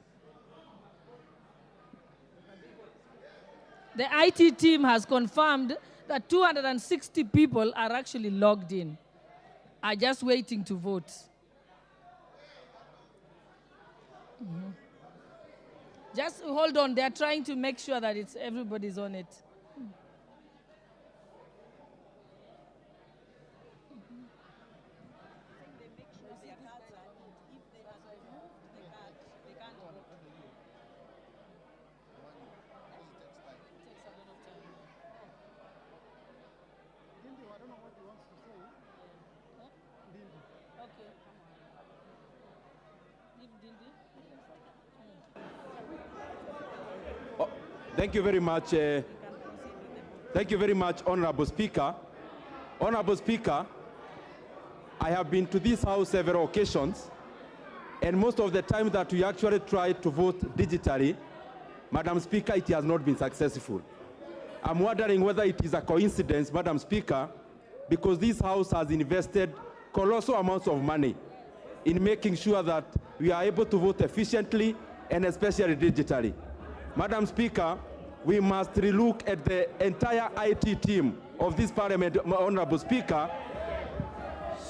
The IT team has confirmed that 260 people are actually logged in, are just waiting to vote. Just hold on, they're trying to make sure that everybody's on it. Thank you very much. Thank you very much, Honorable Speaker. Honorable Speaker, I have been to this House several occasions, and most of the time that we actually try to vote digitally, Madam Speaker, it has not been successful. I'm wondering whether it is a coincidence, Madam Speaker, because this House has invested colossal amounts of money in making sure that we are able to vote efficiently and especially digitally. Madam Speaker, we must relook at the entire IT team of this Parliament, Honorable Speaker,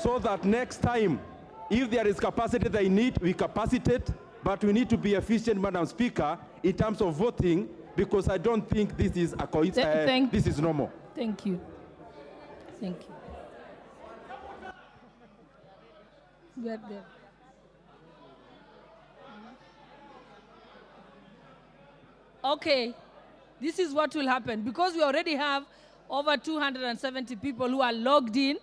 so that next time, if there is capacity they need, we capacitate, but we need to be efficient, Madam Speaker, in terms of voting, because I don't think this is a coincidence. This is normal. Thank you. Thank you. Get there. Okay, this is what will happen. Because we already have over 270 people who are logged in.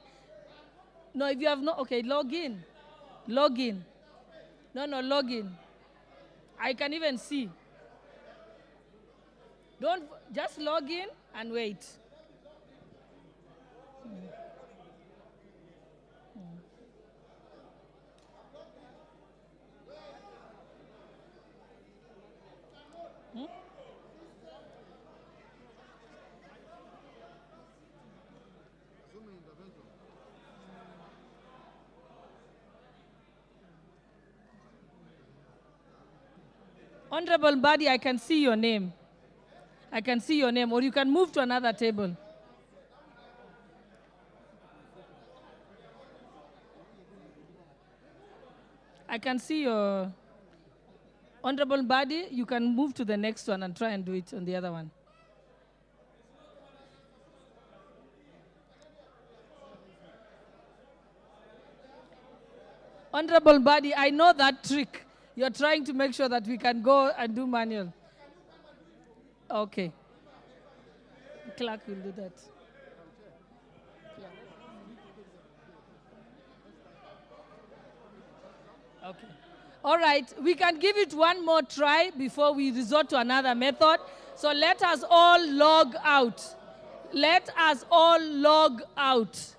No, if you have not, okay, log in. Log in. No, log in. I can even see. Don't, just log in and wait. Honorable Mbadi, I can see your name. I can see your name, or you can move to another table. I can see your Honorable Mbadi. You can move to the next one and try and do it on the other one. Honorable Mbadi, I know that trick. You're trying to make sure that we can go and do manual. Okay. Clerk will do that. Okay. All right, we can give it one more try before we resort to another method. So let us all log out. Let us all log out.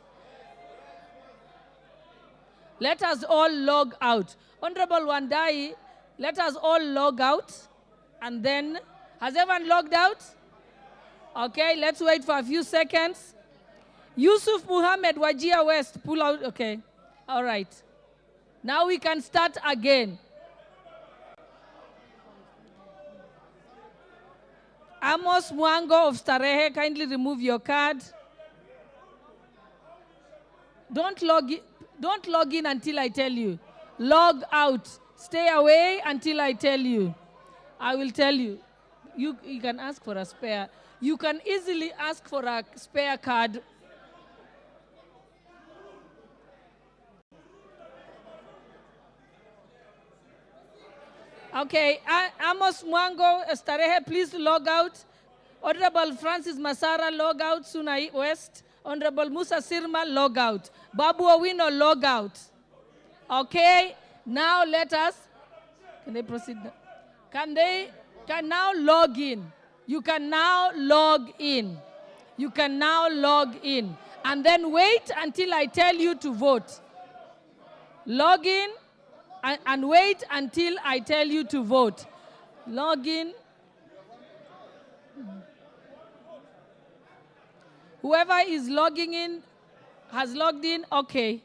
Let us all log out. Honorable Wandai, let us all log out. And then, has everyone logged out? Okay, let's wait for a few seconds. Yusuf Muhammad, Wajir West, pull out. Okay, all right. Now we can start again. Amos Mwango of Starehe, kindly remove your card. Don't log in until I tell you. Log out. Stay away until I tell you. I will tell you. You can ask for a spare. You can easily ask for a spare card. Okay, Amos Mwango, Starehe, please log out. Honorable Francis Masara, log out. Sunai West. Honorable Musa Sirma, log out. Babu Owino, log out. Okay, now let us, can they proceed? Can now log in. You can now log in. You can now log in. And then wait until I tell you to vote. Log in and wait until I tell you to vote. Log in. Whoever is logging in has logged in. Okay.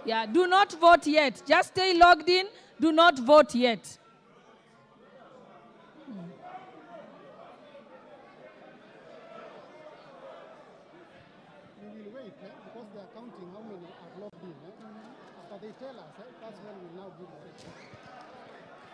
Yeah, do not vote yet. Just stay logged in. Do not vote yet. We will wait because they are counting how many are logged in. After they tell us, that's when we now give it.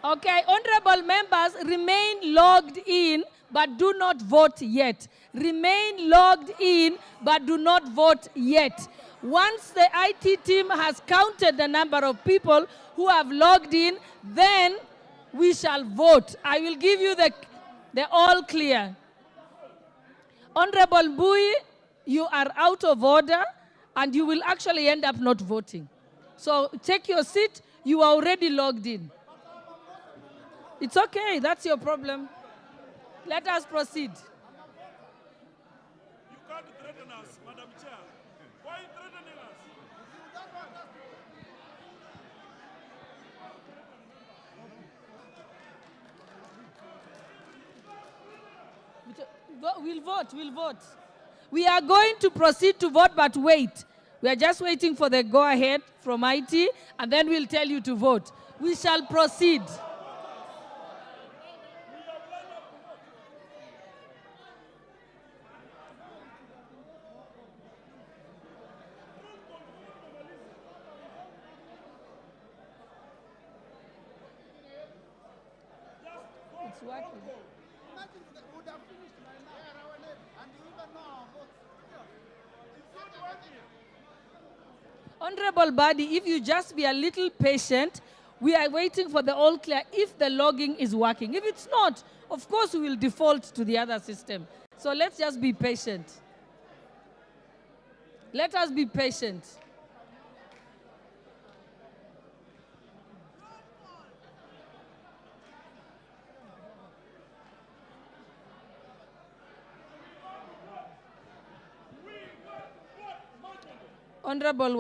Okay, honorable members, remain logged in, but do not vote yet. Remain logged in, but do not vote yet. Once the IT team has counted the number of people who have logged in, then we shall vote. I will give you the all clear. Honorable Bui, you are out of order, and you will actually end up not voting. So take your seat. You are already logged in. It's okay. That's your problem. Let us proceed. You can't threaten us, Madam Chair. Why are you threatening us? We'll vote. We are going to proceed to vote, but wait. We are just waiting for the go-ahead from IT, and then we'll tell you to vote. We shall proceed. It's working. Honorable Badi, if you just be a little patient, we are waiting for the all clear if the logging is working. If it's not, of course we will default to the other system. So let's just be patient. Let us be patient. Honorable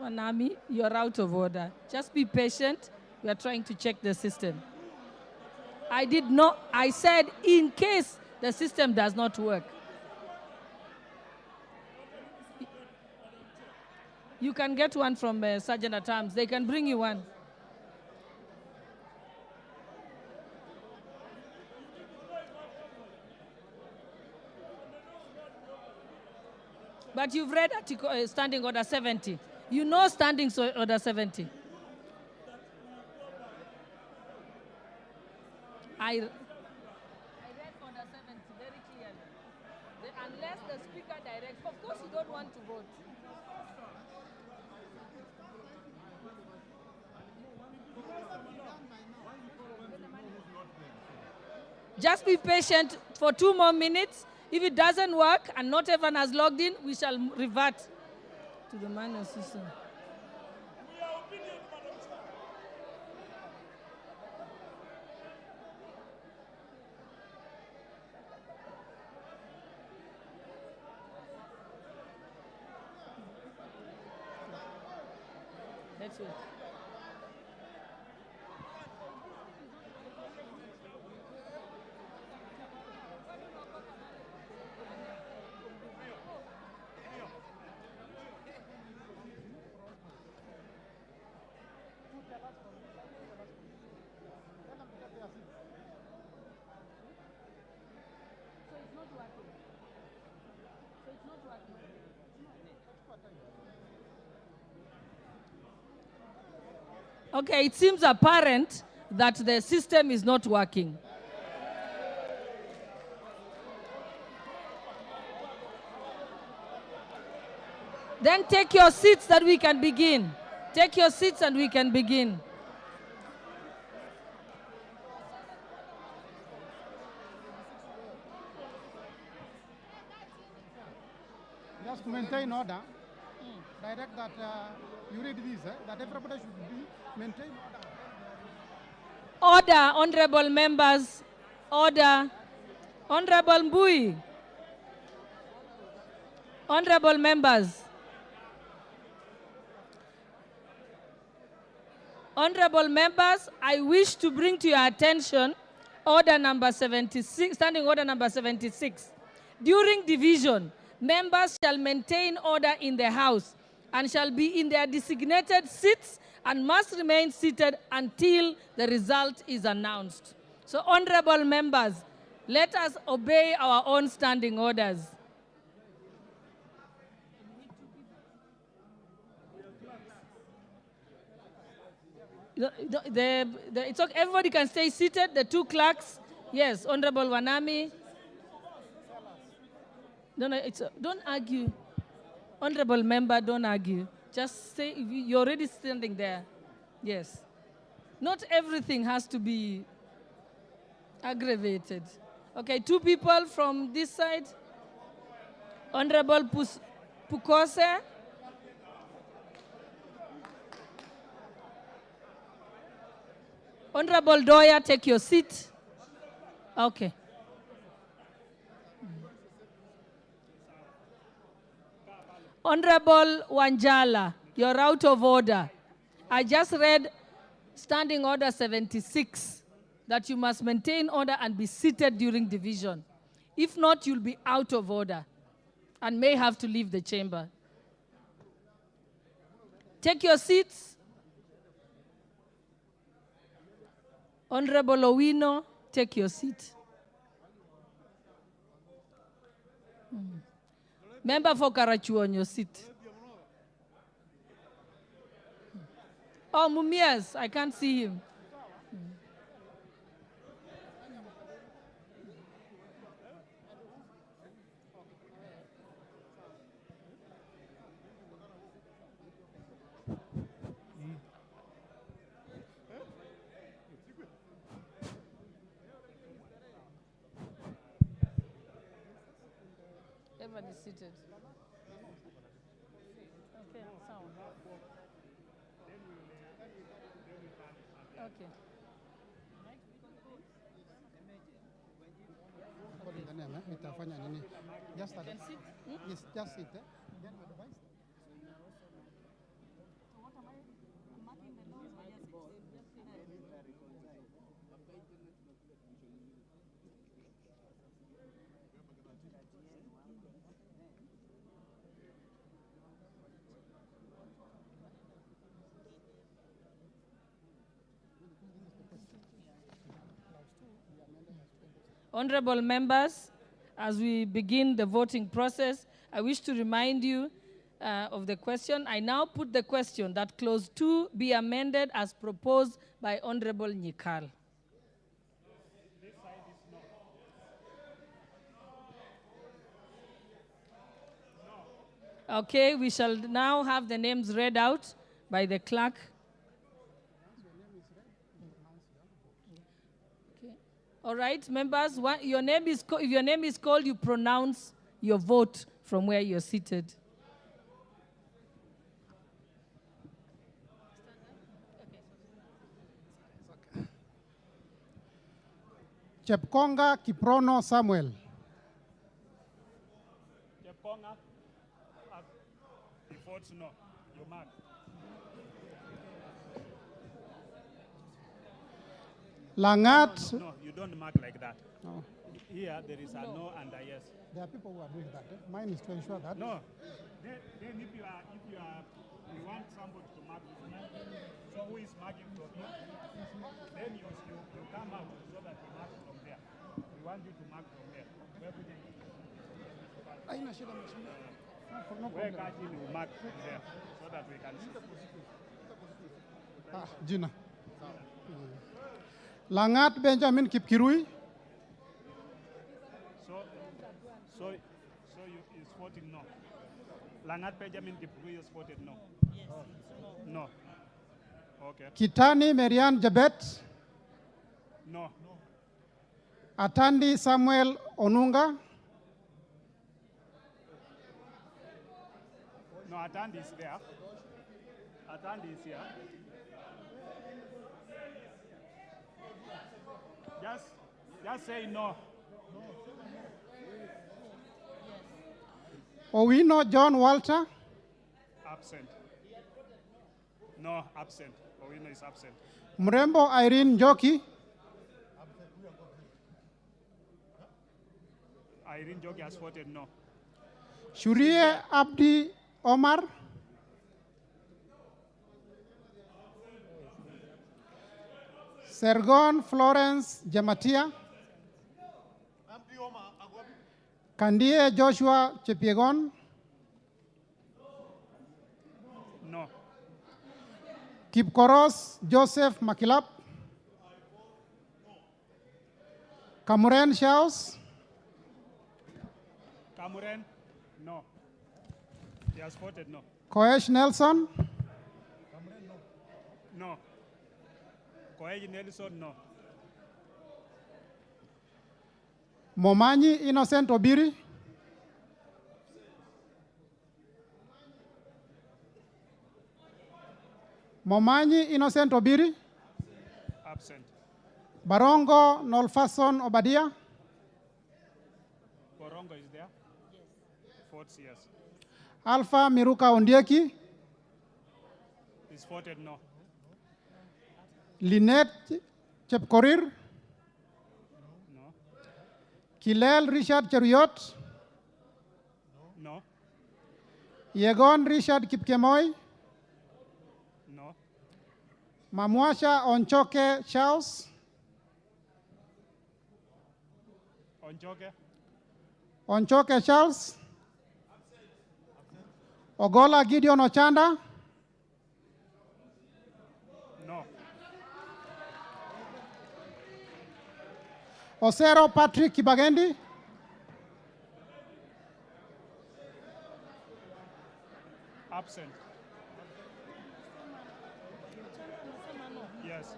Wanami, you're out of order. Just be patient. We are trying to check the system. I said in case the system does not work. You can get one from Sergeant at Arms. They can bring you one. But you've read Standing Order 70. You know Standing Order 70. I read Order 70 very clearly. Unless the Speaker directs, of course you don't want to vote. Just be patient for 2 more minutes. If it doesn't work and not everyone has logged in, we shall revert to the manual system. Let's wait. Okay, it seems apparent that the system is not working. Then take your seats that we can begin. Take your seats and we can begin. Just to maintain order, direct that you read this, that everybody should be maintain order. Order, honorable members. Order. Honorable Mbui. Honorable members. Honorable members, I wish to bring to your attention order number 76, standing order number 76. During division, members shall maintain order in the House and shall be in their designated seats and must remain seated until the result is announced. So, honorable members, let us obey our own standing orders. It's okay. Everybody can stay seated. The two clerks. Yes, Honorable Wanami. No, don't argue. Honorable member, don't argue. Just say, you're already standing there. Yes. Not everything has to be aggravated. Okay, two people from this side. Honorable Pukose. Honorable Doya, take your seat. Okay. Honorable Wanjala, you're out of order. I just read Standing Order 76, that you must maintain order and be seated during division. If not, you'll be out of order and may have to leave the chamber. Take your seats. Honorable Owino, take your seat. Member for Karachu on your seat. Oh, Mumias, I can't see him. Everyone is seated. Okay, sound. Okay. Just sit. Yes, just sit. Then advise. Honorable members, as we begin the voting process, I wish to remind you of the question. I now put the question that clause 2 be amended as proposed by Honorable Nyikal. Okay, we shall now have the names read out by the clerk. Okay. All right, members, if your name is called, you pronounce your vote from where you're seated. Chepkonga Kiprono Samuel. Chepkonga, votes no. You mark. Langat. No, you don't mark like that. No. Here there is a no and a yes. There are people who are doing that. Mine is to ensure that. No. Then if you want somebody to mark with me, so who is marking from here? Then you come out so that you mark from there. We want you to mark from there. Where Kajin will mark from there so that we can see. Gina. Langat Benjamin Kipkirui. So you is voting no. Langat Benjamin Kipkirui is voted no. Yes. No. Okay. Kitani Marian Jabet. No. Atandi Samuel Onunga. No, Atandi is there. Atandi is here. Just say no. Owino John Walter. Absent. No, absent. Owino is absent. Mrembo Irene Joki. Irene Joki has voted no. Shurie Abdi Omar. Sergon Florence Jamatia. Kandie Joshua Chepiegon. No. Kipkoros Joseph Makilap. Kamuren Shaus. Kamuren? No. He has voted no. Koesh Nelson. No. Koesh Nelson, no. Momanyi Innocent Obiri. Momanyi Innocent Obiri. Absent. Barongo Nolfason Obadia. Borongo is there? Yes. Votes yes. Alpha Miruka Ondieki. He's voted no. Lynette Chepkorir. No. Kilel Richard Cheruyot. No. Yegon Richard Kipkemoy. No. Mamwasha Onchoke Charles. Onchoke? Onchoke Charles. Ogola Gideon Ochanda. No. Osero Patrick Kibagendi. Absent. Yes.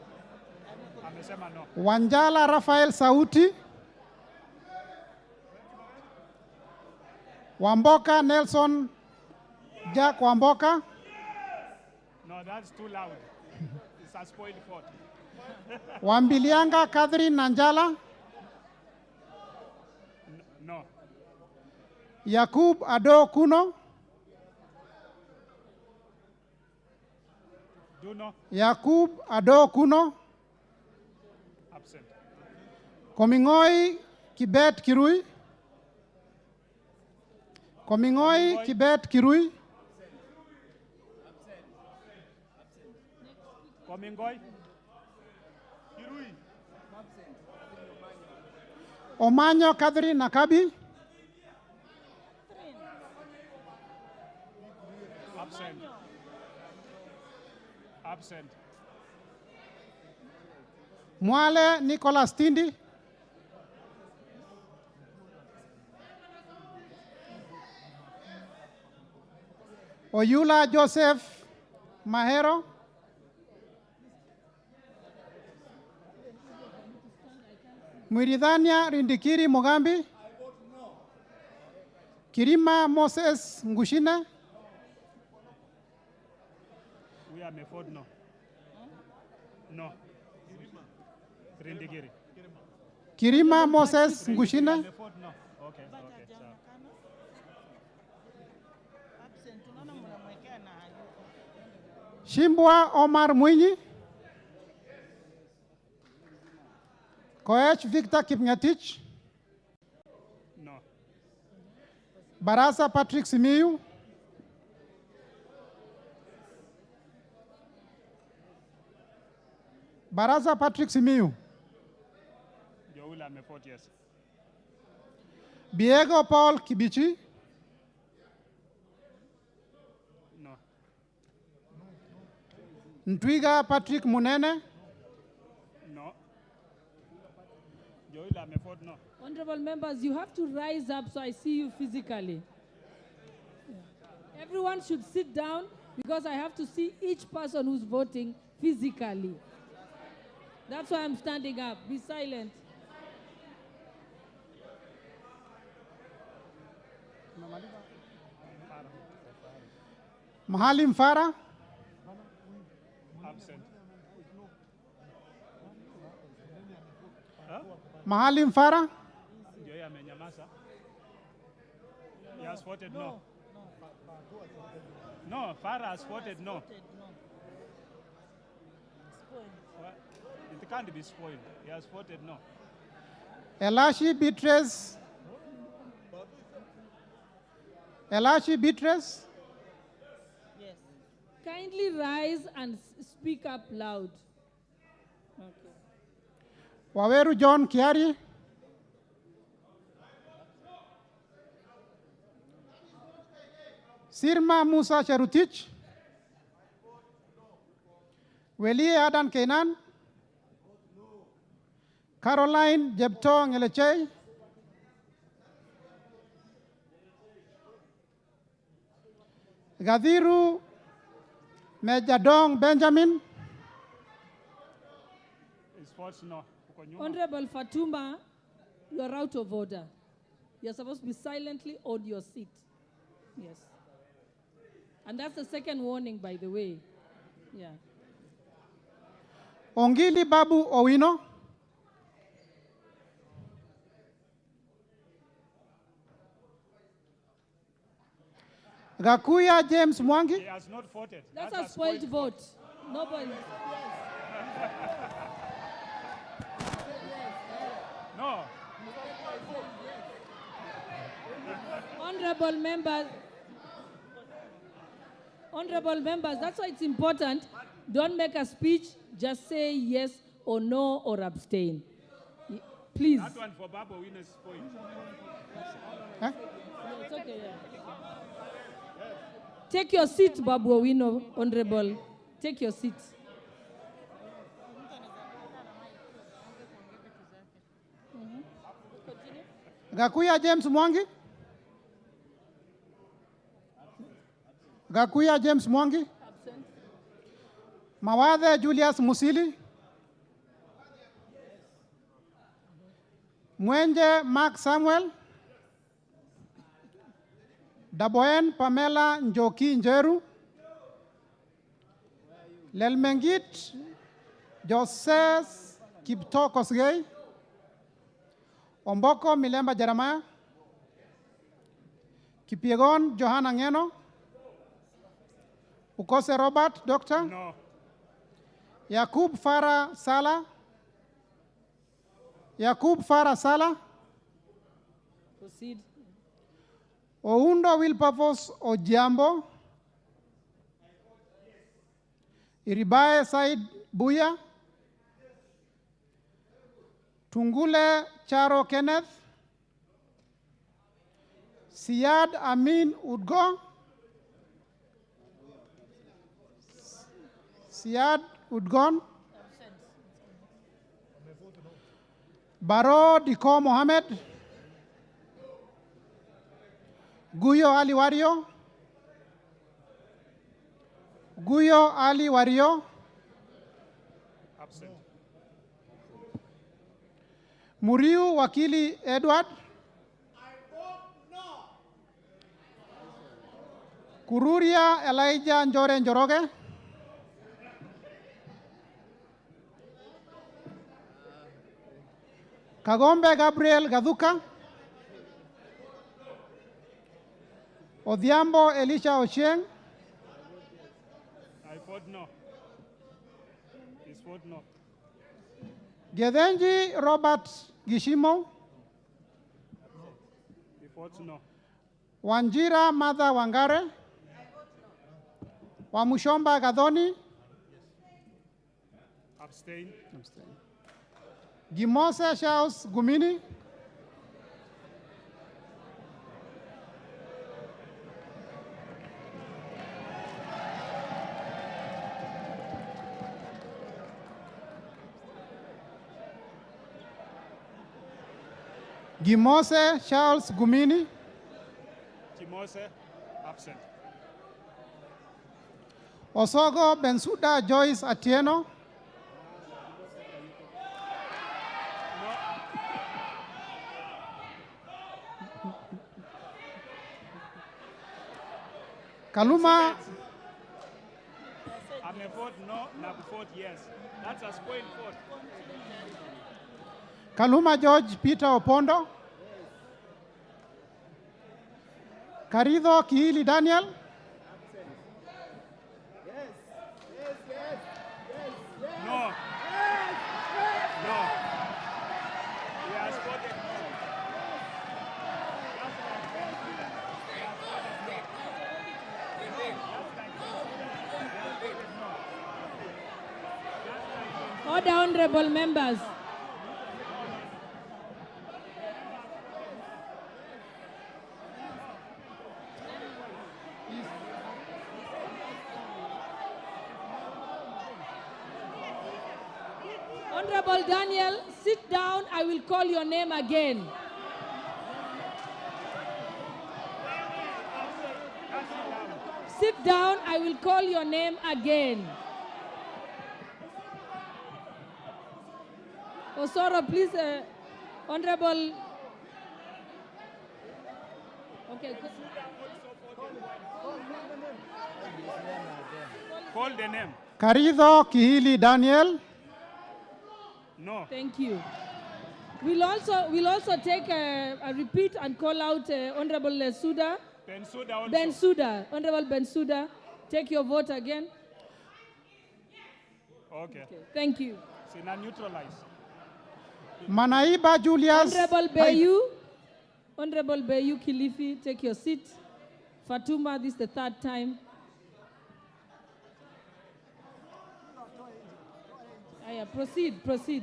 Amesema no. Wanjala Rafael Sauti. Wamboka Nelson Jack Wamboka. No, that's too loud. It's a spoiled fort. Wambilianga Catherine Nanjala. No. Yakub Ado Kuno. Do no. Yakub Ado Kuno. Absent. Komingoi Kibet Kirui. Komingoi Kibet Kirui. Komingoi. Kirui. Omanyo Catherine Nakabi. Absent. Absent. Mwale Nicholas Tindi. Oyula Joseph Mahero. Mwiridhania Rindikiri Mogambi. Kirima Moses Ngushine. We are Meford, no. No. Rindigiri. Kirima Moses Ngushine. Meford, no. Okay, okay. So. Shimbwa Omar Mwinyi. Koech Victor Kipngetich. No. Barasa Patrick Simiyu. Barasa Patrick Simiyu. Joula Meford, yes. Biego Paul Kibichi. No. Ntwiga Patrick Munene. No. Joula Meford, no. Honorable members, you have to rise up so I see you physically. Everyone should sit down because I have to see each person who's voting physically. That's why I'm standing up. Be silent. Mahalim Farah. Absent. Huh? Mahalim Farah. Joya Menyamasa. He has voted no. No, Farah has voted no. Well, it can't be spoiled. He has voted no. Elashi Beatrice. Elashi Beatrice. Yes. Kindly rise and speak up loud. Okay. Waweru John Kiari. Sirma Musa Charutich. Welie Adan Kenan. Caroline Jebto Ngelechei. Gadhiru Mejadong Benjamin. It's false no. Honorable Fatuma, you are out of order. You're supposed to be silently on your seat. Yes. And that's the second warning, by the way. Yeah. Ongili Babu Owino. Gakuya James Mwangi. He has not voted. That's a spoiled vote. Nobody. No. Honorable members, that's why it's important. Don't make a speech, just say yes or no or abstain. Please. That one for Babo Winners point. Huh? Yeah, it's okay, yeah. Take your seat, Babu Owino, Honorable. Take your seat. Gakuya James Mwangi. Gakuya James Mwangi. Absent. Mawathe Julius Musili. Mwenje Mark Samuel. Daboen Pamela Njoki Njeru. Lelmengit Joses Kipto Kosgei. Omboko Milemba Jeremiah. Kipiegon Johanna Ngeno. Ukose Robert, Doctor. No. Yakub Farah Sala. Yakub Farah Sala. Proceed. Oundo Wilberforce Ojiambo. Iribae Said Buya. Tungule Charo Kenneth, Siad Amin Udgo, Siad Udgon, Baro Diko Mohammed, Guyo Ali Wario, Guyo Ali Wario, Absent. Muriu Wakili Edward, Kururia Elijah Njore Njoroge, Kagombe Gabriel Gaduka, Odhiambo Elisha Ochieng, I vote no. Please vote no. Gedenji Robert Gishimo, He votes no. Wanjira Martha Wangare, Wamushomba Gadhoni, Abstain. Gimose Charles Gumini, Gimose Charles Gumini, Timose, absent. Osogo Bensuda Joyce Atieno, Kaluma I may vote no, now vote yes. That's a spoiled vote. Kaluma George Peter Opondo, Karido Kihili Daniel, No. No. He has voted no. Order, honorable members. Honorable Daniel, sit down. I will call your name again. Sit down. I will call your name again. Osoro, please, Honorable. Okay. Call the name. Karido Kihili Daniel, No. Thank you. We'll also take a repeat and call out Honorable Suda. Bensuda also. Bensuda, Honorable Bensuda, take your vote again. Okay. Thank you. Sina neutralize. Manaiba Julius, Honorable Bayu Kilifi, take your seat. Fatuma, this is the third time. Proceed.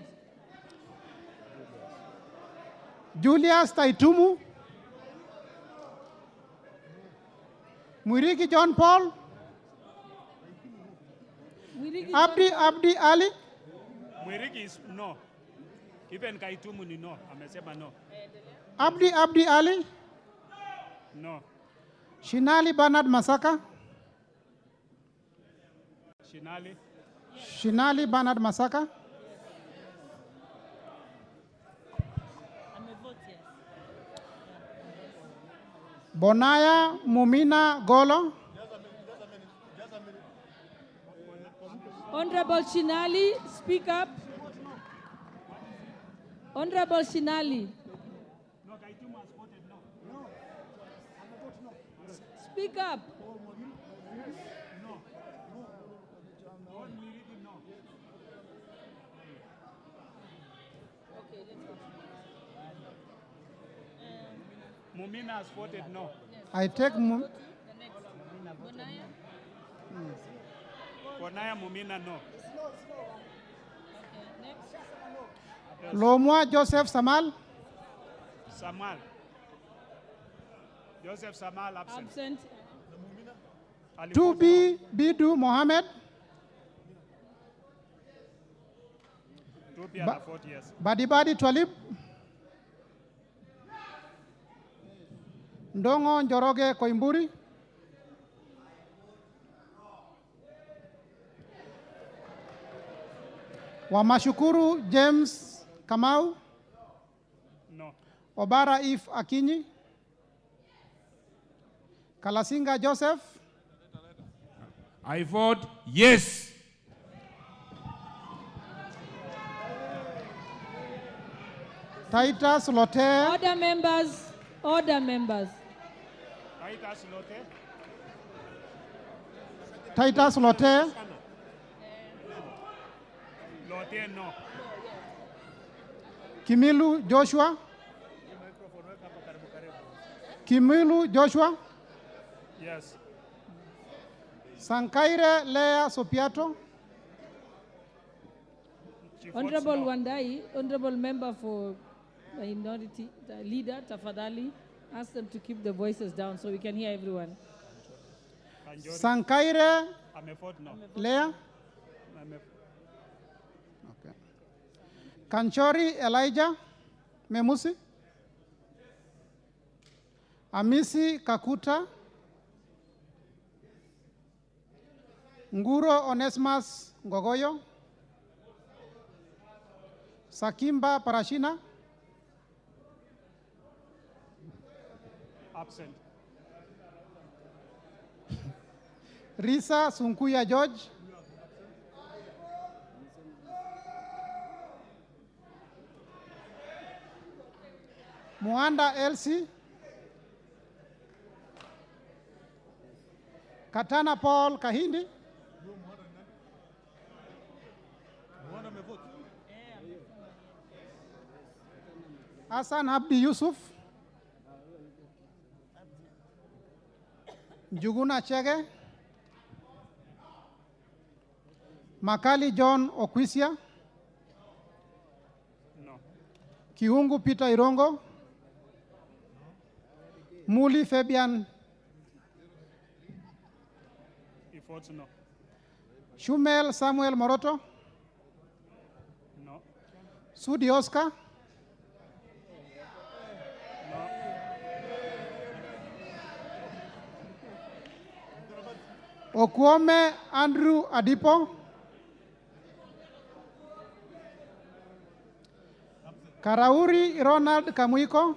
Julius Taitumu, Mwirigi John Paul, Abdi Ali, Mwirigi is no. Even Kaitumu ni no. Amesema no. Abdi Ali, No. Shinali Bernard Masaka, Shinali Bernard Masaka, Bonaya Mumina Golo, Honorable Shinali, speak up. Honorable Shinali. Speak up. Mumina has voted no. I take Bonaya Mumina no. Lomwa Joseph Samal. Samal. Joseph Samal, absent. Absent. 2B Bidu Mohammed. 2B and 40 years. Badibadi Twalib. Ndongo Njoroge Koimburi. Wamashukuru James Kamau. No. Obara If Akinyi. Kalasinga Joseph. I vote yes. Titus Lote. Order members. Order members. Titus Lote. Titus Lote. Lote, no. Kimilu Joshua. Kimilu Joshua. Yes. Sankaire Lea Sopiato. Honorable Wandai, honorable member for minority leader, Tafadhali, ask them to keep the voices down so we can hear everyone. Sankaire I'm a vote no. Lea. I'm a Okay. Kanchori Elijah Memusi. Amisi Kakuta. Nguro Onesmus Ngogoyo. Sakimba Parashina. absent. Risa Sunkuya George. Muanda Elsie. Katana Paul Kahindi. Hassan Abdi Yusuf. Juguna Chege. Makali John Okwisia. No. Kiungu Peter Irongo. Muli Fabian. He votes no. Shumel Samuel Moroto. No. Sudi Oscar. Okwome Andrew Adipo. Karauri Ronald Kamuiko.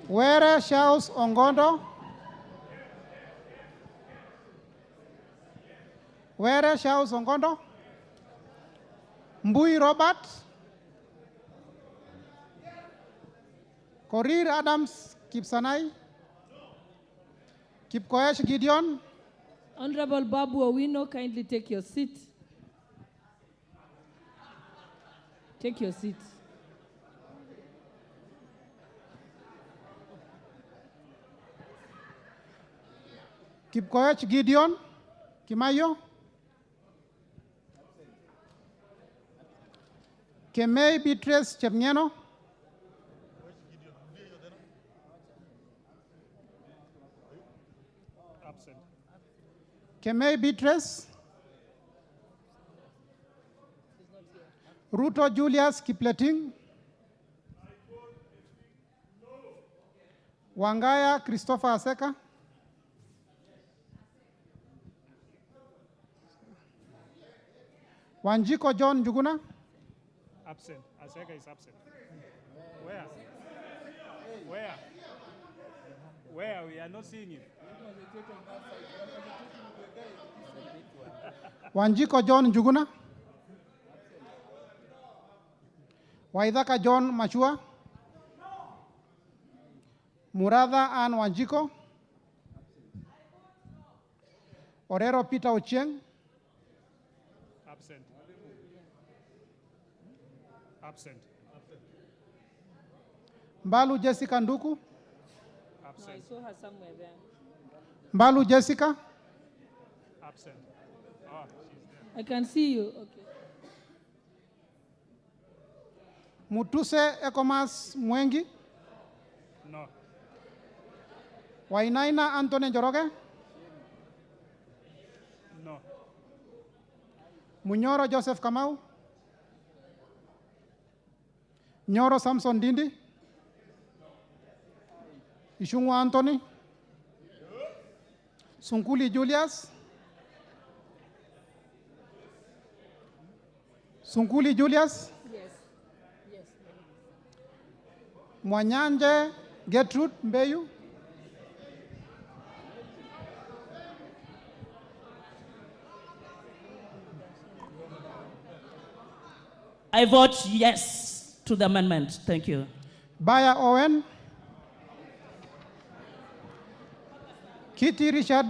Were Shaus Ongondo. Were Shaus Ongondo. Mbui Robert. Korir Adams Kipsanai. Kipkoesh Gideon. Honorable Babu Owino, kindly take your seat. Take your seat. Kipkoech Gideon Kimayo. Kemei Beatrice Chepngeno. Absent. Kemei Beatrice. Ruto Julius Kipleting. Wangaya Christopher Aseka. Wanjiko John Njuguna. Absent. Aseka is absent. Where? Where? Where? We are not seeing him. Wanjiko John Njuguna. Waidhaka John Machua. Muradha Ann Wanjiko. Orero Peter Ochieng. Absent. Absent. Mbalu Jessica Nduku. No, I saw her somewhere there. Mbalu Jessica. Absent. Oh, she's there. I can see you. Okay. Mutuse Ekomas Mwengi. No. Wainaina Anthony Njoroge. No. Munyoro Joseph Kamau. Nyoro Samson Dindi. Ishungwa Anthony. Sunkuli Julius. Sunkuli Julius. Yes. Yes. Mwanyanje Gertrude Mbeyu. I vote yes to the amendment. Thank you. Baya Owen. Kitty Richard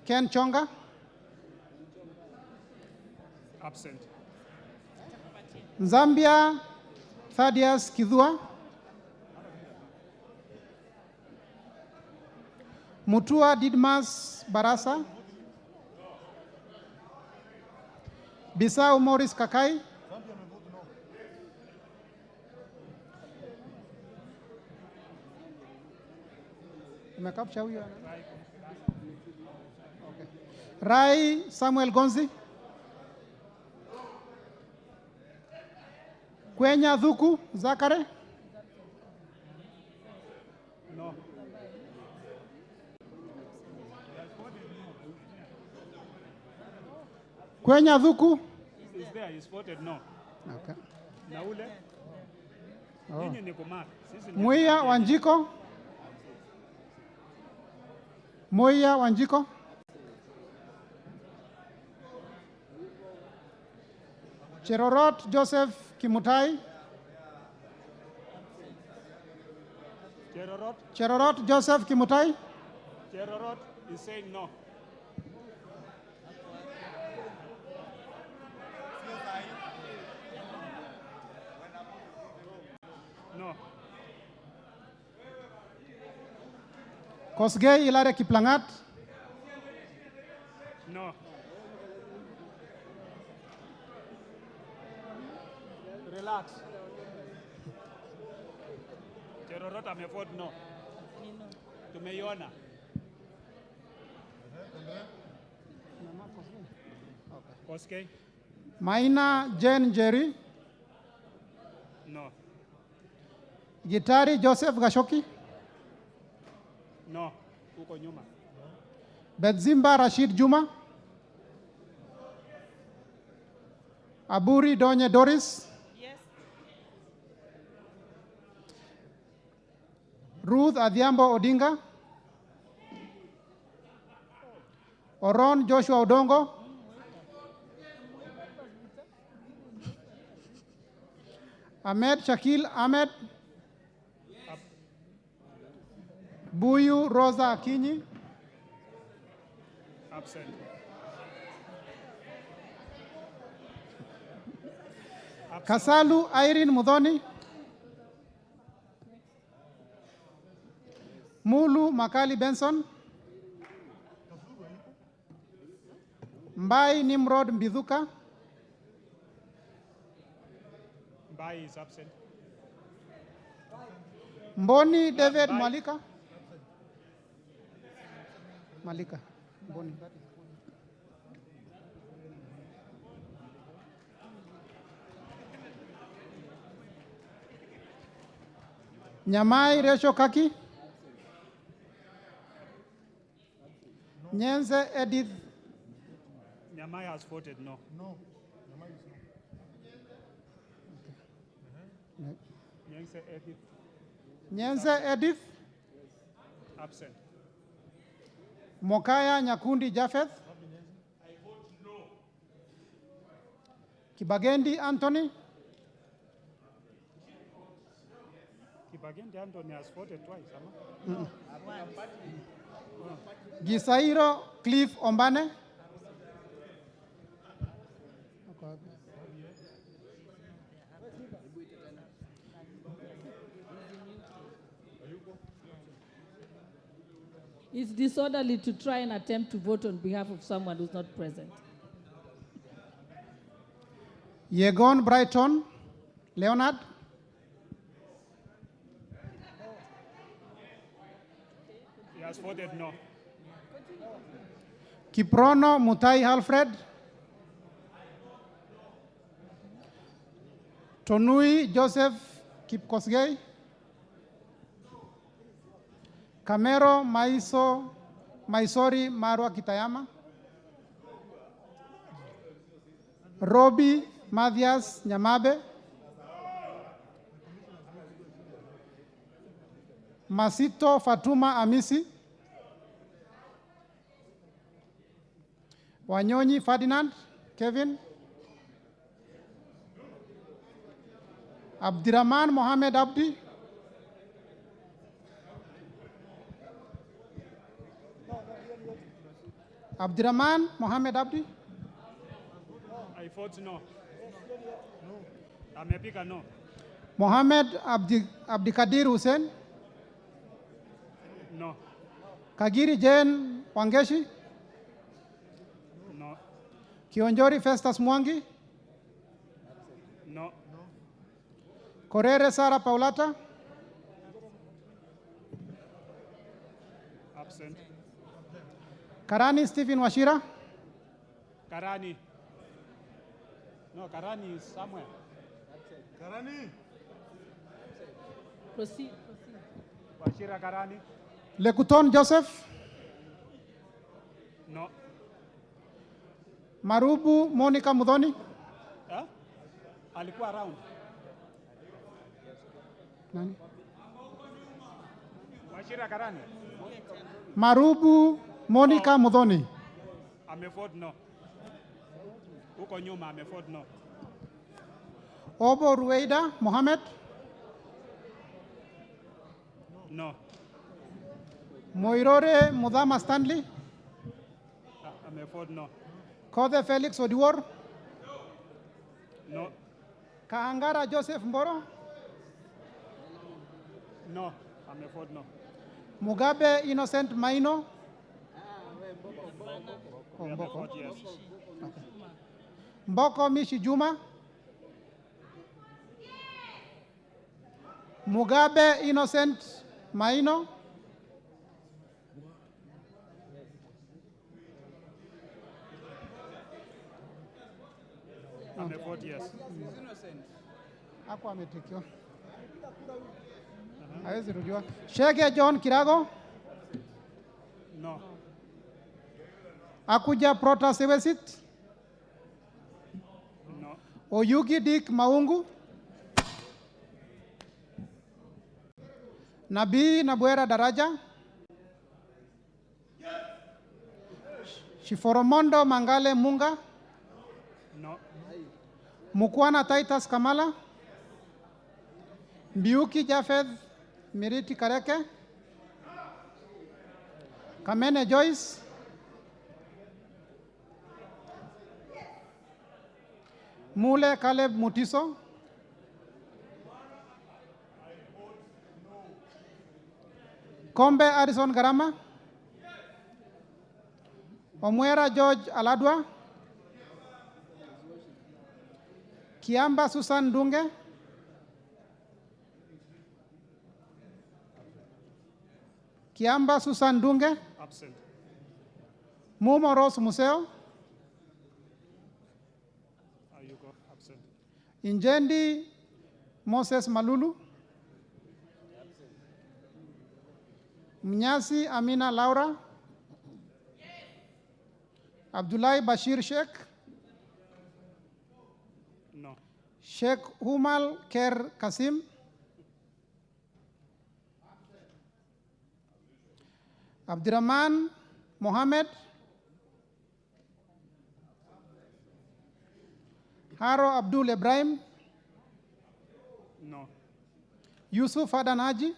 Ken Chonga. Absent. Zambia Thaddeus Kidhua. Mutua Didmas Barasa. Bisau Morris Kakai. Umekapcha huyo? Okay. Rai Samuel Gonzi. Kwenya Dhuku Zakare. No. Kwenya Dhuku. He's there. He's voted no. Okay. Na ule? Oh. Nyinyi ni kumaka. Sisi ni Muia Wanjiko. Muia Wanjiko. Cherorot Joseph Kimutai. Cherorot? Cherorot Joseph Kimutai. Cherorot is saying no. No. Kosgei Ilare Kiplangat. No. Relax. Cherorot amevote no. Tumeiona. Koskei? Maina Jane Jerry. No. Gitari Joseph Gashoki. No. Huko nyuma. Bedzimba Rashid Juma. Aburi Donye Doris. Yes. Ruth Adhiambo Odinga. Oron Joshua Odongo. Ahmed Shakil Ahmed. Buyu Rosa Akinyi. Absent. Kasalu Irene Mudhoni. Mulu Makali Benson. Mbai Nimrod Mbithuka. Mbai is absent. Mboni David Malika. Malika. Mboni. Nyamai Resho Kaki. Nyenze Edith. Nyamai has voted no. No. Nyense Edith. Nyenze Edith. Absent. Mokaya Nyakundi Japheth. Kibagendi Anthony. Kibagendi Anthony has voted twice, ama? Gisairo Cliff Ombane. It's disorderly to try and attempt to vote on behalf of someone who's not present. Yegon Brighton Leonard. He has voted no. Kiprono Mutai Alfred. Tonui Joseph Kipkosgei. Kamero Maisori Marwa Kitayama. Robi Mathias Nyamabe. Masito Fatuma Amisi. Wanyonyi Ferdinand Kevin. Abdirahman Mohamed Abdi. Abdirahman Mohamed Abdi. I vote no. Amepiga no. Mohamed Abdikadir Hussein. No. Kagiri Jane Wangeshi. No. Kionjori Festus Mwangi. No. Korere Sara Paulata. Absent. Karani Stephen Washira. Karani. No, Karani is somewhere. Karani. Proceed. Washira Karani. Lekuton Joseph. No. Marubu Monica Mudhoni. Huh? Alikuwa around. Nani? Washira Karani. Marubu Monica Mudhoni. Amevote no. Huko nyuma amevote no. Obo Ruweida Mohamed. No. Moirore Mudhama Stanley. Amevote no. Kode Felix Odiwor. No. Kaangara Joseph Mboro. No. Amevote no. Mugabe Innocent Maino. Oh, Mboko. Amevote yes. Okay. Mboko Mishi Juma. Mugabe Innocent Maino. Amevote yes. Hapo ametikiwa. Hawezi rudiwa. Shege John Kirago. No. Akuja Protasewesit. No. Oyugi Dick Maungu. Nabii Nabwera Daraja. Shiforomondo Mangale Munga. No. Mukwana Titus Kamala. Mbiuki Jafeth Miriti Kareke. Kamene Joyce. Mule Caleb Mutiso. Kombe Addison Garama. Omwera George Aladwa. Kiamba Susan Dunge. Kiamba Susan Dunge. Absent. Mumo Rose Museo. Ayuko absent. Injendi Moses Malulu. Mnyasi Amina Laura. Abdullahi Bashir Sheikh. No. Sheikh Humal Ker Kasim. Abdirahman Mohammed. Haro Abdul Ibrahim. No. Yusuf Adan Haji.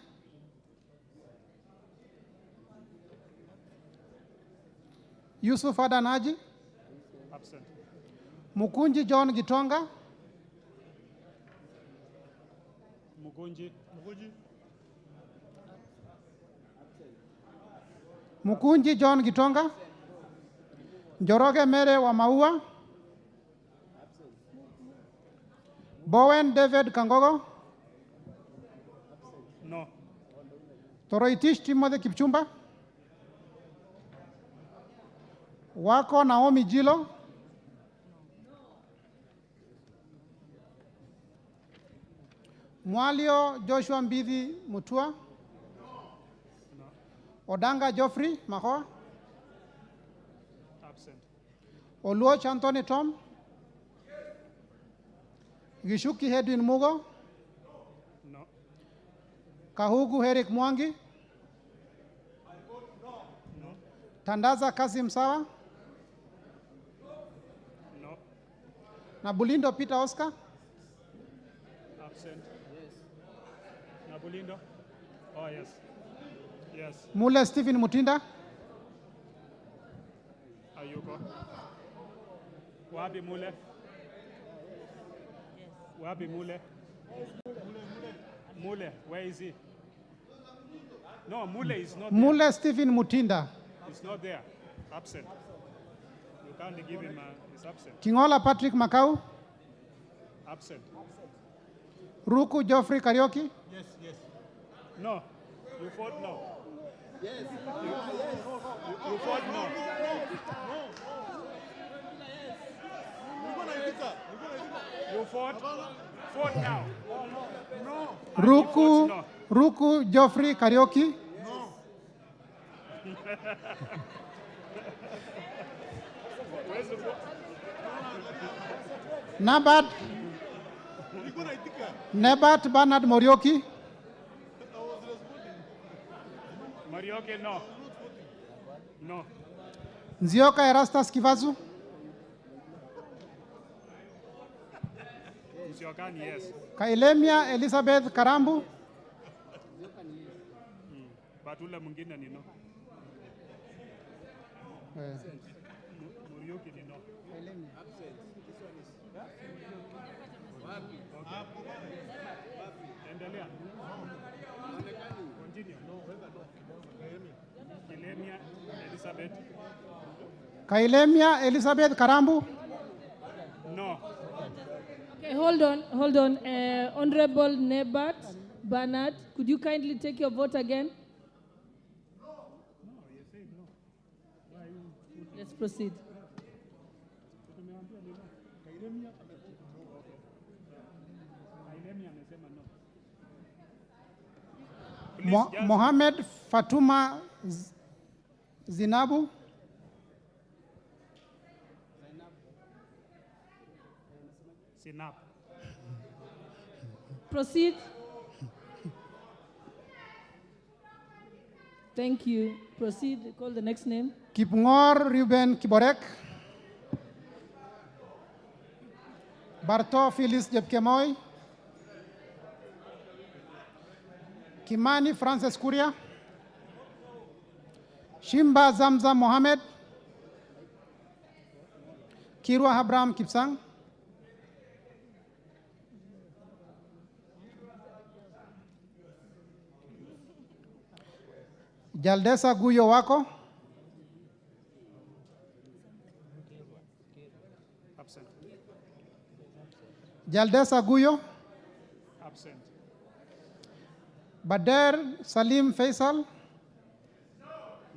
Yusuf Adan Haji. Absent. Mukunji John Gitonga. Mugunji. Mugunji. Mukunji John Gitonga, Njoroge Mere wa Maua, Bowen David Kangogo, No. Toroitish Timothy Kipchumba, Wako Naomi Jilo, Mwalio Joshua Mbidi Mutua, Odanga Geoffrey Mahoa, Absent. Oluoch Anthony Tom, Gishuki Edwin Mugo, No. Kahugu Eric Mwangi, No. Tandaza Kasim Sawa, No. na Bulindo Peter Oscar, Absent. Yes. Nabulindo? Oh, yes. Yes. Mule Stephen Mutinda, Ayuko. Wapi Mule? Wapi Mule? Mule, where is he? No, Mule is not there. Mule Stephen Mutinda, He's not there. Absent. You can't give him he's absent. Kingola Patrick Makau, Absent. Ruku Geoffrey Karioki, Yes, yes. No. You fought no. Yes. You fought no. You fought now. No. Ruku Geoffrey Karioki, No. Nebat Bernard Morioki, Marioke, no. No. Nzioka Erastus Kivazu, Msiokani, yes. Kailemia Elizabeth Karambu, But ule mwingine ni no. Muriuki ni no. Endelea. Continue. Kilemia Elizabeth. Kailemia Elizabeth Karambu, No. Okay, hold on. Honorable Nebat Bernard, could you kindly take your vote again? Let's proceed. Mohamed Fatuma Zinabu, Sinap. Proceed. Thank you. Proceed. Call the next name. Kipngor Ruben Kiborek, Barto Phyllis Jepkemoy, Kimani Francis Kuria, Shimba Zamzam Mohammed, Kirwa Abraham Kipsang, Jaldesa Guyo Wako, Absent. Jaldesa Guyo, Absent. Bader Salim Faisal,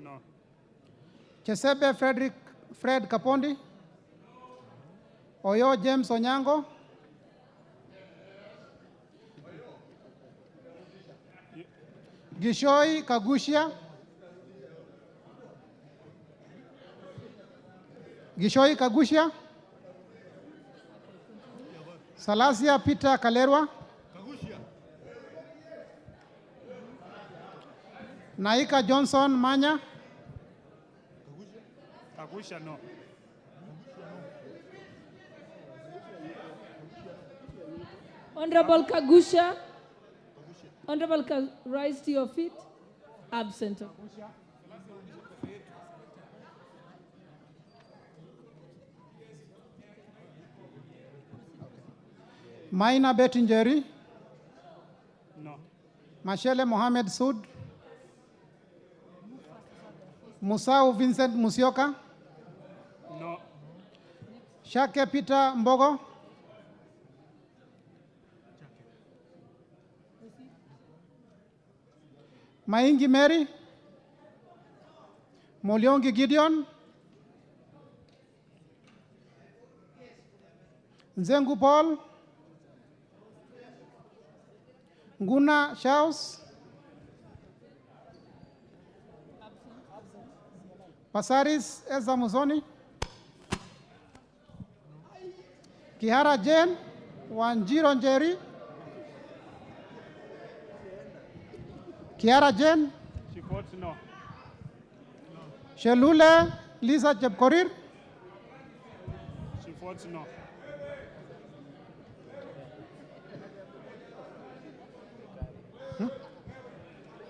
No. Chesebe Fred Kapondi, Oyo James Onyango, Gishoi Kagushia, Salasia Peter Kalerwa, Naika Johnson Manya, Kagusha, no. Honorable Kagusha. Rise to your feet. Absent. Maina Bettingeri, No. Mashele Mohamed Sud, Musau Vincent Musioka. No. Shake Peter Mbogo. Maingi Mary. Moliongi Gideon. Nzengu Paul. Nguna Shaus. Pasaris Eza Muzoni. Kihara Jane. Wanjiro Njeri. Kiara Jane. She votes no. Shelule Lisa Chepkorir. She votes no.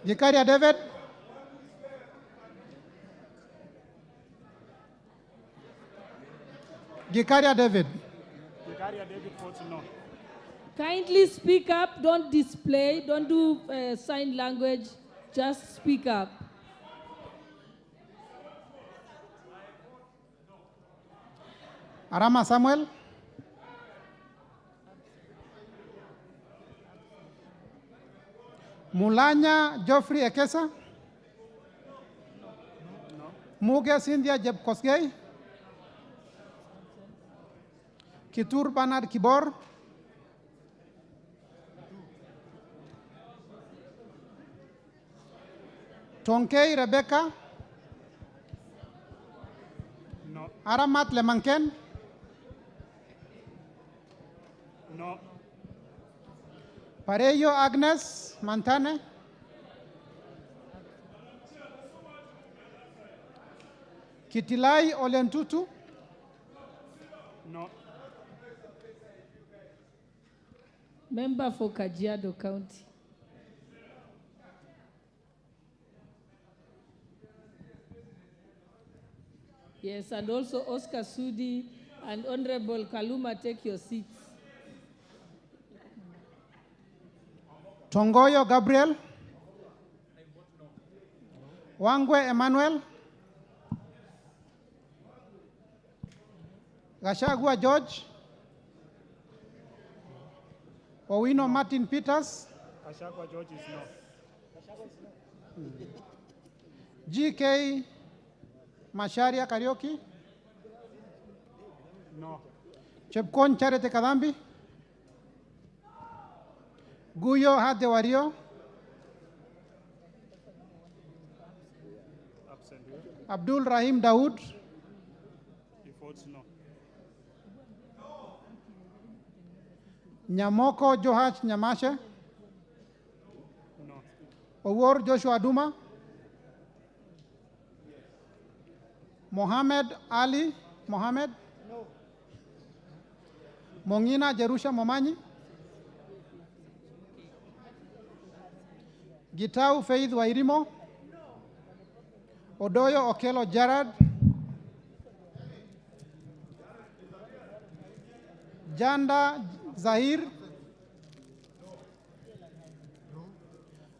Gikaria David. Gikaria David. Gikaria David votes no. Kindly speak up, don't display, don't do sign language, just speak up. Arama Samuel. Mulanya Geoffrey Ekesa. Muge Cynthia Jebkosgei. Kitur Bernard Kibor. Tonkei Rebecca. No. Aramat Lemanken. No. Pareyo Agnes Mantane. Kitilai Olentutu. No. Member for Kajiado County. Yes, and also Oscar Sudi and Honorable Kaluma, take your seats. Tongoyo Gabriel. Wangwe Emmanuel. Gashagua George. Owino Martin Peters. Ashakwa George is no. GK Masharia Karaoke. No. Chepkon Charity Kadambi. Guyo Hade Wario. Absent. Abdul Rahim Dawood. He votes no. Nyamoko Johach Nyamashe. No. Owor Joshua Duma. Mohammed Ali Mohammed. No. Mongina Jerusha Momanyi. Gitau Faith Wairimo. Odoyo Okelo Gerard. Janda Zahir.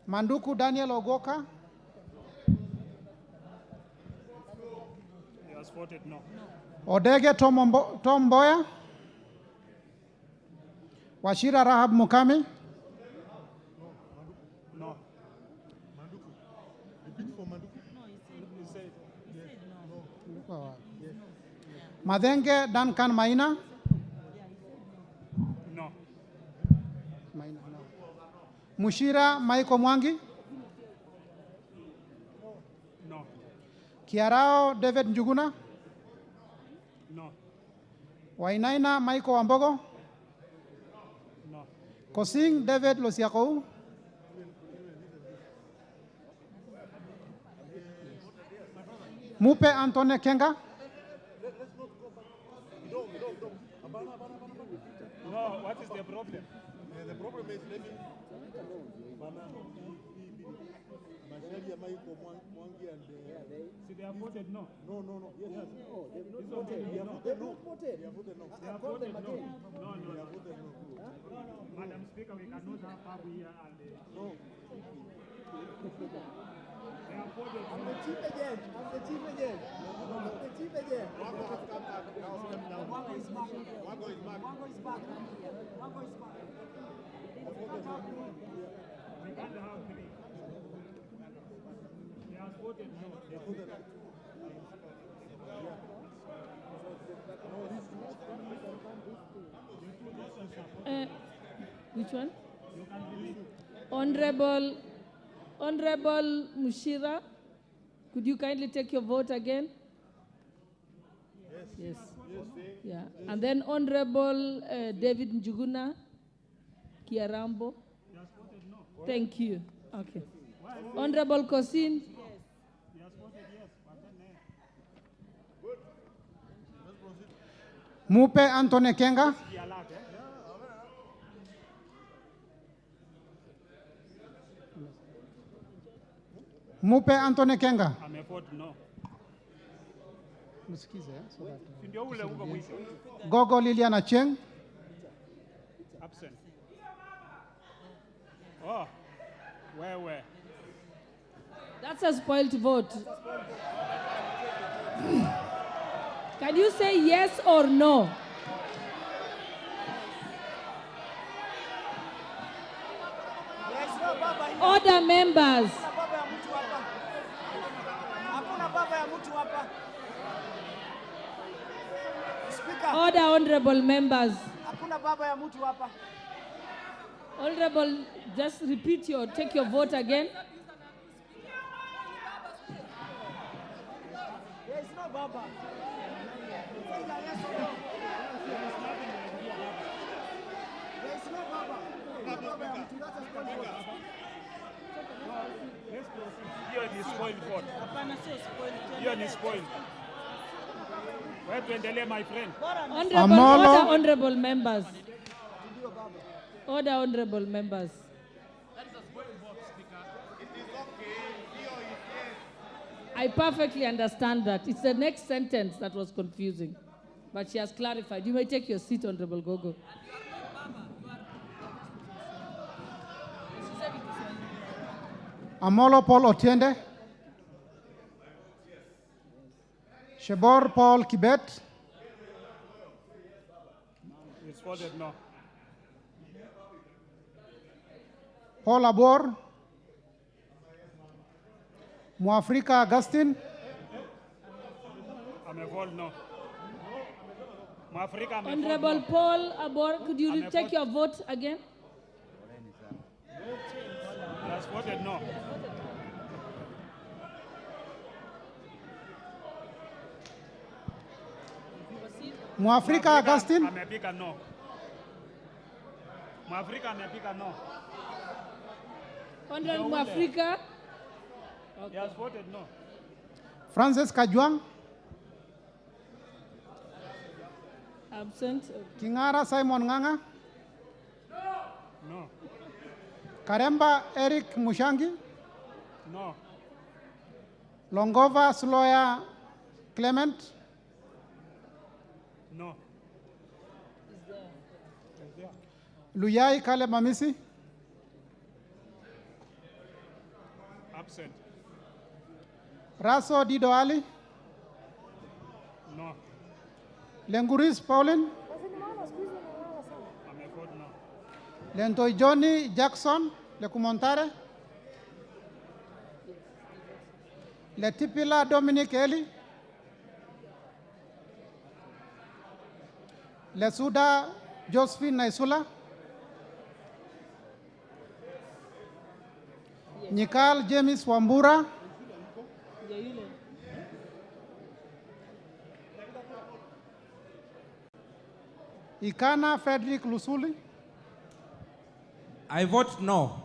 Manduku Daniel Ogoka. He has voted no. Odege Tom Boya. Washira Rahab Mukami. No. Madenge Duncan Maina. No. Maina, no. Mushira Maiko Mwangi. No. Kiarao David Njuguna. No. Wainaina Maiko Wambogo. No. Kosing David Losiakou. Mupe Antone Kenga. No, what is the problem? The problem is See, they have voted no. No. Yes. No, they have not voted. voted. They have voted. They have voted no. They have voted no. No. They have voted no. Madam Speaker, we cannot have Babu here and... No. I'm the chief agent. I'm the chief agent. I'm the chief agent. Wago has come back. Now step down. Wago is back. Wago is back. Wago is back. Wago is back. We can't have three. He has voted no. Which one? Honorable Mushira, could you kindly take your vote again? Yes. Yeah. And then Honorable David Njuguna Kiarambo. Thank you. Okay. Honorable Kosin. Mupe Antone Kenga. Mupe Antone Kenga. Amevote no. Msikize, so that, Si ndio ule uko mwisho. Gogo Liliana Cheng. Absent. Oh, where? That's a spoiled vote. Can you say yes or no? Order members. Order, honorable members. Honorable, just repeat take your vote again. There is no Baba. There is no Baba. Hiyo ni spoiled vote. Hiyo ni spoiled. Wewe tuendelee, my friend. Honorable members. Order, honorable members. I perfectly understand that. It's the next sentence that was confusing. But she has clarified. You may take your seat, Honorable Gogo. Amolo Paul Otiende. Shebor Paul Kibet. It's voted no. Paul Abor. Muafrika Augustine. Amevote no. Mwafrika amevote Honorable no. Paul Abor, could you take your vote again? He has voted no. Muafrika Augustine. Amepika no. Mwafrika amepika no. Honorable Mwafrika. He has voted no. Francis Kajwang. Absent. Kingara Simon Nganga. No. Karemba Eric Mushangi. No. Longova Sloya Clement. No. Luyai Kale Mamisi. Absent. Raso Dido Ali. No. Lenguris Pauline. Amevote no. Lentoy Johnny Jackson. Lekumontare. Letipila Dominic Eli. Lesuda Josephine Naisula. Nikal James Wambura. Ikana Frederick Lusuli. I vote no.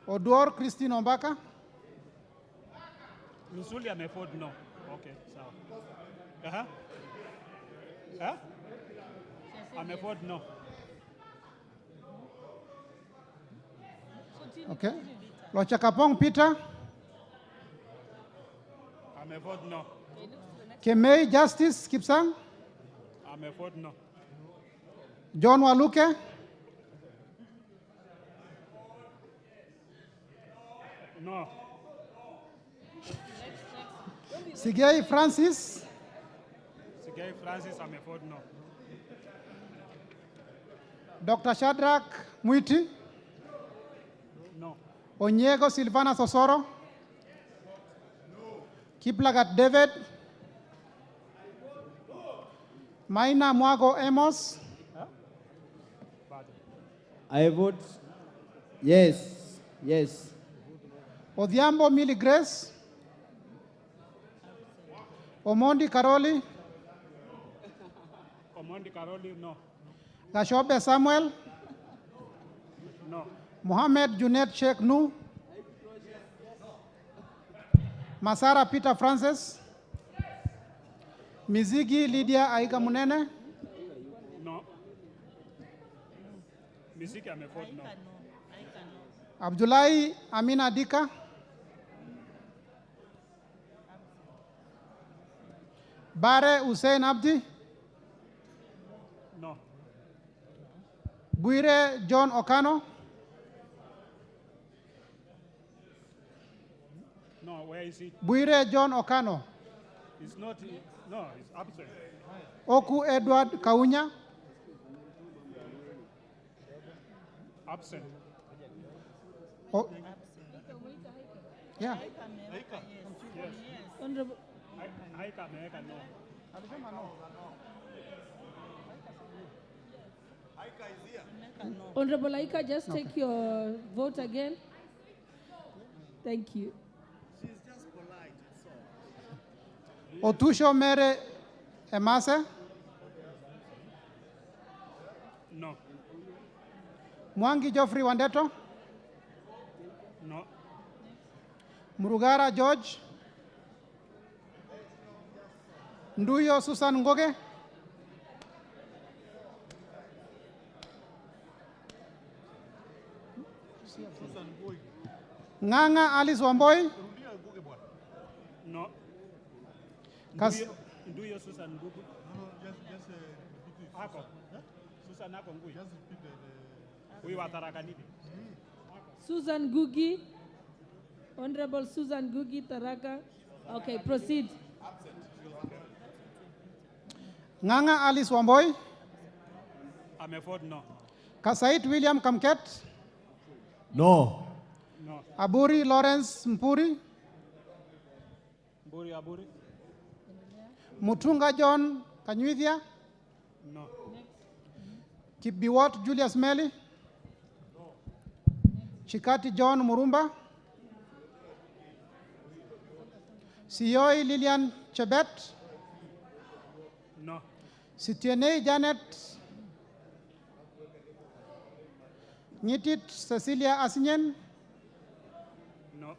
Odor Christine Ombaka. Lusuli amevote no. Okay, sawa. Amevote no. Okay. Lochakapong Peter. Amevote no. Kemei Justice Kipsang. Amevote no. John Waluke. No. Sigei Francis. Sigei Francis ameford no. Dr. Shadrach Mwiti. No. Onyego Silvana Sosoro. Kiplagat David. Maina Mwago Amos. I vote yes. Yes. Odhiambo Millie Grace. Omondi Karoli. Omondi Karoli, no. Gashobe Samuel. No. Mohamed Junet Sheikh Nu. Masara Peter Francis. Mizigi Lydia Aika Munene. No. Miziki ameford no. Abdullahi Amina Dika. Bare Hussein Abdi. No. Buire John Okano. No, where is he? Buire John Okano. He's not, no, he's absent. Oku Edward Kaunya. Absent. Oh. Yeah. Yes. Honorable. Haika ameweka no. Honorable Aika, just take your vote again. Thank you. She's just polite, it's all. Otusho Mere Emase. No. Mwangi Geoffrey Wandeto. No. Murugara George. Nduyo Susan Ngoge. Nganga Alice Wamboi. No. Kas Nduyo Susan Ngugu. Hapo. Susan hapo ngui. Huyu wa Tharaka Nithi. Susan Gugi. Honorable Susan Gugi, Tharaka. Okay, proceed. Nganga Alice Wamboi. Ameford no. Kasait William Kamket. No. No. Aburi Lawrence Mpuri. Aburi. Mutunga John Kanyuithia. No. Kibiwot Julius Meli. Chikati John Murumba. Sioi Lilian Chebet. No. Sitienei Janet. Nyitit Cecilia Asinyen. No.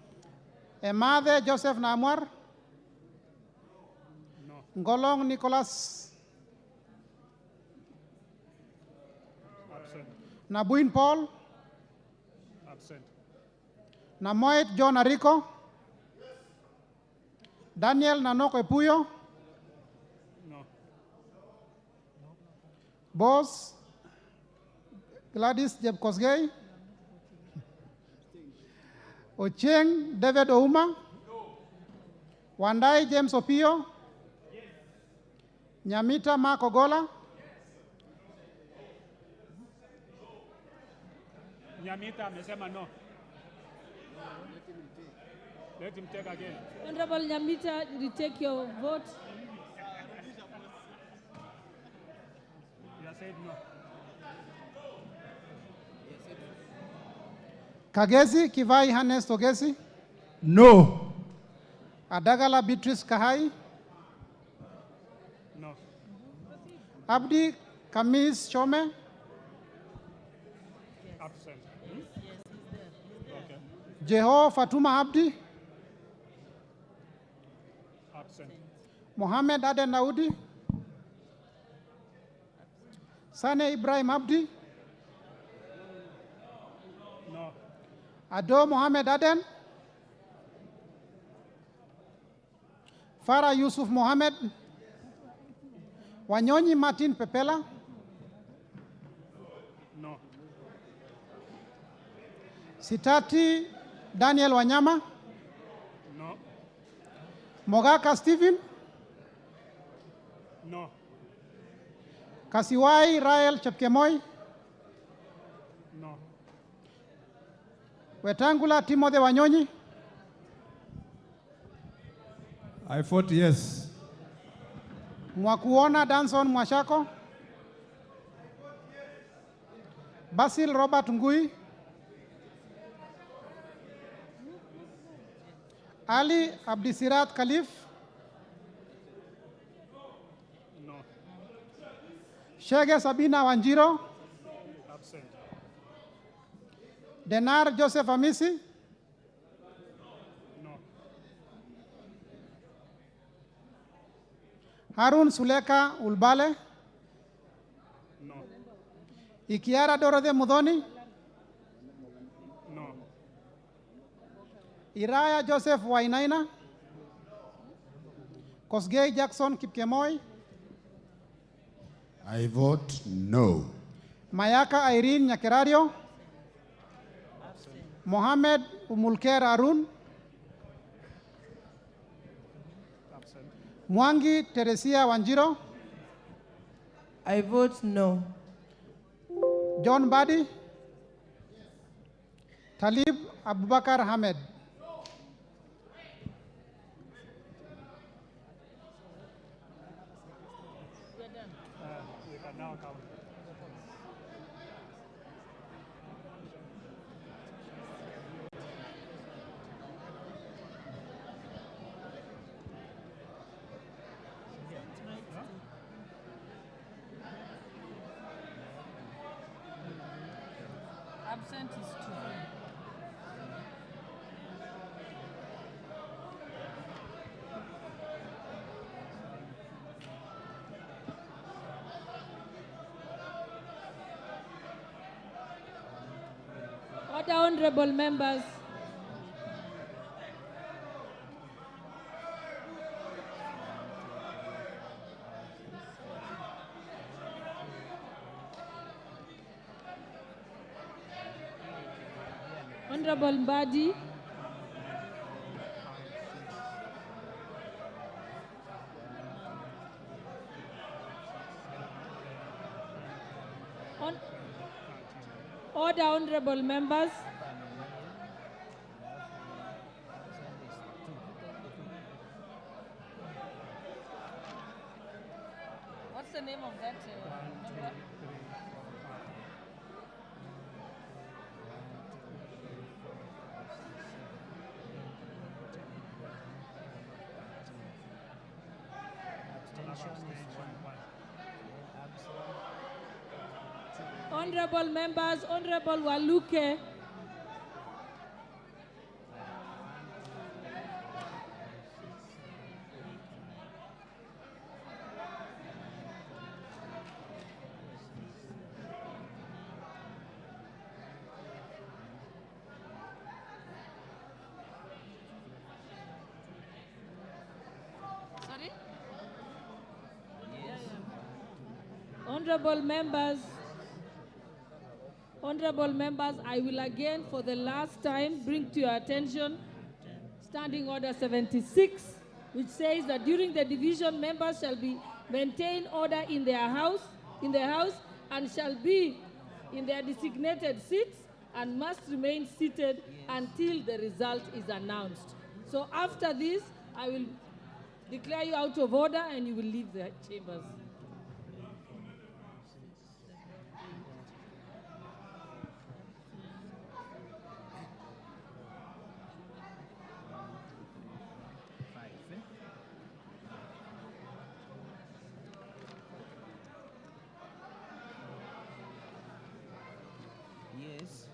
Emade Joseph Namwar. No. Ngolong Nicholas. Absent. Nabuin Paul. Absent. Namoit John Ariko. Daniel Nanoko Epuyo. No. Boss Gladys Jeb Kosgei. Ocheng David Ouma. Wandai James Opio. Nyamita Mark Ogola. Nyamita amesema no. Let him take again. Honorable Nyamita, retake your vote. You said no. Kagezi Kivai Hannes Togesi. No. Adagala Beatrice Kahai. No. Abdi Kamis Chome. Absent. Okay. Jeho Fatuma Abdi. Absent. Mohammed Aden Naudi. Sane Ibrahim Abdi. No. Ado Mohammed Aden. Farah Yusuf Mohammed. Wanyonyi Martin Pepela. No. Sitati Daniel Wanyama. No. Mogaka Stephen, No. Kasiwai Rael Chepkemoi, No. Wetangula Timothy Wanyonyi, I vote yes. Mwakuona Danson Mwashako, Basil Robert Ngui, Ali Abdisirat Khalif, No. Shege Sabina Wanjiro, Absent. Denar Joseph Amisi, No. Harun Suleka Ulbale, No. Ikiara Dorothy Mudhoni, No. Iraya Joseph Wainaina, Kosgei Jackson Kipkemoi, I vote no. Mayaka Irene Nyakerario, Mohamed Umulker Arun, Absent. Mwangi Teresia Wanjiro, I vote no. John Badi, Talib Abubakar Hamed. We can now count. Absent is 2. Order, honorable members. Honorable Mbadi. Order, honorable members. What's the name of that member? Honorable members, Honorable Waluke. Sorry? Honorable members, I will again for the last time bring to your attention Standing Order 76, which says that during the division, members shall be maintain order in their house, and shall be in their designated seats and must remain seated until the result is announced. So after this, I will declare you out of order and you will leave the chambers. Yes.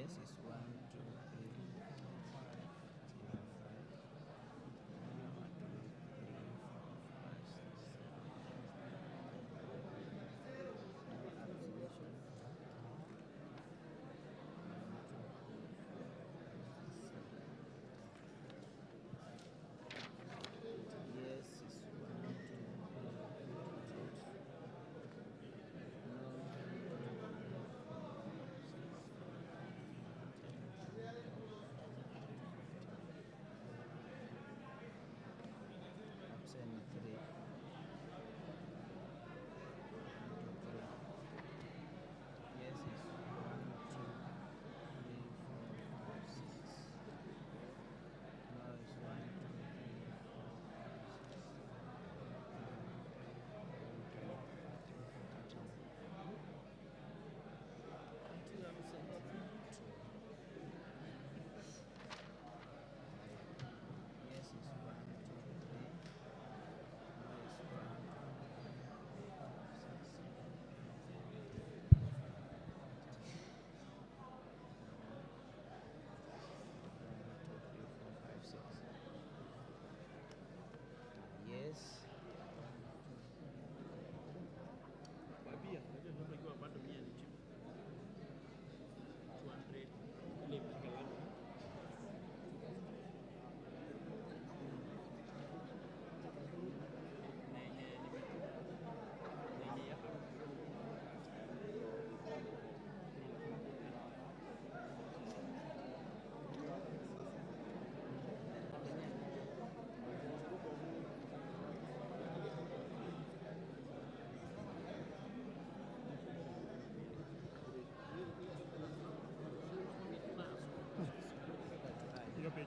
Yes is 1, 2, 3, 4, 5,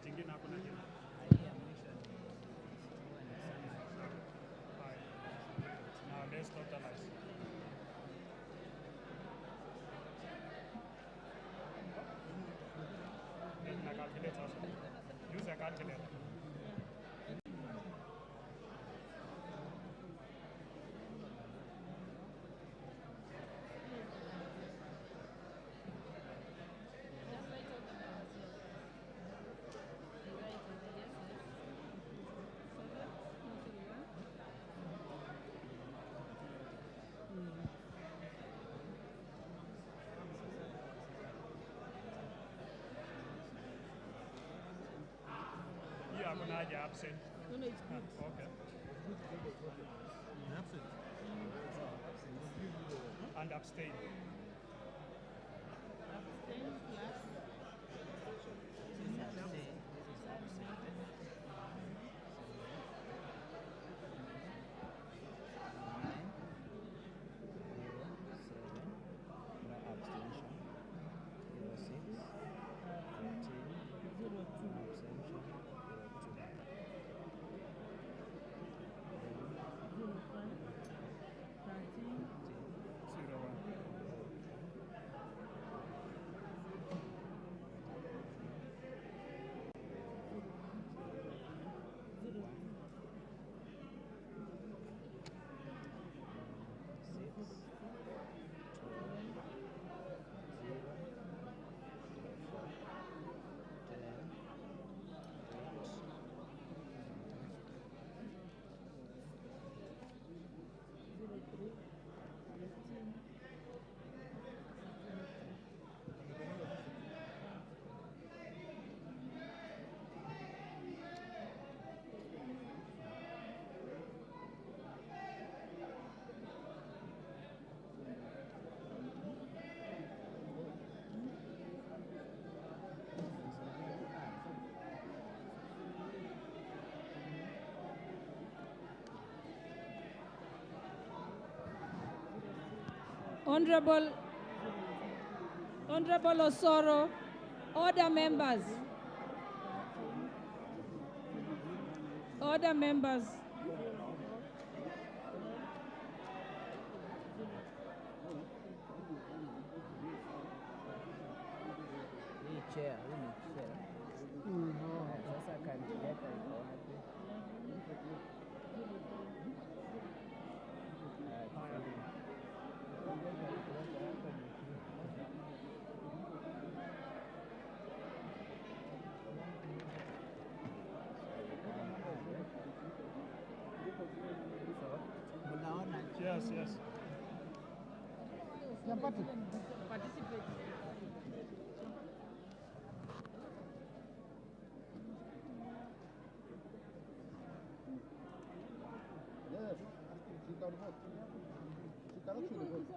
Chingine hakuna kitu. Now let's totalize. Then na calculate also. Use a calculator. Yeah, I'm gonna absent. No, it's good. Okay. And abstain. Abstain plus. Honorable Osoro, order members. Order members. Hii chair, hii ni chair. Sasa calculator iko wapi? Siampati. Yes, she can vote. She can actually vote.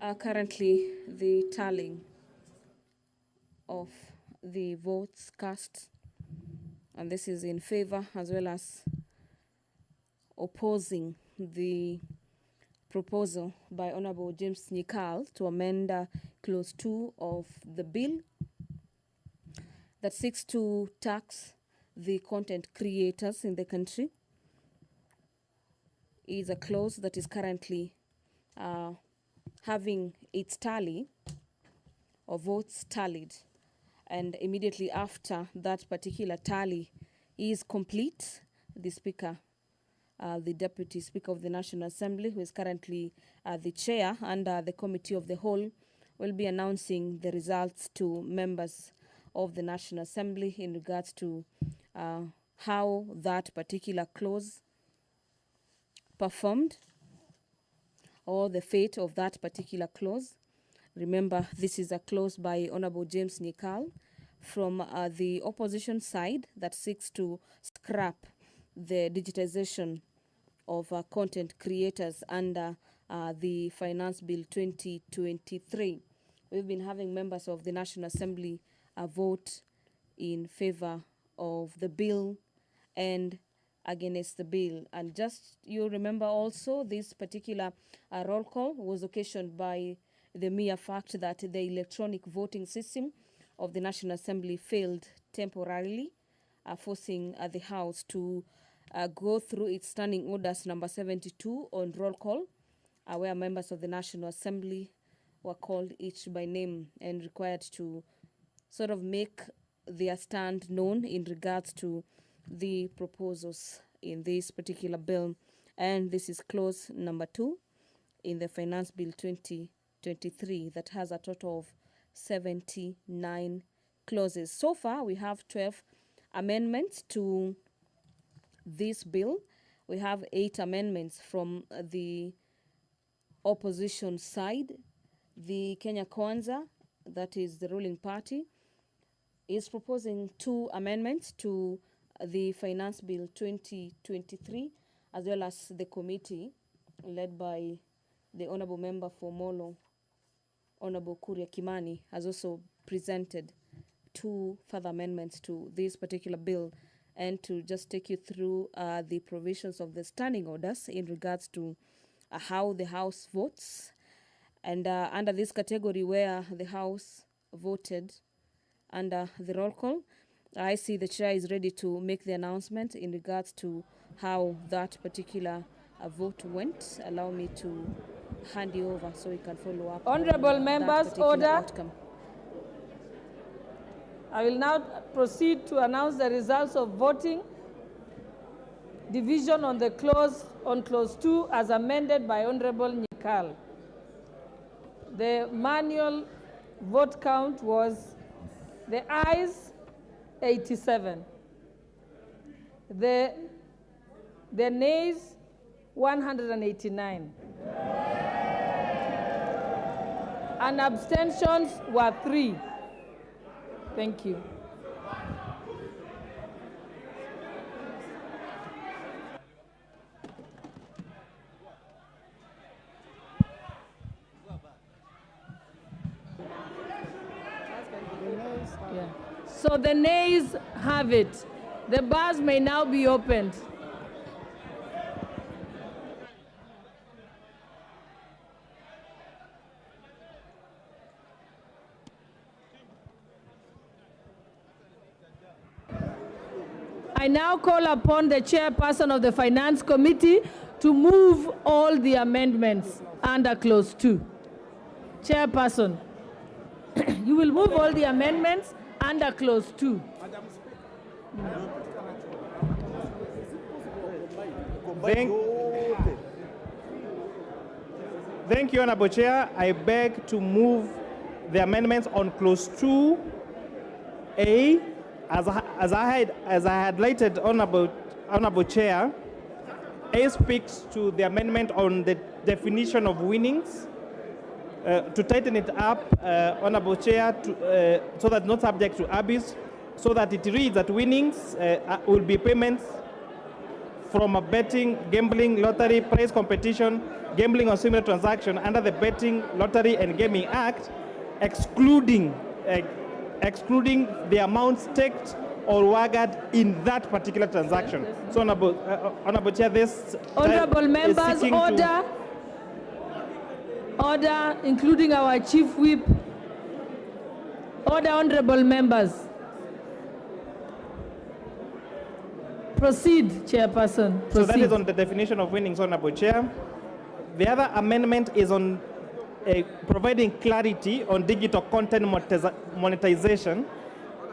Currently, the tallying of the votes cast, and this is in favor as well as opposing the proposal by Honorable James Nyikal to amend Clause 2 of the bill that seeks to tax the content creators in the country. Is a clause that is currently having its tally of votes tallied, and immediately after that particular tally is complete, the Speaker, the Deputy Speaker of the National Assembly, who is currently the chair under the Committee of the Whole, will be announcing the results to members of the National Assembly in regards to how that particular clause performed, or the fate of that particular clause. Remember, this is a clause by Honorable James Nyikal from the opposition side that seeks to scrap the digitization of content creators under the Finance Bill 2023. We've been having members of the National Assembly vote in favor of the bill and against the bill. And just you remember also this particular roll call was occasioned by the mere fact that the electronic voting system of the National Assembly failed temporarily, forcing the House to go through its standing orders number 72 on roll call, where members of the National Assembly were called each by name and required to sort of make their stand known in regards to the proposals in this particular bill. And this is clause number 2 in the Finance Bill 2023 that has a total of 79 clauses. So far, we have 12 amendments to this bill. We have 8 amendments from the opposition side. The Kenya Kwanza, that is the ruling party, is proposing 2 amendments to the Finance Bill 2023, as well as the committee led by the Honorable Member for Molo, Honorable Kuria Kimani, has also presented 2 further amendments to this particular bill. And to just take you through the provisions of the standing orders in regards to how the House votes. And under this category where the House voted under the roll call, I see the chair is ready to make the announcement in regards to how that particular vote went. Allow me to hand you over so we can follow up. Honorable members, order. Outcome. I will now proceed to announce the results of voting. Division on the clause on clause 2 as amended by Honorable Nyikal. The manual vote count was the ayes 87, the nays 189, and abstentions were 3. Thank you. Yeah. So the nays have it. The bars may now be opened. I now call upon the chairperson of the Finance Committee to move all the amendments under clause 2. Chairperson, you will move all the amendments under clause 2. Thank you, Honorable Chair. I beg to move the amendments on clause 2A. As I had highlighted, Honorable Chair, A speaks to the amendment on the definition of winnings. To tighten it up, Honorable Chair, so that not subject to abuse, so that it reads that winnings will be payments from a betting, gambling, lottery, prize competition, gambling or similar transaction under the Betting, Lottery and Gaming Act, excluding the amount staked or wagered in that particular transaction. So, Honorable Chair, this Honorable members, order, including our Chief Whip. Order, honorable members. Proceed, Chairperson. Proceed. So that is on the definition of winnings, Honorable Chair. The other amendment is on providing clarity on digital content monetization.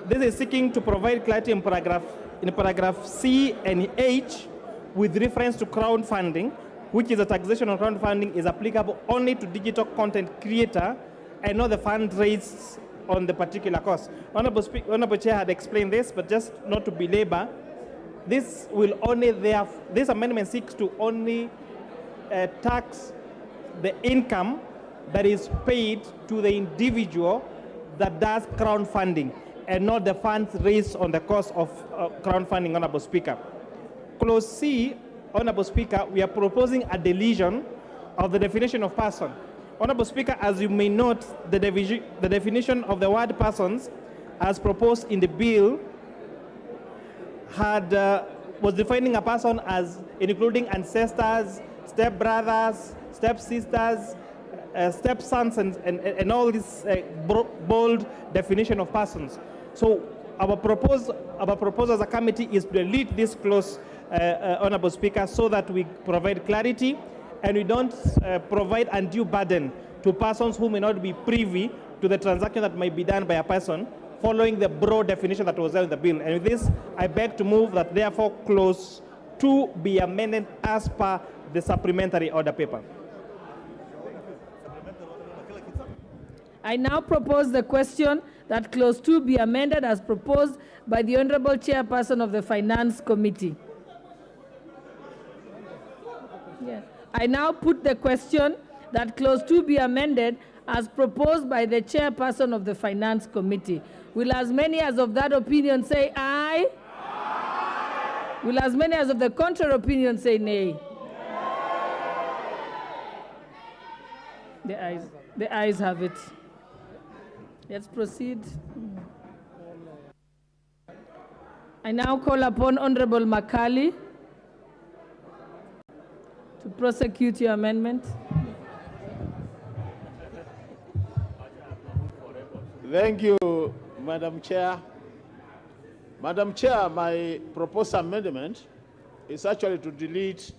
This is seeking to provide clarity in paragraph C and H with reference to crowdfunding, which is a taxation on crowdfunding is applicable only to digital content creator and not the fund raised on the particular cost. Honorable Chair had explained this, but just not to belabor, this amendment seeks to only tax the income that is paid to the individual that does crowdfunding and not the funds raised on the cost of crowdfunding, Honorable Speaker. Clause C, Honorable Speaker, we are proposing a deletion of the definition of person. Honorable Speaker, as you may note, the definition of the word persons as proposed in the bill was defining a person as including ancestors, stepbrothers, stepsisters, stepsons, and all this bold definition of persons. So our proposal as a committee is to delete this clause, Honorable Speaker, so that we provide clarity and we don't provide undue burden to persons who may not be privy to the transaction that might be done by a person, following the broad definition that was there in the bill. And with this, I beg to move that therefore clause 2 be amended as per the supplementary order paper. I now propose the question that clause 2 be amended as proposed by the Honorable Chairperson of the Finance Committee. Yeah. I now put the question that clause 2 be amended as proposed by the Chairperson of the Finance Committee. Will as many as of that opinion say aye? Aye. Will as many as of the contrary opinion say nay? The ayes have it. Let's proceed. I now call upon Honorable Makali to prosecute your amendment. Thank you, Madam Chair. Madam Chair, my proposed amendment is actually to delete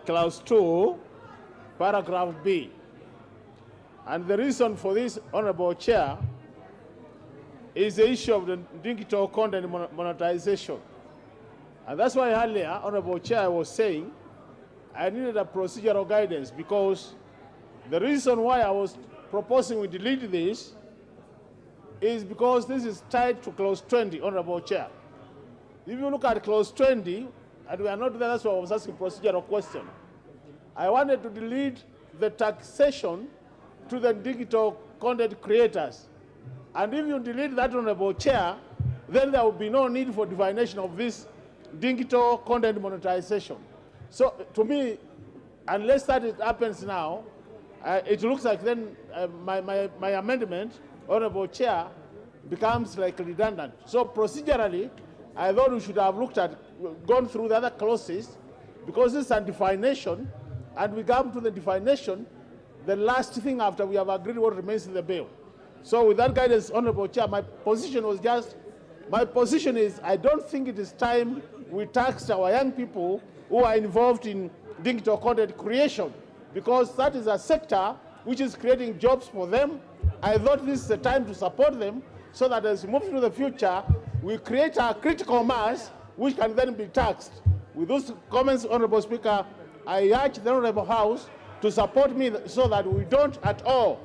clause 2, paragraph B. And the reason for this, Honorable Chair, is the issue of the digital content monetization. And that's why earlier, Honorable Chair, I was saying I needed a procedural guidance, because the reason why I was proposing we delete this is because this is tied to clause 20, Honorable Chair. If you look at clause 20, and we are not there, that's why I was asking procedural question. I wanted to delete the taxation to the digital content creators. And if you delete that, Honorable Chair, then there will be no need for definition of this digital content monetization. So to me, unless that happens now, it looks like then my amendment, Honorable Chair, becomes like redundant. So procedurally, I thought we should have gone through the other clauses, because this is a definition, and we come to the definition, the last thing after we have agreed what remains in the bill. So with that guidance, Honorable Chair, my position is I don't think it is time we tax our young people who are involved in digital content creation, because that is a sector which is creating jobs for them. I thought this is the time to support them, so that as we move through the future, we create a critical mass which can then be taxed. With those comments, Honorable Speaker, I urge the Honorable House to support me so that we don't at all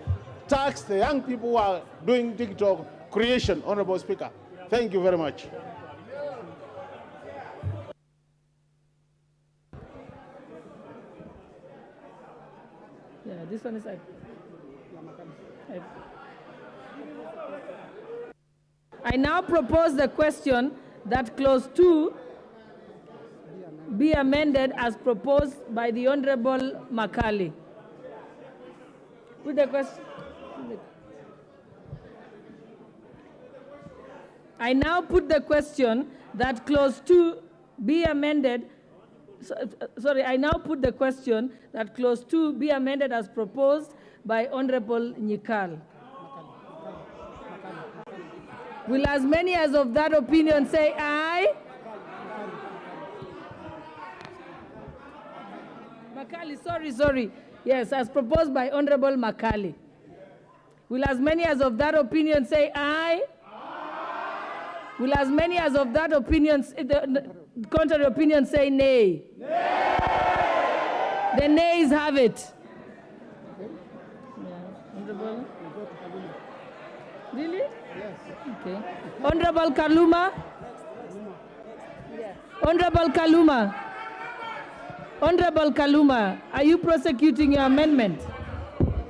tax the young people who are doing digital creation, Honorable Speaker. Thank you very much. Yeah, this one is I now propose the question that clause 2 be amended as proposed by the Honorable Makali. Put the question. I now put the question that clause 2 be amended. Sorry, I now put the question that clause 2 be amended as proposed by Honorable Nyikal. Will as many as of that opinion say aye? Makali, sorry. Yes, as proposed by Honorable Makali. Will as many as of that opinion say aye? Will as many as of that opinion, the contrary opinion say nay? Nay! The nays have it. Honorable? Really? Yes. Okay. Honorable Kaluma? Honorable Kaluma? Honorable Kaluma, are you prosecuting your amendment?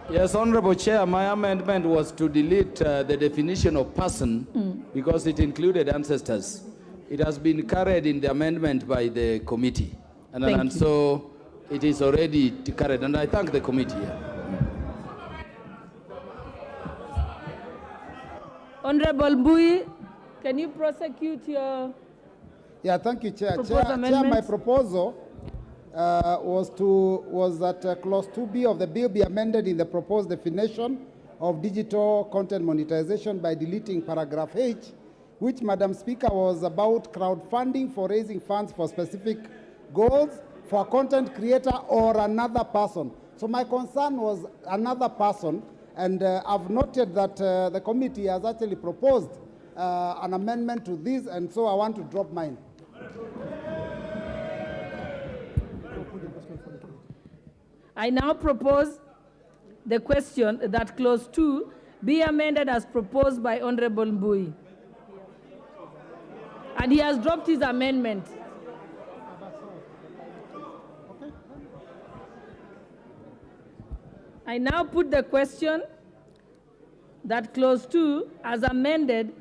Yes, Honorable Chair, my amendment was to delete the definition of person because it included ancestors. It has been carried in the amendment by the committee. And so it is already carried, and I thank the committee. Honorable Mbui, can you prosecute your thank you, Chair. Chair, my proposal was that clause 2B of the bill be amended in the proposed definition of digital content monetization by deleting paragraph H, which, Madam Speaker, was about crowdfunding for raising funds for specific goals for a content creator or another person. So my concern was another person, and I've noted that the committee has actually proposed an amendment to this, and so I want to drop mine. I now propose the question that clause 2 be amended as proposed by Honorable Mbui. And he has dropped his amendment. I now put the question that clause 2 as amended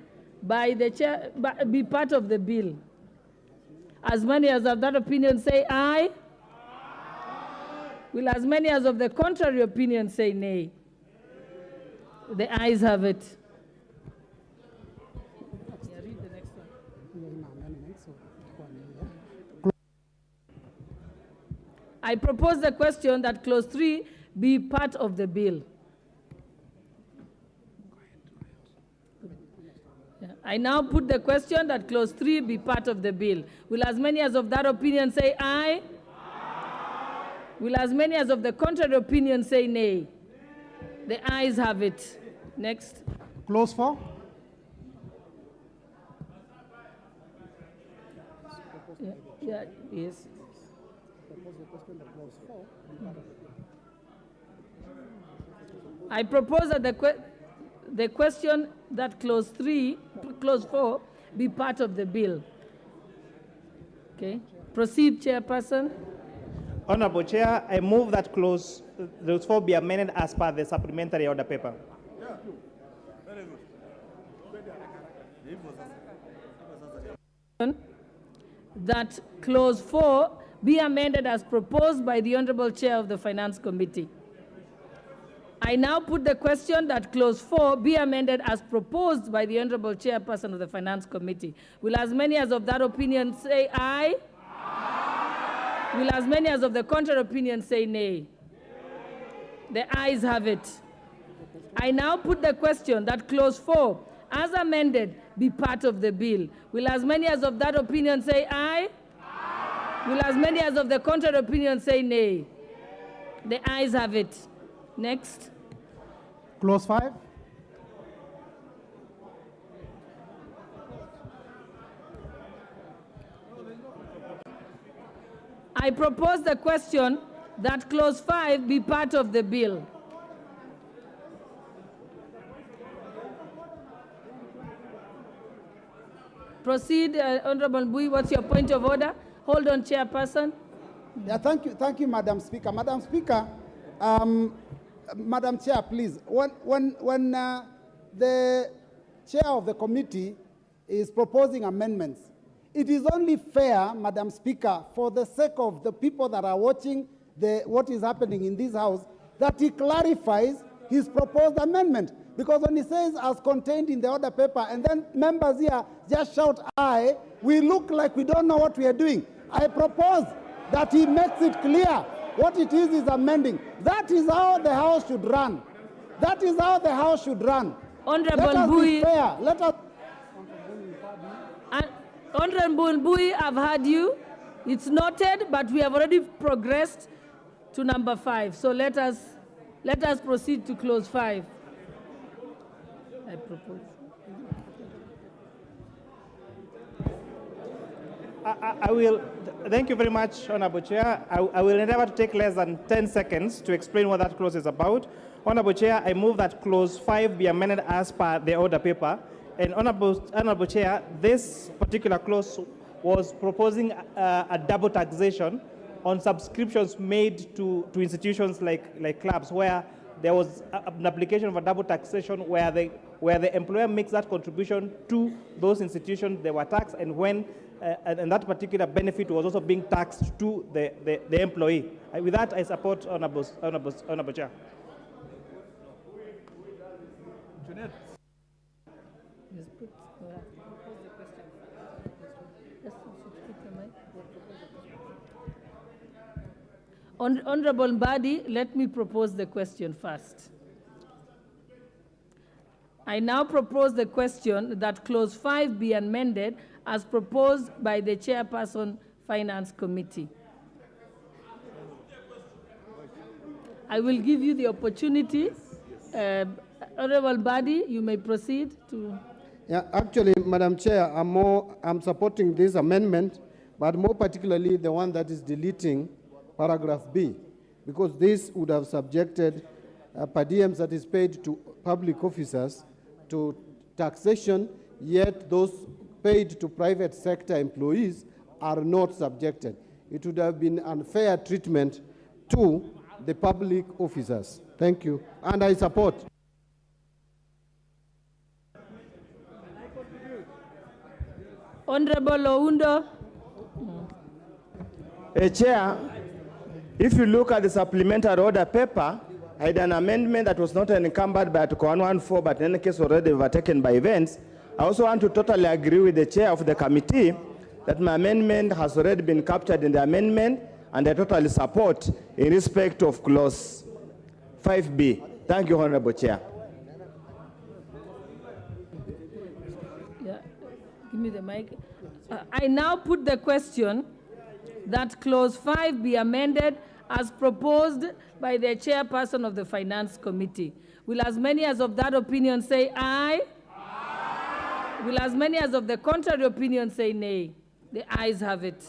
by the chair be part of the bill. As many as of that opinion say aye. Will as many as of the contrary opinion say nay? The ayes have it. Read the next one. I propose the question that clause 3 be part of the bill. I now put the question that clause 3 be part of the bill. Will as many as of that opinion say aye? Will as many as of the contrary opinion say nay? The ayes have it. Next. Clause 4. Yes. I propose that the question that clause 4 be part of the bill. Okay. Proceed, Chairperson. Honorable Chair, I move that clause 4 be amended as per the supplementary order paper. That clause 4 be amended as proposed by the Honorable Chair of the Finance Committee. I now put the question that clause 4 be amended as proposed by the Honorable Chairperson of the Finance Committee. Will as many as of that opinion say aye? Will as many as of the contrary opinion say nay? The ayes have it. I now put the question that clause 4, as amended, be part of the bill. Will as many as of that opinion say aye? Will as many as of the contrary opinion say nay? The ayes have it. Next. Clause 5. I propose the question that clause 5 be part of the bill. Proceed, Honorable Mbui. What's your point of order? Hold on, Chairperson. Thank you, Madam Speaker. Madam Speaker, Madam Chair, please. When the chair of the committee is proposing amendments, it is only fair, Madam Speaker, for the sake of the people that are watching what is happening in this House, that he clarifies his proposed amendment. Because when he says as contained in the order paper, and then members here just shout aye, we look like we don't know what we are doing. I propose that he makes it clear what it is amending. That is how the House should run. That is how the House should run. Honorable Let us Bui. be fair. Let us. Honorable Bui, I've heard you. It's noted, but we have already progressed to number 5. So let us proceed to clause 5. I propose. I will, thank you very much, Honorable Chair. I will endeavor to take less than 10 seconds to explain what that clause is about. Honorable Chair, I move that clause 5 be amended as per the order paper. And Honorable Chair, this particular clause was proposing a double taxation on subscriptions made to institutions like clubs, where there was an application of a double taxation where the employer makes that contribution to those institutions they were taxed, and when and that particular benefit was also being taxed to the employee. With that, I support Honorable Chair. Honorable Mbadi, let me propose the question first. I now propose the question that clause 5 be amended as proposed by the Chairperson, Finance Committee. I will give you the opportunity. Honorable Mbadi, you may proceed to. Yeah, actually, Madam Chair, I'm supporting this amendment, but more particularly the one that is deleting paragraph B, because this would have subjected per diems that is paid to public officers to taxation, yet those paid to private sector employees are not subjected. It would have been unfair treatment to the public officers. Thank you, and I support. Honorable Oundo. Chair, if you look at the supplementary order paper, I had an amendment that was not encumbered by Article 114, but in any case already overtaken by events. I also want to totally agree with the chair of the committee that my amendment has already been captured in the amendment, and I totally support in respect of clause 5B. Thank you, Honorable Chair. Yeah, give me the mic. I now put the question that clause 5 be amended as proposed by the Chairperson of the Finance Committee. Will as many as of that opinion say aye? Aye. Will as many as of the contrary opinion say nay? The ayes have it.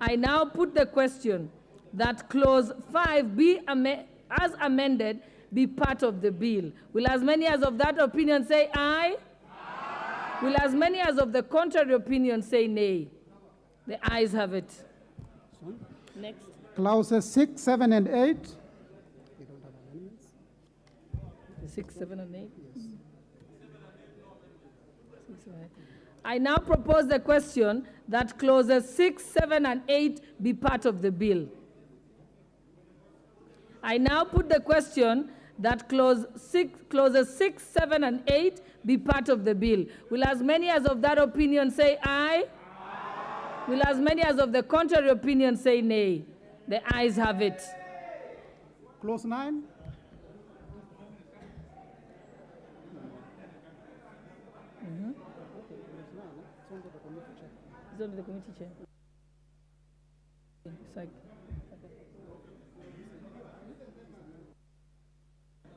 I now put the question that clause 5 be as amended be part of the bill. Will as many as of that opinion say aye? Aye. Will as many as of the contrary opinion say nay? The ayes have it. Next. Clauses 6, 7, and 8. 6, 7, and 8? Yes. 6, 7, 8. I now propose the question that clauses 6, 7, and 8 be part of the bill. I now put the question that clauses 6, 7, and 8 be part of the bill. Will as many as of that opinion say aye? Aye. Will as many as of the contrary opinion say nay? The ayes have it. Clause 9. It's under the committee chair.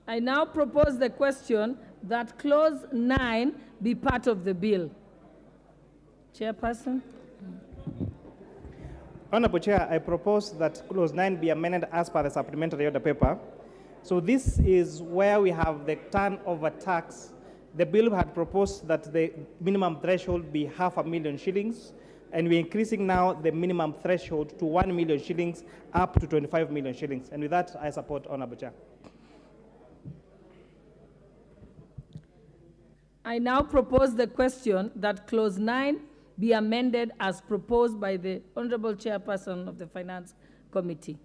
I now propose the question that clause 9 be part of the bill. Chairperson. Honorable Chair, I propose that clause 9 be amended as per the supplementary order paper. So this is where we have the turnover tax. The bill had proposed that the minimum threshold be 500,000 shillings, and we're increasing now the minimum threshold to 1 million shillings up to 25 million shillings. And with that, I support Honorable Chair. I now propose the question that clause 9 be amended as proposed by the Honorable Chairperson of the Finance Committee.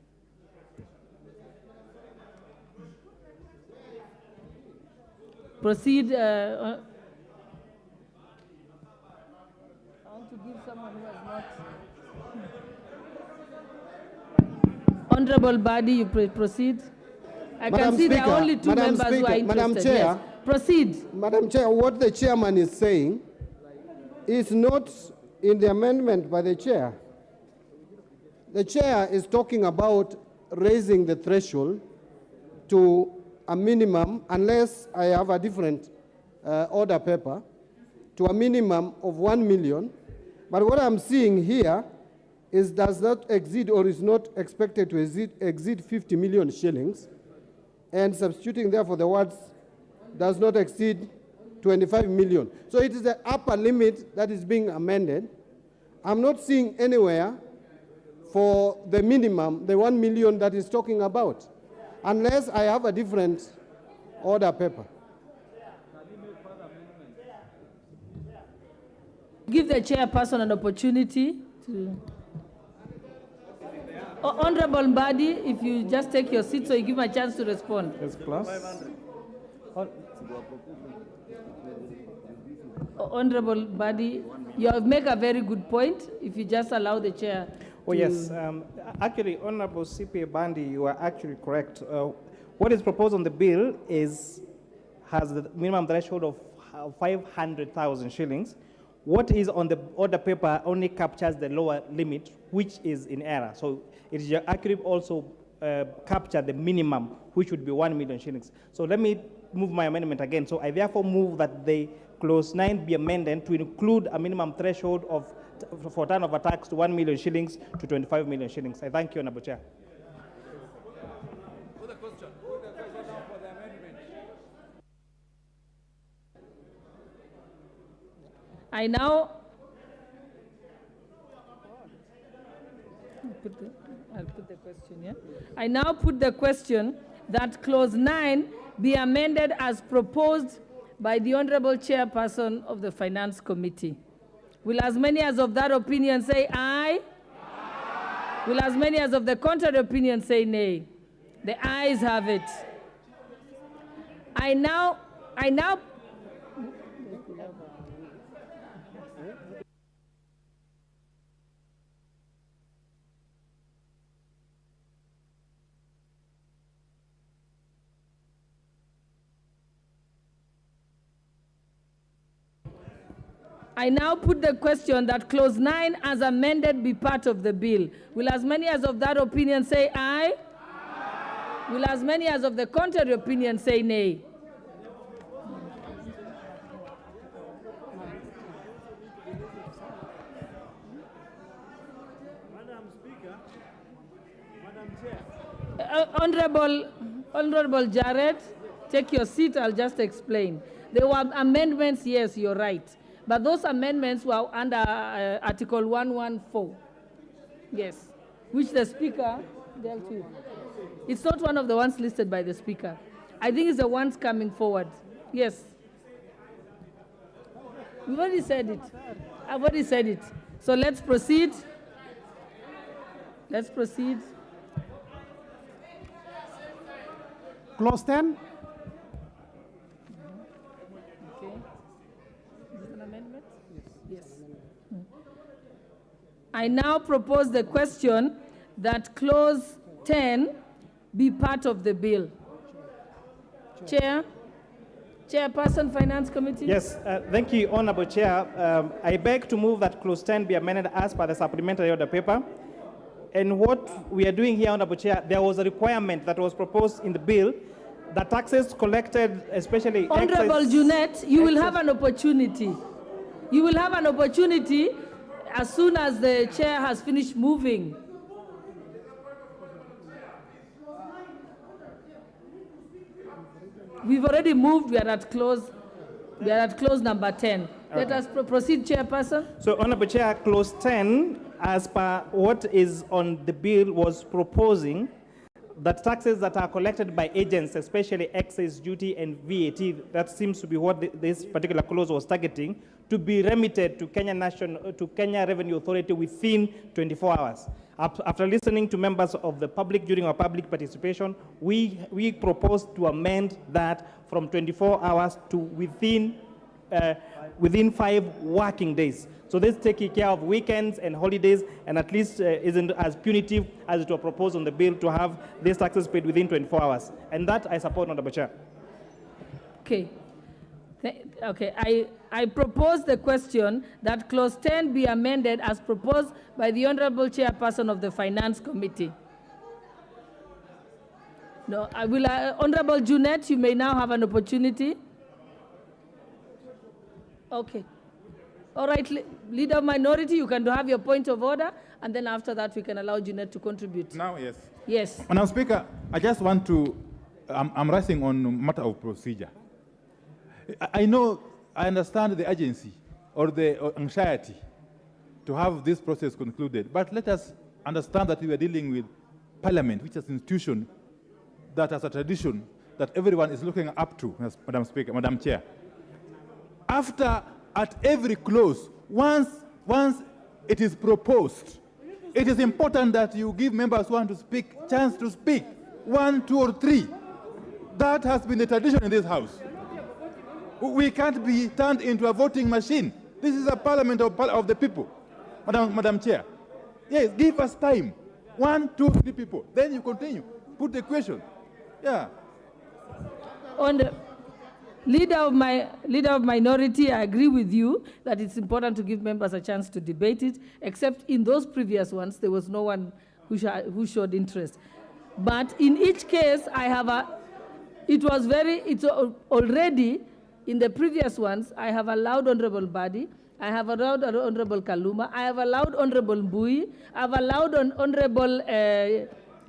Proceed. I want to give someone who has not. Honorable Body, you proceed. I Madam can see there Speaker, are only two Madam members who are Speaker, interested. Madam Chair, Yes. Proceed. Madam Chair, what the chairman is saying is not in the amendment by the chair. The chair is talking about raising the threshold to a minimum, unless I have a different order paper, to a minimum of 1 million. But what I'm seeing here is does not exceed or is not expected to exceed 50 million shillings, and substituting therefore the words does not exceed 25 million. So it is the upper limit that is being amended. I'm not seeing anywhere for the minimum, the 1 million that is talking about, unless I have a different order paper. Give the chairperson an opportunity to. Honorable Mbadi, if you just take your seat so you give him a chance to respond. Yes, class. Honorable Mbadi, you have make a very good point. If you just allow the chair. Oh, yes. Actually, Honorable CPA Bandi, you are actually correct. What is proposed on the bill has the minimum threshold of 500,000 shillings. What is on the order paper only captures the lower limit, which is in error. So it is actually also capture the minimum, which would be 1 million shillings. So let me move my amendment again. So I therefore move that the clause 9 be amended to include a minimum threshold of for turnover tax to 1 million shillings to 25 million shillings. I thank you, Honorable Chair. I'll put the question, yeah? I now put the question that clause 9 be amended as proposed by the Honorable Chairperson of the Finance Committee. Will as many as of that opinion say aye? Aye. Will as many as of the contrary opinion say nay? The ayes have it. I now put the question that clause 9 as amended be part of the bill. Will as many as of that opinion say aye? Aye. Will as many as of the contrary opinion say nay? Madam Speaker, Madam Chair. Honorable Jared, take your seat, I'll just explain. There were amendments, yes, you're right. But those amendments were under Article 114, yes, which the Speaker dealt with. It's not one of the ones listed by the Speaker. I think it's the ones coming forward. Yes. We've already said it. I've already said it. So let's proceed. Let's proceed. Clause 10. I now propose the question that clause 10 be part of the bill. Chairperson, Finance Committee. Yes, thank you, Honorable Chair. I beg to move that clause 10 be amended as per the supplementary order paper. And what we are doing here, Honorable Chair, there was a requirement that was proposed in the bill that taxes collected, especially Honorable Junette, you will have an opportunity. You will have an opportunity as soon as the chair has finished moving. We've already moved. We are at clause number 10. Okay. Let us proceed, Chairperson. So, Honorable Chair, clause 10, as per what is on the bill, was proposing that taxes that are collected by agents, especially excise duty and VAT, that seems to be what this particular clause was targeting, to be remitted to Kenya Revenue Authority within 24 hours. After listening to members of the public during our public participation, we propose to amend that from 24 hours to within 5 working days. So this taking care of weekends and holidays, and at least isn't as punitive as it was proposed on the bill to have these taxes paid within 24 hours. And that I support, Honorable Chair. Okay. I propose the question that Clause 10 be amended as proposed by the Honorable Chairperson of the Finance Committee. No, Honorable Junet, you may now have an opportunity. Okay. All right, Leader of Minority, you can have your point of order, and then after that we can allow Junet to contribute. Now, yes. Yes. Madam Speaker, I just want to, I'm rising on matter of procedure. I understand the urgency or the anxiety to have this process concluded, but let us understand that we are dealing with Parliament, which is an institution that has a tradition that everyone is looking up to, Madam Speaker, Madam Chair. At every clause, once it is proposed, it is important that you give members who want to speak chance to speak, 1, 2, or 3. That has been the tradition in this House. We can't be turned into a voting machine. This is a parliament of the people, Madam Chair. Yes, give us time. 1, 2, 3 people. Then you continue. Put the question. Yeah. On the Leader of Minority, I agree with you that it's important to give members a chance to debate it, except in those previous ones, there was no one who showed interest. But in each case, it's already, in the previous ones, I have allowed Honorable Badi, I have allowed Honorable Kaluma, I have allowed Honorable Mbui, I have allowed Honorable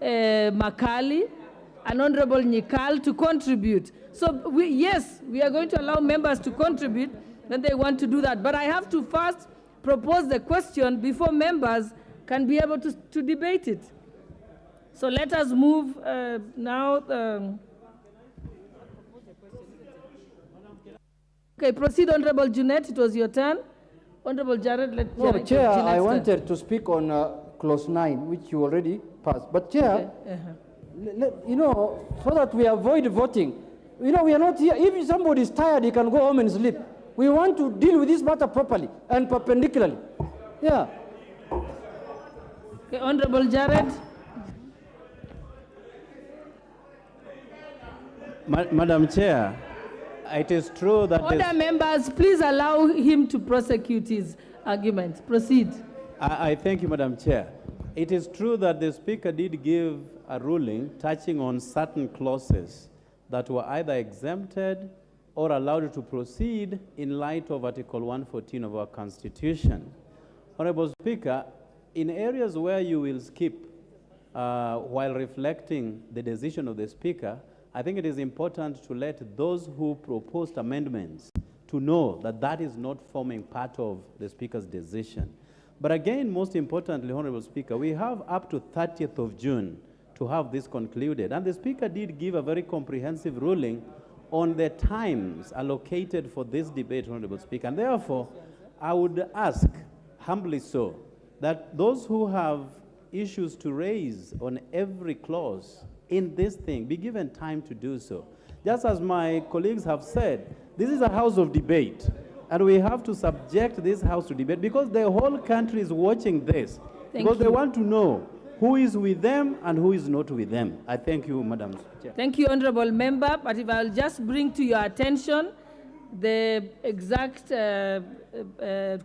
Makali, and Honorable Nyikal to contribute. So yes, we are going to allow members to contribute when they want to do that. But I have to first propose the question before members can be able to debate it. So let us move now. Okay, proceed, Honorable Junet. It was your turn. Honorable Jared, Chair, I wanted to speak on Clause 9, which you already passed. But Chair, so that we avoid voting, we are not here. If somebody is tired, he can go home and sleep. We want to deal with this matter properly and perpendicularly. Yeah. Okay, Honorable Jared. Madam Chair, it is true that... Order members, please allow him to prosecute his argument. Proceed. I thank you, Madam Chair. It is true that the Speaker did give a ruling touching on certain clauses that were either exempted or allowed to proceed in light of Article 114 of our Constitution. Honorable Speaker, in areas where you will skip while reflecting the decision of the Speaker, I think it is important to let those who proposed amendments to know that that is not forming part of the Speaker's decision. But again, most importantly, Honorable Speaker, we have up to 30th of June to have this concluded. And the Speaker did give a very comprehensive ruling on the times allocated for this debate, Honorable Speaker. And therefore, I would ask, humbly so, that those who have issues to raise on every clause in this thing be given time to do so. Just as my colleagues have said, this is a house of debate, and we have to subject this house to debate because the whole country is watching this. Because they want to know who is with them and who is not with them. I thank you, Madam Chair. Thank you, Honorable Member. But if I'll just bring to your attention the exact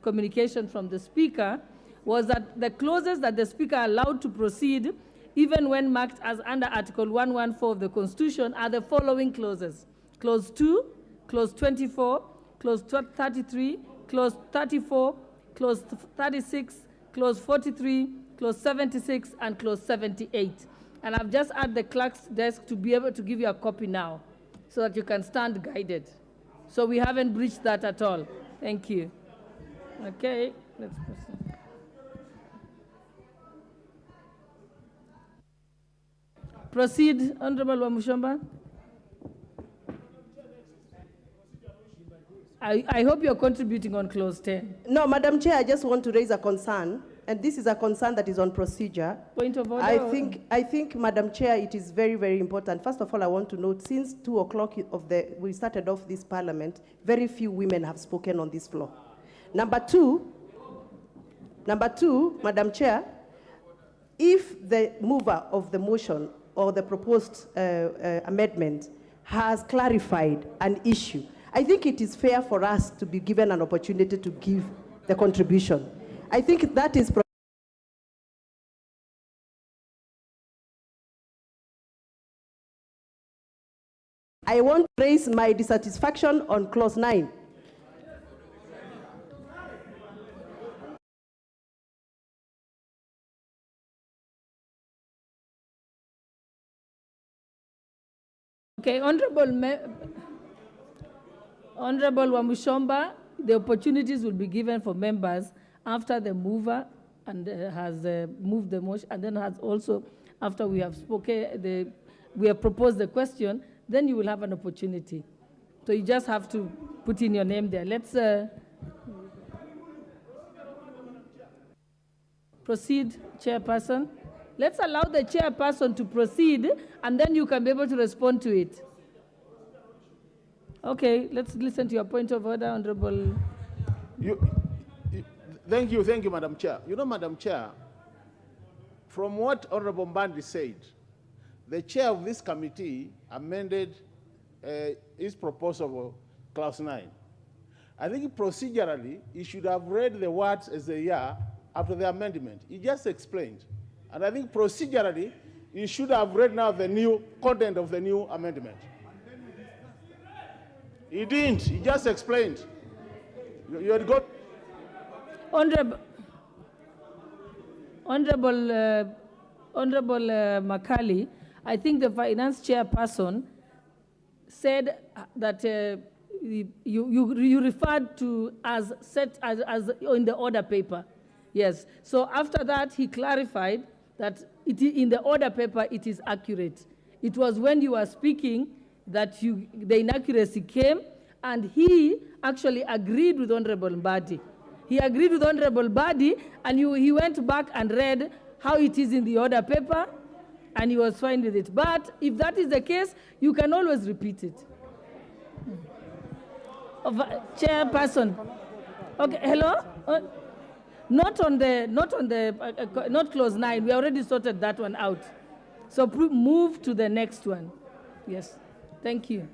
communication from the Speaker was that the clauses that the Speaker allowed to proceed, even when marked as under Article 114 of the Constitution, are the following clauses. Clause 2, Clause 24, Clause 33, Clause 34, Clause 36, Clause 43, Clause 76, and Clause 78. And I've just asked the clerk's desk to be able to give you a copy now so that you can stand guided. So we haven't breached that at all. Thank you. Okay, let's proceed. Proceed, Honorable Wamushomba. I hope you're contributing on clause 10. No, Madam Chair, I just want to raise a concern, and this is a concern that is on procedure. Point of order. I think, Madam Chair, it is very, very important. First of all, I want to note, since 2 o'clock we started off this parliament, very few women have spoken on this floor. Number two, Madam Chair, if the mover of the motion or the proposed amendment has clarified an issue, I think it is fair for us to be given an opportunity to give the contribution. I think that is. I want to raise my dissatisfaction on clause 9. Okay, Honorable Wamushomba, the opportunities will be given for members after the mover and has moved the motion, and then has also, after we have spoken, we have proposed the question, then you will have an opportunity. So you just have to put in your name there. Let's proceed, Chairperson. Let's allow the Chairperson to proceed, and then you can be able to respond to it. Okay, let's listen to your point of order, Honorable. Thank you, Madam Chair. You know, Madam Chair, from what Honorable Mbandi said, the chair of this committee amended his proposal, clause 9. I think procedurally, he should have read the words as they are after the amendment. He just explained. And I think procedurally, he should have read now the new content of the new amendment. He didn't. He just explained. You had got. Honorable Makali, I think the finance chairperson said that you referred to as set as in the order paper. Yes. So after that, he clarified that in the order paper it is accurate. It was when you were speaking that the inaccuracy came, and he actually agreed with Honorable Mbadi. He agreed with Honorable Mbadi, and he went back and read how it is in the order paper, and he was fine with it. But if that is the case, you can always repeat it. Chairperson. Okay, hello? Not clause 9. We already sorted that one out. So move to the next one. Yes. Thank you.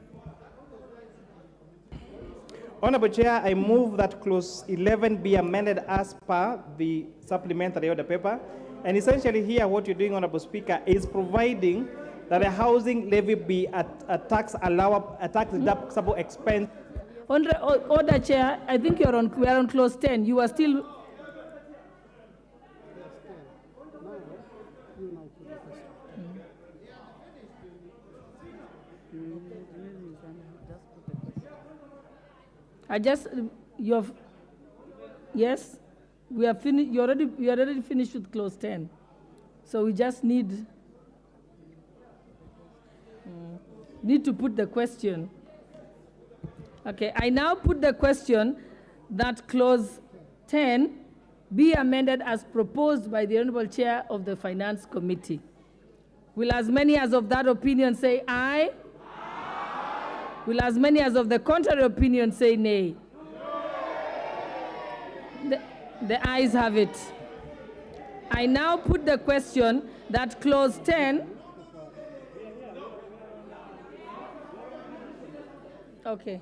Honorable Chair, I move that clause 11 be amended as per the supplementary order paper. And essentially here what you're doing, Honorable Speaker, is providing that a housing levy be a tax deductible expense. Order, Chair, I think we are on clause 10. You are still. Yes, we are finished. You already finished with clause 10. So we just need to put the question. Okay, I now put the question that clause 10 be amended as proposed by the Honorable Chair of the Finance Committee. Will as many as of that opinion say aye? Will as many as of the contrary opinion say nay? The ayes have it. I now put the question that clause 10. Okay.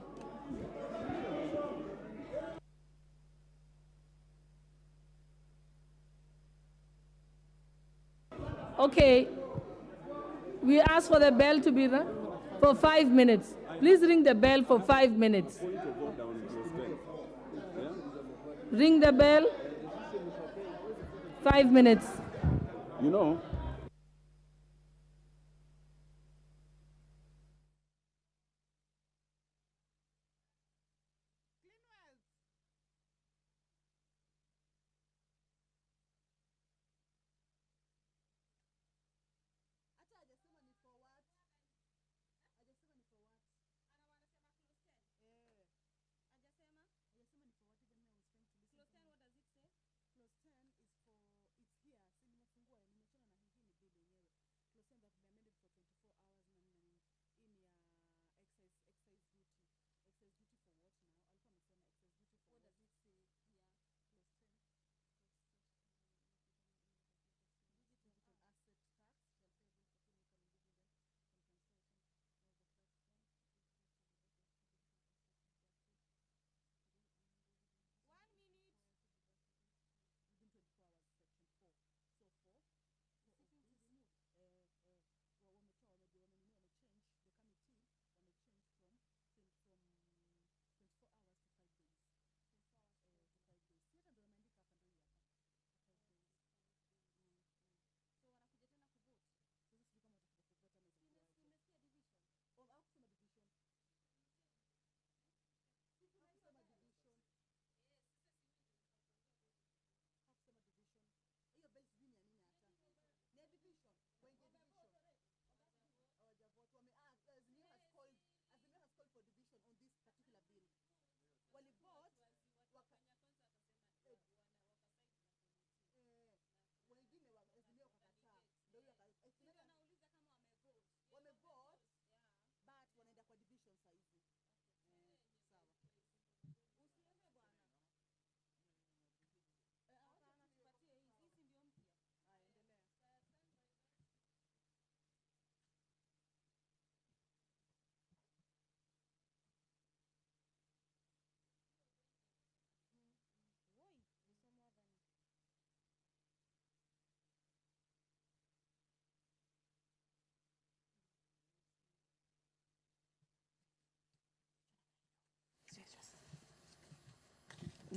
Okay. We ask for the bell to be rung for 5 minutes. Please ring the bell for 5 minutes. Ring the bell. 5 minutes. You know.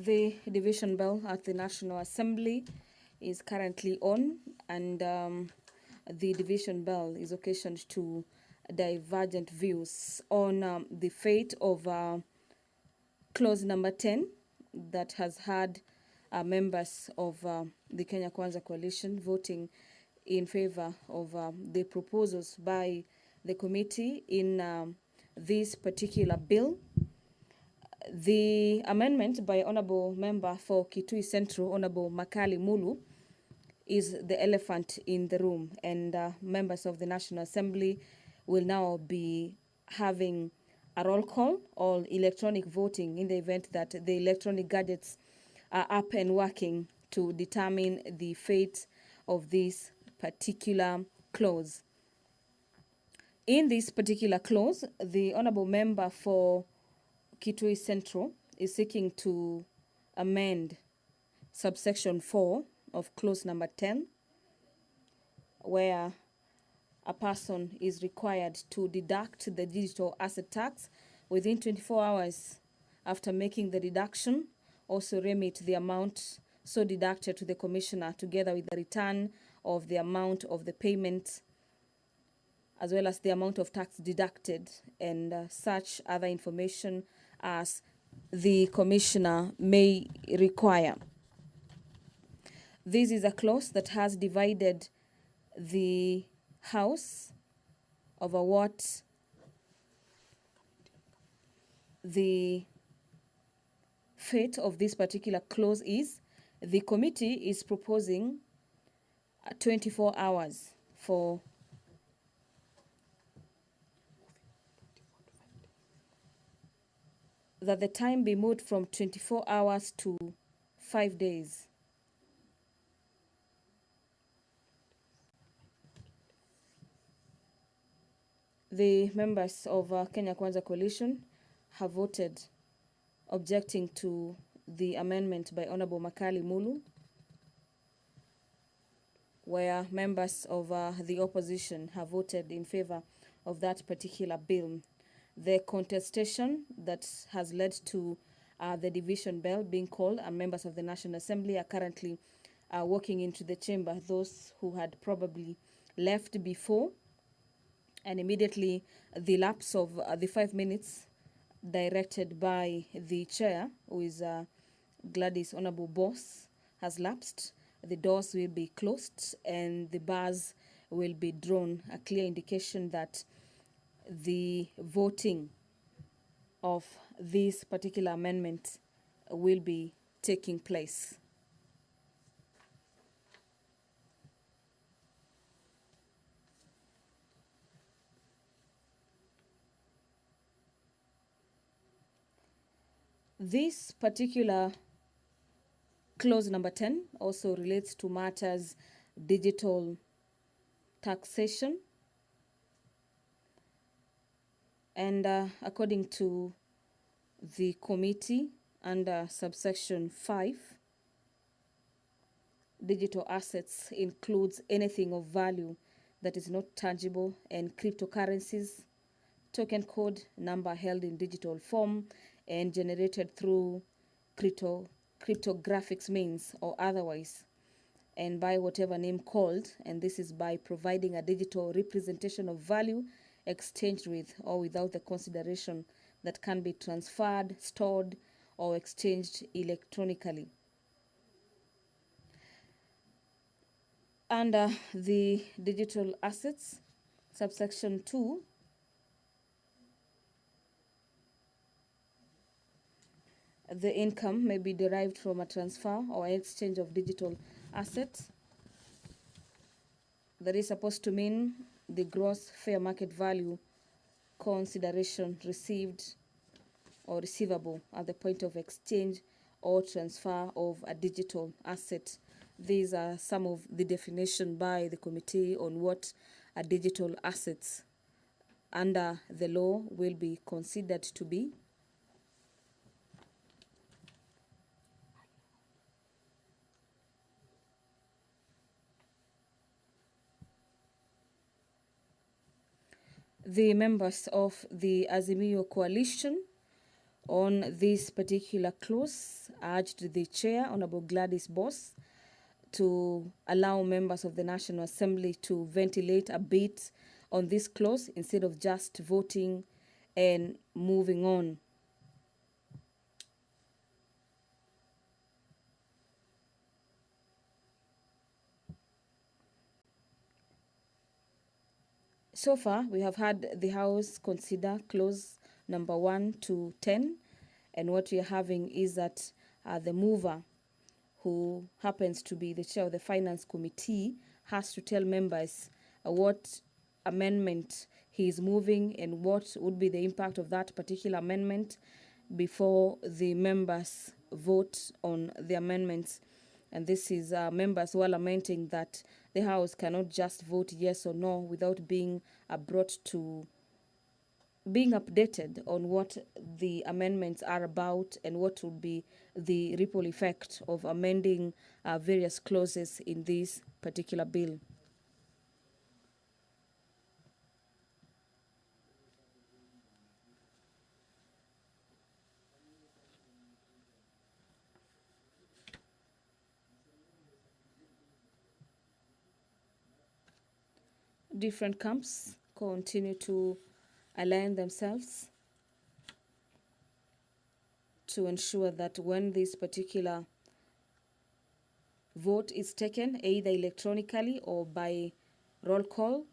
The division bell at the National Assembly is currently on, and the division bell is occasioned to divergent views on the fate of clause number 10 that has had members of the Kenya Kwanza coalition voting in favor of the proposals by the committee in this particular bill. The amendment by Honorable Member for Kitui Central, Honorable Makali Mulu, is the elephant in the room, and members of the National Assembly will now be having a roll call or electronic voting in the event that the electronic gadgets are up and working to determine the fate of this particular clause. In this particular clause, the Honorable Member for Kitui Central is seeking to amend subsection 4 of clause number 10, where a person is required to deduct the digital asset tax within 24 hours after making the deduction, also remit the amount so deducted to the commissioner together with the return of the amount of the payment as well as the amount of tax deducted and such other information as the commissioner may require. This is a clause that has divided the House over what the fate of this particular clause is. The committee is proposing 24 hours for that the time be moved from 24 hours to 5 days. The members of Kenya Kwanza Coalition have voted objecting to the amendment by Honorable Makali Mulu, where members of the opposition have voted in favor of that particular bill. The contestation that has led to the division bell being called, and members of the National Assembly are currently walking into the chamber, those who had probably left before, and immediately the lapse of the 5 minutes directed by the chair, who is Gladys Honorable Boss, has lapsed. The doors will be closed and the bars will be drawn, a clear indication that the voting of this particular amendment will be taking place. This particular clause number 10 also relates to matters digital taxation. And according to the committee, under subsection 5, digital assets includes anything of value that is not tangible, and cryptocurrencies, token code, number held in digital form and generated through cryptographic means or otherwise, and by whatever name called, and this is by providing a digital representation of value exchanged with or without the consideration that can be transferred, stored, or exchanged electronically. Under the digital assets, subsection 2, the income may be derived from a transfer or exchange of digital assets. That is supposed to mean the gross fair market value consideration received or receivable at the point of exchange or transfer of a digital asset. These are some of the definition by the committee on what a digital assets under the law will be considered to be. The members of the Azimio coalition on this particular clause urged the chair, Honorable Gladys Boss, to allow members of the National Assembly to ventilate a bit on this clause instead of just voting and moving on. So far, we have had the House consider clause number 1 to 10, and what we are having is that the mover, who happens to be the chair of the Finance Committee, has to tell members what amendment he is moving and what would be the impact of that particular amendment before the members vote on the amendments. And this is members who are lamenting that the House cannot just vote yes or no without being brought to being updated on what the amendments are about and what would be the ripple effect of amending various clauses in this particular bill. Different camps continue to align themselves to ensure that when this particular vote is taken, either electronically or by roll call,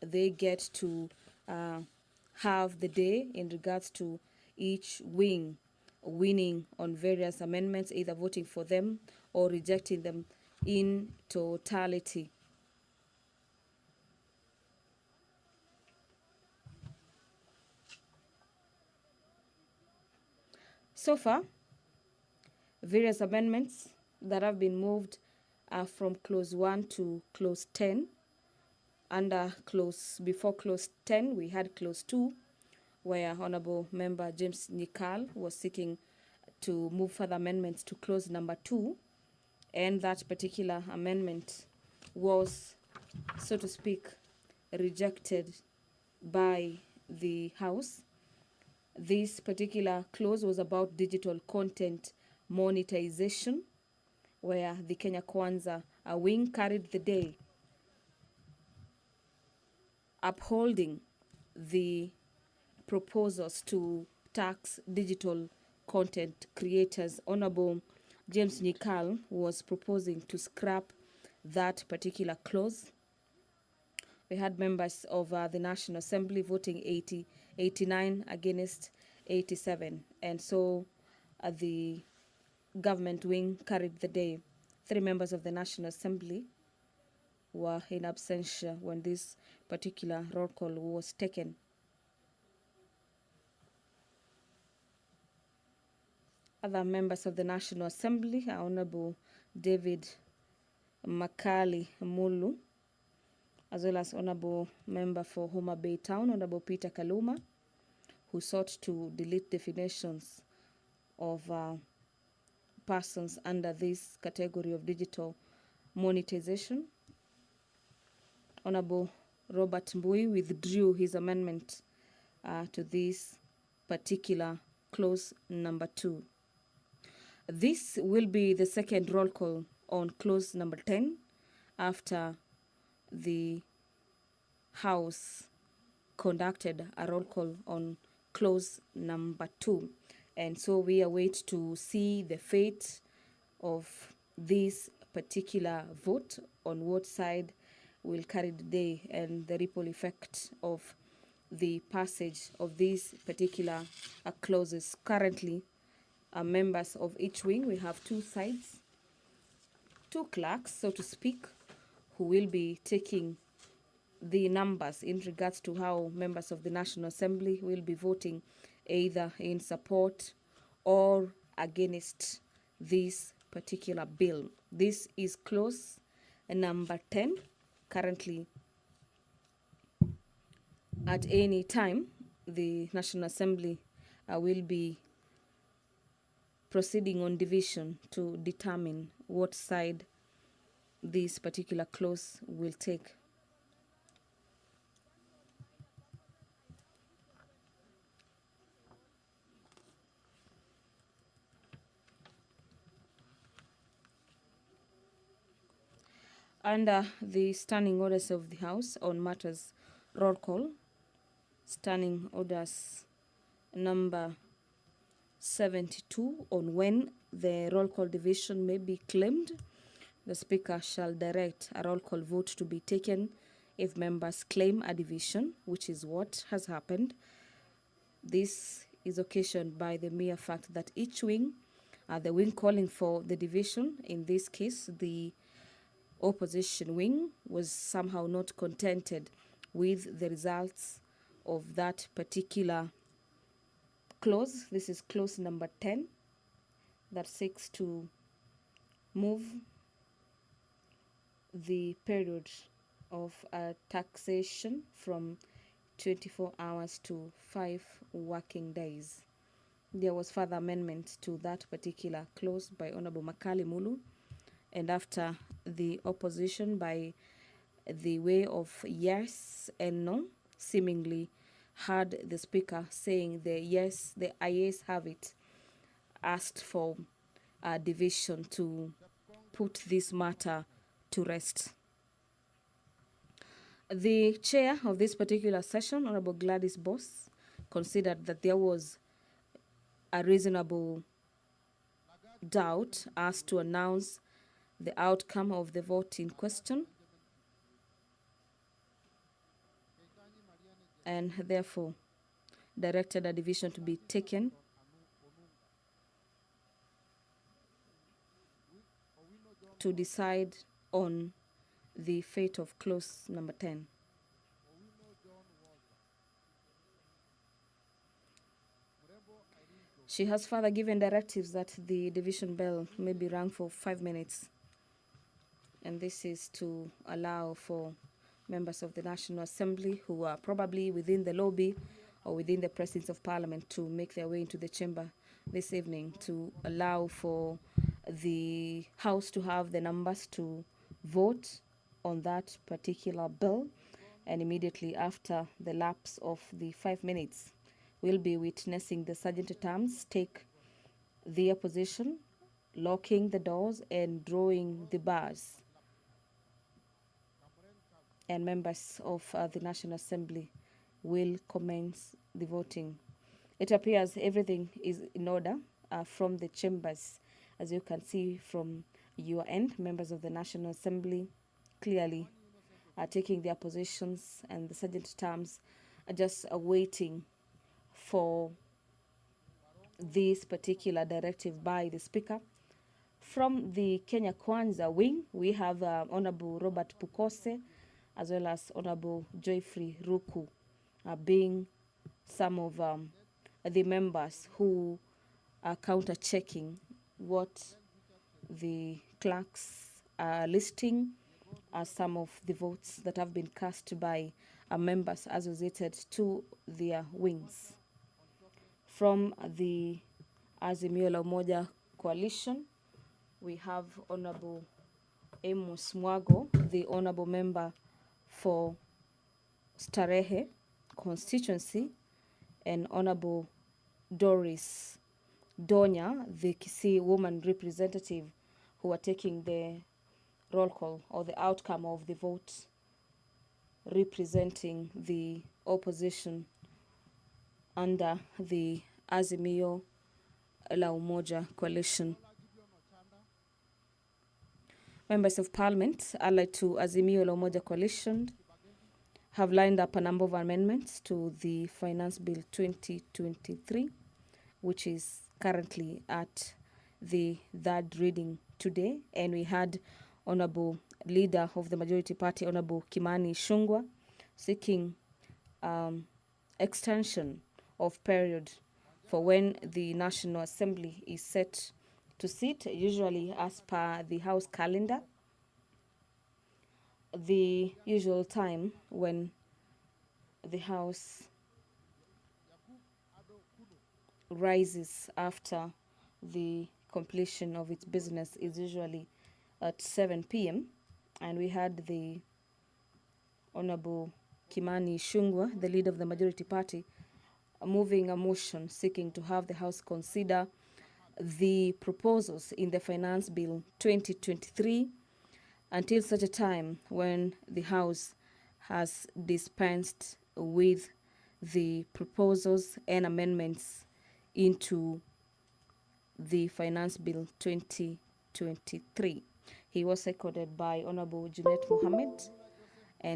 they get to have the day in regards to each wing winning on various amendments, either voting for them or rejecting them in totality. So far, various amendments that have been moved are from clause 1 to clause 10. Before clause 10, we had clause 2, where Honorable Member James Nikal was seeking to move further amendments to clause number 2, and that particular amendment was, so to speak, rejected by the House. This particular clause was about digital content monetization, where the Kenya Kwanza wing carried the day, upholding the proposals to tax digital content creators. Honorable James Nikal was proposing to scrap that particular clause. We had members of the National Assembly voting 89 against 87, and so the government wing carried the day. 3 members of the National Assembly were in absentia when this particular roll call was taken. Other members of the National Assembly are Honorable David Makali Mulu, as well as Honorable Member for Homa Bay Town, Honorable Peter Kaluma, who sought to delete definitions of persons under this category of digital monetization. Honorable Robert Mbui withdrew his amendment to this particular clause number 2. This will be the second roll call on clause number 10 after the House conducted a roll call on clause number 2. And so we await to see the fate of this particular vote, on what side will carry the day, and the ripple effect of the passage of these particular clauses. Currently, members of each wing, we have 2 sides, 2 clerks, so to speak, who will be taking the numbers in regards to how members of the National Assembly will be voting either in support or against this particular bill. This is clause number 10. Currently, at any time, the National Assembly will be proceeding on division to determine what side this particular clause will take. Under the standing orders of the House on matters roll call, standing orders number 72 on when the roll call division may be claimed, the Speaker shall direct a roll call vote to be taken if members claim a division, which is what has happened. This is occasioned by the mere fact that each wing, the wing calling for the division, in this case the opposition wing, was somehow not contented with the results of that particular clause. This is clause number 10 that seeks to move the period of taxation from 24 hours to 5 working days. There was further amendment to that particular clause by Honorable Makali Mulu, and after the opposition by the way of yes and no seemingly heard the Speaker saying the yes, the ayes have it, asked for a division to put this matter to rest. The chair of this particular session, Honorable Gladys Boss, considered that there was a reasonable doubt as to announce the outcome of the vote in question, and therefore directed a division to be taken to decide on the fate of clause number 10. She has further given directives that the division bell may be rung for 5 minutes, and this is to allow for members of the National Assembly who are probably within the lobby or within the presence of Parliament to make their way into the chamber this evening, to allow for the House to have the numbers to vote on that particular bill, and immediately after the lapse of the 5 minutes, we'll be witnessing the Sergeant-at-Arms take the opposition, locking the doors and drawing the bars, and members of the National Assembly will commence the voting. It appears everything is in order from the chambers. As you can see from your end, members of the National Assembly clearly are taking their positions, and the Sergeant-at-Arms are just waiting for this particular directive by the Speaker. From the Kenya Kwanza wing, we have Honorable Robert Pukose, as well as Honorable Joyfrey Ruku, being some of the members who are counter-checking what the clerks are listing as some of the votes that have been cast by members associated to their wings. From the Azimio la Umoja coalition, we have Honorable Amos Mwago, the Honorable Member for Starehe constituency, and Honorable Doris Donya, the Kisii woman representative, who are taking the roll call or the outcome of the vote, representing the opposition under the Azimio la Umoja coalition. Members of Parliament allied to Azimio la Umoja coalition have lined up a number of amendments to the Finance Bill 2023, which is currently at the third reading today. And we had Honorable Leader of the Majority Party, Honorable Kimani Ichung'wah, seeking extension of period for when the National Assembly is set to sit, usually as per the House calendar. The usual time when the House rises after the completion of its business is usually at 7 p.m. And we had the Honorable Kimani Ichung'wah, the leader of the Majority Party, moving a motion seeking to have the House consider the proposals in the Finance Bill 2023 until such a time when the House has dispensed with the proposals and amendments into the Finance Bill 2023. He was seconded by Honorable Juliet Mohammed.